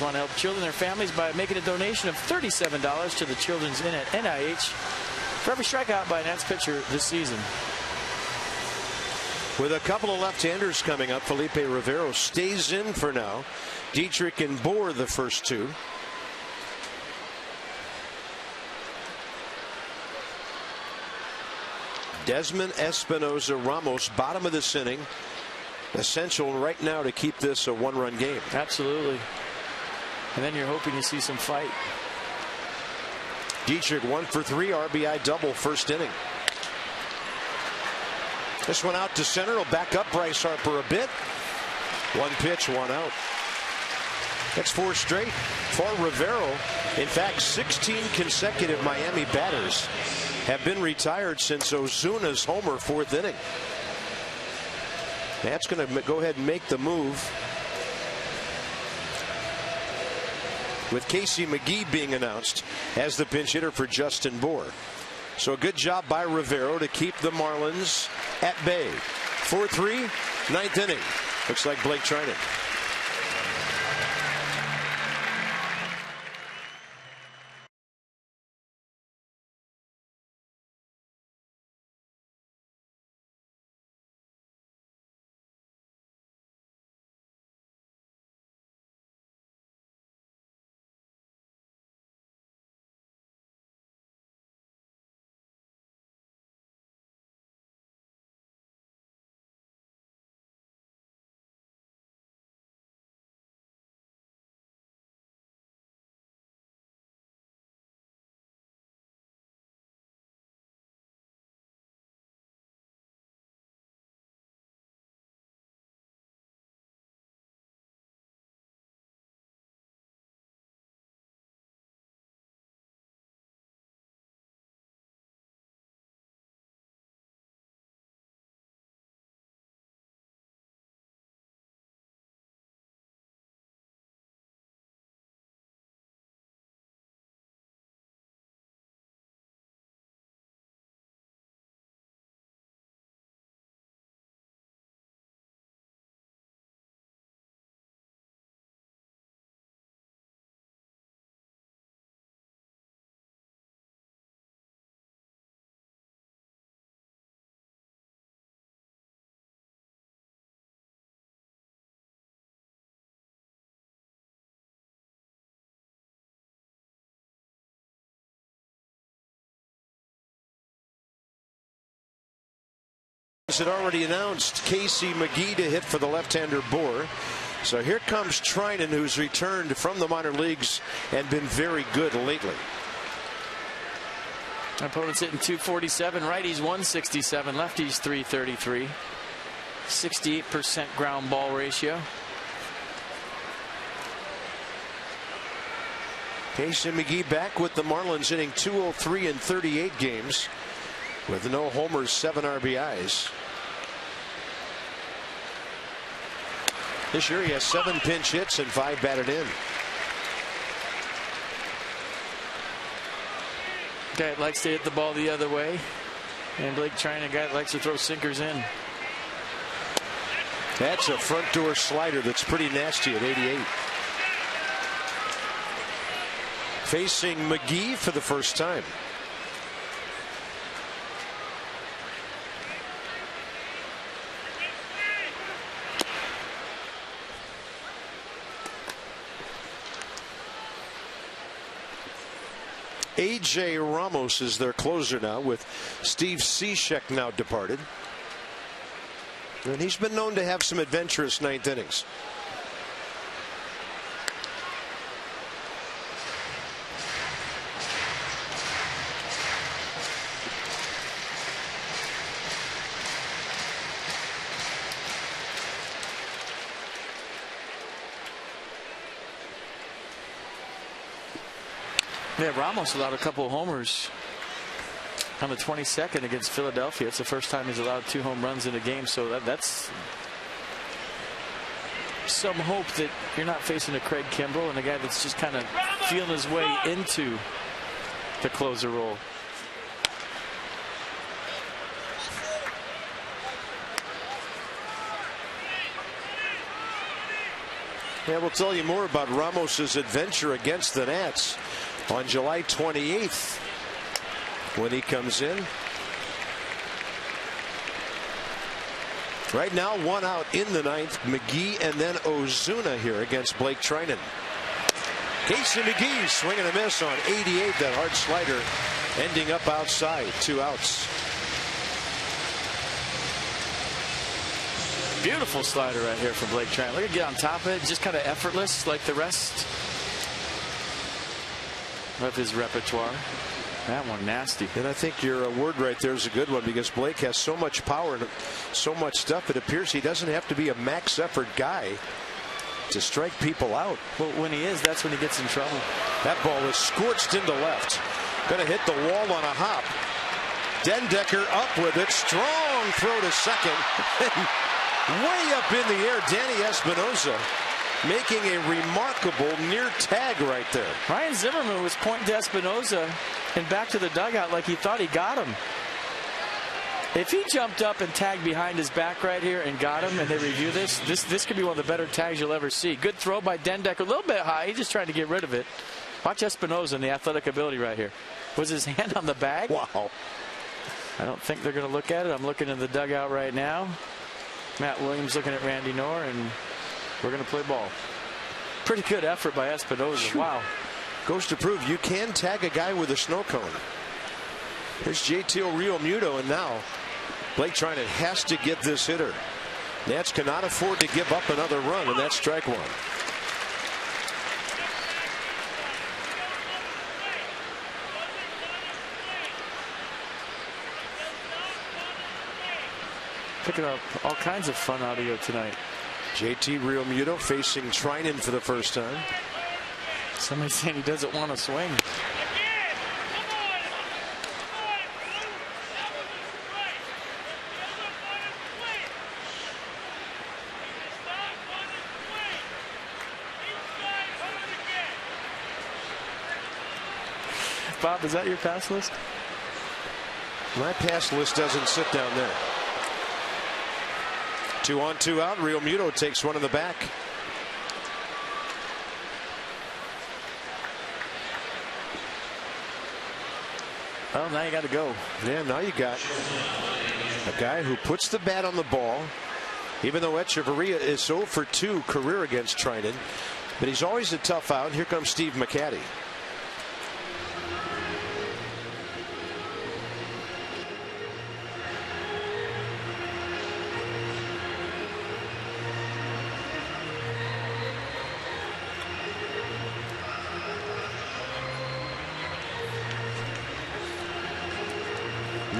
Want to help children and their families by making a donation of $37 to the Children's Inn at NIH for every strikeout by an Nats pitcher this season. With a couple of left-handers coming up, Felipe Rivero stays in for now. Dietrich and Bohr the first 2. Desmond Espinosa Ramos, bottom of this inning. Essential right now to keep this a 1-run game. Absolutely. And then you're hoping you see some fight. Dietrich 1 for 3, RBI double first inning. This one out to center will back up Bryce Harper a bit. 1 pitch, 1 out. That's 4 straight for Rivero. In fact, 16 consecutive Miami batters have been retired since Ozuna's homer 4th inning. That's going to go ahead and make the move, with Casey McGee being announced as the pinch hitter for Justin Bohr. So a good job by Rivero to keep the Marlins at bay. 4-3, 9th inning. Looks like Blake Trinan. had already announced Casey McGee to hit for the left-hander Bohr. So here comes Treinen, who's returned from the minor leagues and been very good lately. Opponent's hitting 247, righties 167, lefties 333. 68% ground ball ratio. Casey McGee back with the Marlins, hitting 203 in 38 games with no homers, 7 RBIs. This year he has 7 pinch hits and 5 batted in. Guy that likes to hit the ball the other way, and Blake Treinen, a guy that likes to throw sinkers in. That's a front door slider that's pretty nasty at 88. Facing McGee for the first time. A.J. Ramos is their closer now, with Steve Cishek now departed. And he's been known to have some adventurous ninth innings. Yeah, Ramos allowed a couple of homers on the 22nd against Philadelphia. It's the first time he's allowed 2 home runs in a game, so that's some hope that you're not facing a Craig Kimbrell and a guy that's just kind of feeling his way into the closer role. Yeah, we'll tell you more about Ramos's adventure against the Nats on July 28th when he comes in. Right now, 1 out in the 9th. McGee and then Ozuna here against Blake Treinen. Casey McGee swinging a miss on 88. That hard slider ending up outside. 2 outs. Beautiful slider right here from Blake Treinen. Look at get on top of it, just kind of effortless like the rest of his repertoire. That one nasty. And I think your word right there is a good one, because Blake has so much power and so much stuff. It appears he doesn't have to be a max effort guy to strike people out. Well, when he is, that's when he gets in trouble. That ball is scorched into left. Going to hit the wall on a hop. Dendecker up with it. Strong throw to second. Way up in the air, Danny Espinosa making a remarkable near tag right there. Ryan Zimmerman was pointing to Espinosa and back to the dugout like he thought he got him. If he jumped up and tagged behind his back right here and got him, and they review this could be one of the better tags you'll ever see. Good throw by Dendecker, a little bit high. He's just trying to get rid of it. Watch Espinosa and the athletic ability right here. Was his hand on the bag? Wow. I don't think they're going to look at it. I'm looking in the dugout right now. Matt Williams looking at Randy Knorr, and we're going to play ball. Pretty good effort by Espinosa. Wow. Goes to prove you can tag a guy with a snow cone. Here's JT Realmuto, and now Blake Treinen has to get this hitter. Nats cannot afford to give up another run, and that's strike 1. Picking up all kinds of fun audio tonight. JT Realmuto facing Treinen for the first time. Somebody's saying he doesn't want to swing. Bob, is that your pass list? My pass list doesn't sit down there. 2 on 2 out. Realmuto takes one in the back. Well, now you got to go. Yeah, now you got a guy who puts the bat on the ball. Even though Echeverria is 0 for 2 career against Treinen, but he's always a tough out. Here comes Steve McCatty.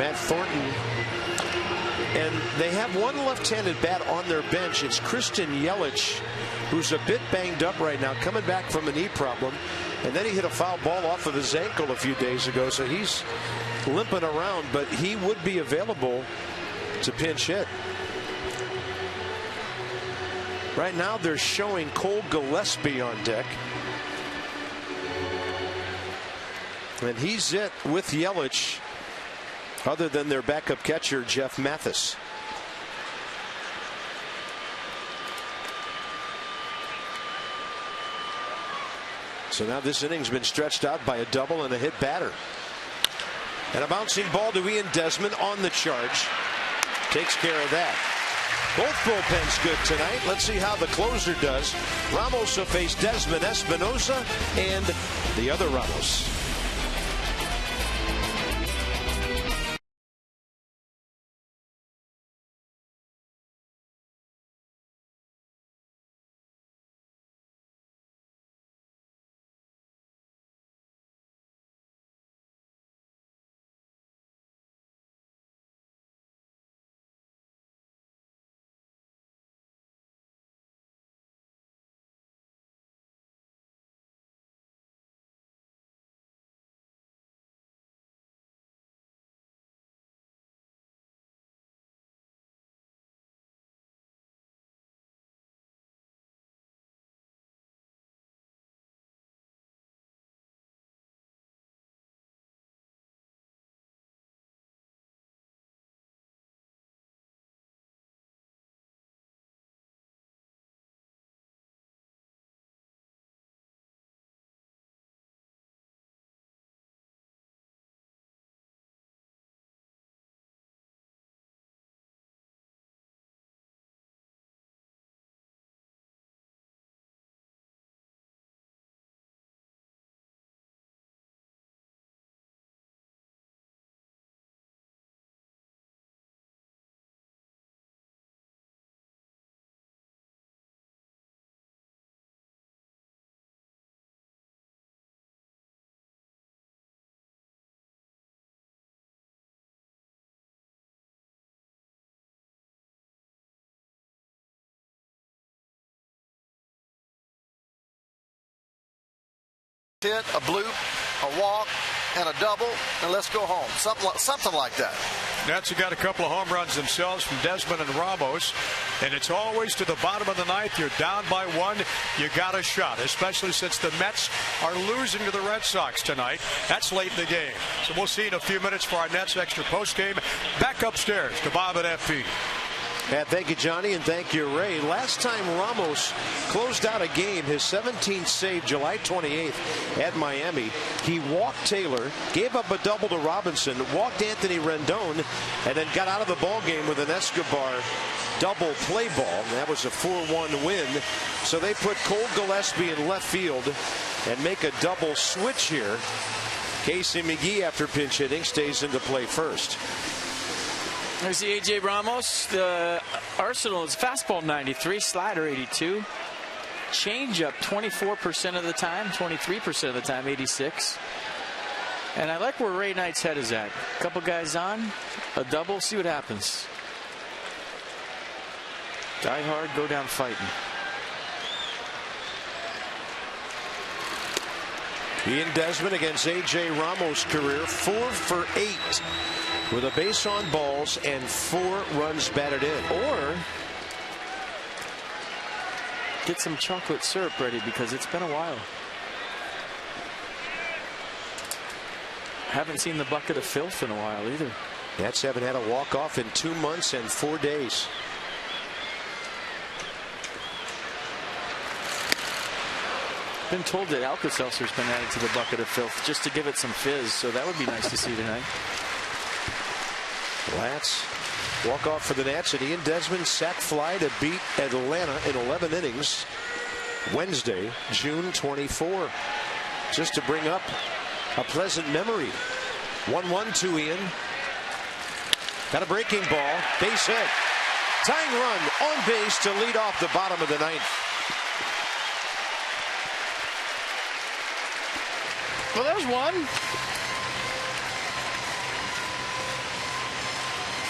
Matt Thornton. And they have one left-handed bat on their bench. It's Christian Yelich, who's a bit banged up right now, coming back from a knee problem. And then he hit a foul ball off of his ankle a few days ago, so he's limping around, but he would be available to pinch hit. Right now they're showing Cole Gillespie on deck. And he's it with Yelich, other than their backup catcher, Jeff Mathis. So now this inning's been stretched out by a double and a hit batter. And a bouncing ball to Ian Desmond on the charge. Takes care of that. Both bullpens good tonight. Let's see how the closer does. Ramos will face Desmond, Espinosa, and the other Ramos. Hit, a bloop, a walk, and a double, and let's go home. Something like that. Nats have got a couple of home runs themselves from Desmond and Ramos, and it's always to the bottom of the ninth. You're down by one, you got a shot, especially since the Mets are losing to the Red Sox tonight. That's late in the game. So we'll see in a few minutes for our Nets extra postgame. Back upstairs to Bob at FP. Yeah, thank you, Johnny, and thank you, Ray. Last time Ramos closed out a game, his 17th save, July 28th at Miami, he walked Taylor, gave up a double to Robinson, walked Anthony Rendon, and then got out of the ball game with an Escobar double play ball. And that was a 4-1 win. So they put Cole Gillespie in left field and make a double switch here. Casey McGee, after pinch hitting, stays into play first. There's the A.J. Ramos. The arsenal is fastball 93, slider 82, changeup 24% of the time, 23% of the time 86. And I like where Ray Knight's head is at. A couple guys on, a double, see what happens. Die hard, go down fighting. Ian Desmond against A.J. Ramos' career 4 for 8. With a base on balls and 4 runs batted in. Or get some chocolate syrup ready because it's been a while. Haven't seen the bucket of filth in a while either. Nats haven't had a walk-off in 2 months and 4 days. Been told that Alka-Seltzer's been added to the bucket of filth just to give it some fizz, so that would be nice to see tonight. Lats walk off for the Nats, and Ian Desmond sac fly to beat Atlanta in 11 innings Wednesday, June 24. Just to bring up a pleasant memory. 1-1 to Ian. Got a breaking ball, base hit. Tying run on base to lead off the bottom of the ninth. Well, there's one.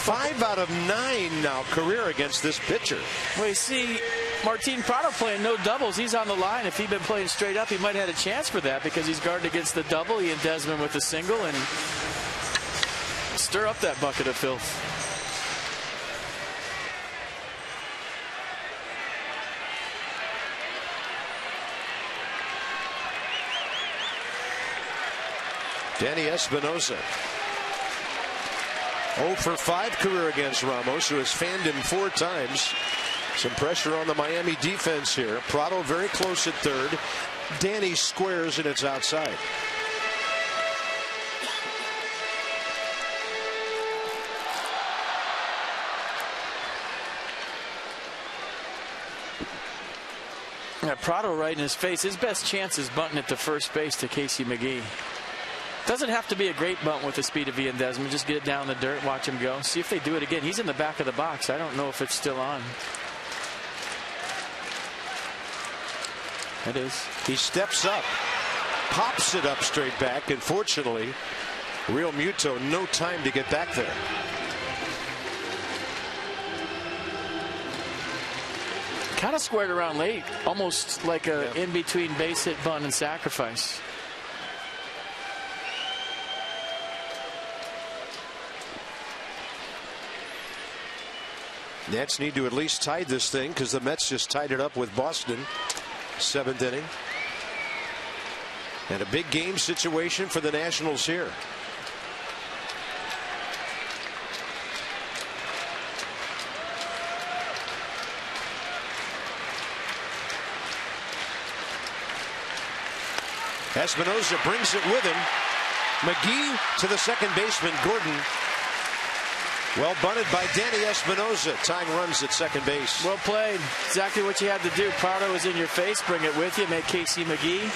5 out of 9 now career against this pitcher. Well, you see Martin Prado playing no doubles. He's on the line. If he'd been playing straight up, he might have had a chance for that because he's guarded against the double. He and Desmond with the single and stir up that bucket of filth. Danny Espinosa. 0 for 5 career against Ramos, who has fanned him 4 times. Some pressure on the Miami defense here. Prado very close at third. Danny squares and it's outside. Yeah, Prado right in his face. His best chance is bunting it to first base to Casey McGee. Doesn't have to be a great bunt with the speed of Ian Desmond. Just get it down in the dirt, watch him go. See if they do it again. He's in the back of the box. I don't know if it's still on. It is. He steps up, pops it up straight back, and fortunately, Real Muto, no time to get back there. Kind of squared around late, almost like a in-between base hit, bunt, and sacrifice. Nats need to at least tie this thing because the Mets just tied it up with Boston. 7th inning. And a big game situation for the Nationals here. Espinosa brings it with him. McGee to the second baseman, Gordon. Well bunted by Danny Espinosa, tying runs at second base. Well played. Exactly what you had to do. Prado is in your face. Bring it with you. Make Casey McGee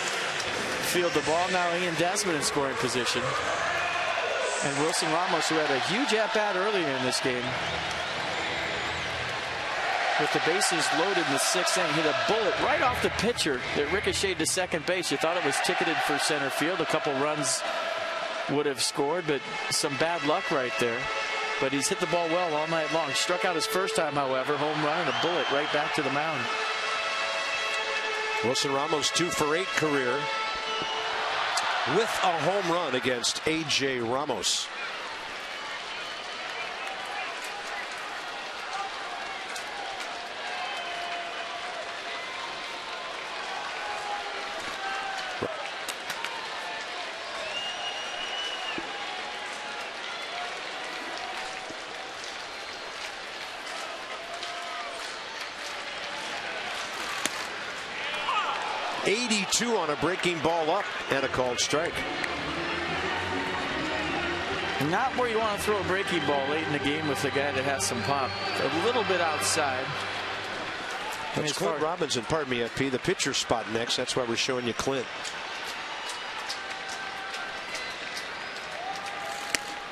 field the ball. Now Ian Desmond in scoring position. And Wilson Ramos, who had a huge at-bat earlier in this game. With the bases loaded in the 6th inning, hit a bullet right off the pitcher that ricocheted to second base. You thought it was ticketed for center field. A couple runs would have scored, but some bad luck right there. But he's hit the ball well all night long. Struck out his first time, however. Home run and a bullet right back to the mound. Wilson Ramos 2 for 8 career with a home run against A.J. Ramos. .82 on a breaking ball up and a called strike. Not where you want to throw a breaking ball late in the game with a guy that has some pop. A little bit outside. That's Clint Robinson, pardon me, FP, the pitcher spot next. That's why we're showing you Clint.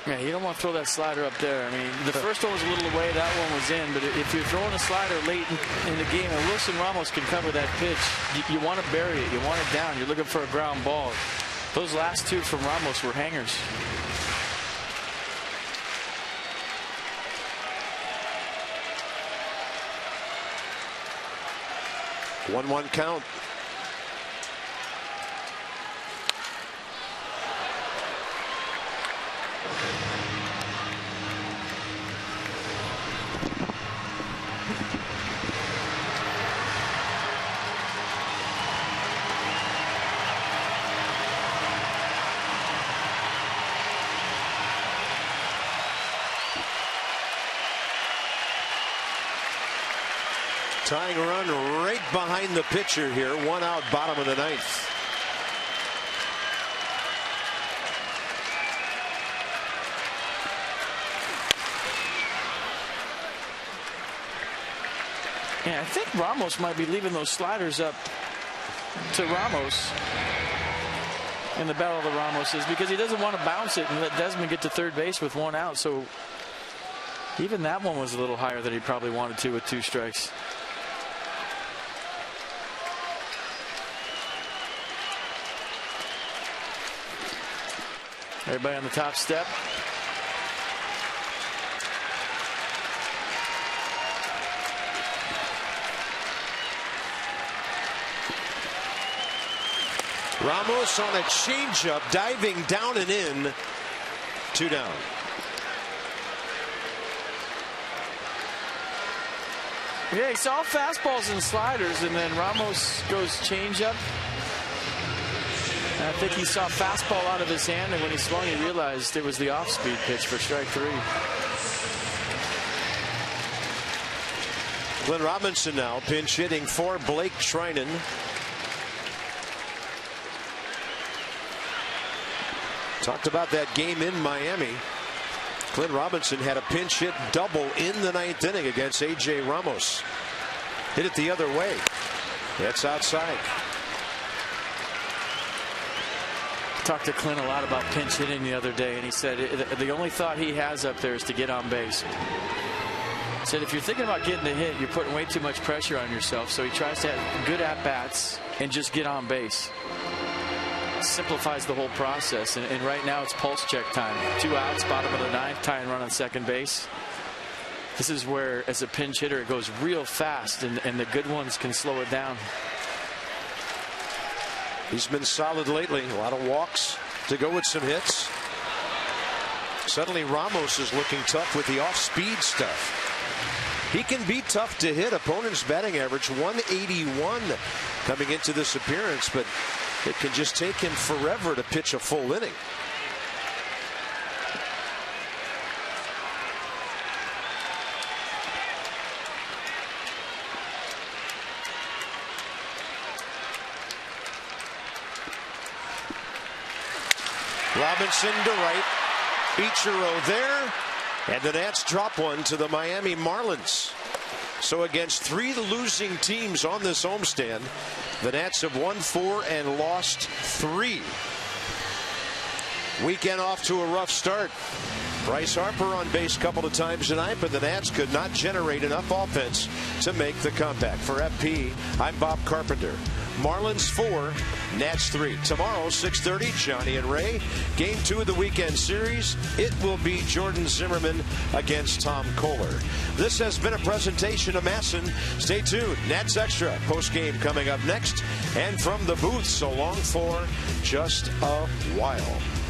Yeah, you don't want to throw that slider up there. I mean, the first one was a little away, that one was in. But if you're throwing a slider late in the game, and Wilson Ramos can cover that pitch, you want to bury it. You want it down. You're looking for a ground ball. Those last 2 from Ramos were hangers. One count. Tying run right behind the pitcher here. 1 out, bottom of the 9th. Yeah, I think Ramos might be leaving those sliders up to Ramos in the battle of the Ramoses because he doesn't want to bounce it and let Desmond get to third base with 1 out. So even that one was a little higher than he probably wanted to with 2 strikes. Everybody on the top step. Ramos on a changeup, diving down and in. 2 down. Yeah, he saw fastballs and sliders, and then Ramos goes changeup. I think he saw fastball out of his hand, and when he swung, he realized it was the off-speed pitch for strike 3. Glenn Robinson now pinch hitting for Blake Treinen. Talked about that game in Miami. Glenn Robinson had a pinch hit double in the 9th inning against A.J. Ramos. Hit it the other way. That's outside. Talked to Clint a lot about pinch hitting the other day, and he said the only thought he has up there is to get on base. He said if you're thinking about getting a hit, you're putting way too much pressure on yourself, so he tries to have good at-bats and just get on base. Simplifies the whole process, and right now it's pulse check time. 2 outs, bottom of the 9th, tying run on second base. This is where, as a pinch hitter, it goes real fast, and the good ones can slow it down. He's been solid lately. A lot of walks to go with some hits. Suddenly Ramos is looking tough with the off-speed stuff. He can be tough to hit. Opponent's batting average 181 coming into this appearance, but it can just take him forever to pitch a full inning. Robinson to right. Ichiro there. And the Nats drop one to the Miami Marlins. So against 3 losing teams on this homestand, the Nats have won 4 and lost 3. Weekend off to a rough start. Bryce Harper on base a couple of times tonight, but the Nats could not generate enough offense to make the comeback. For FP, I'm Bob Carpenter. Marlins 4, Nats 3. Tomorrow, 6:30, Johnny and Ray. Game 2 of the weekend series. It will be Jordan Zimmerman against Tom Kohler. This has been a presentation of Masson. Stay tuned. Nats Extra post-game coming up next. And from the booth, so long for just a while.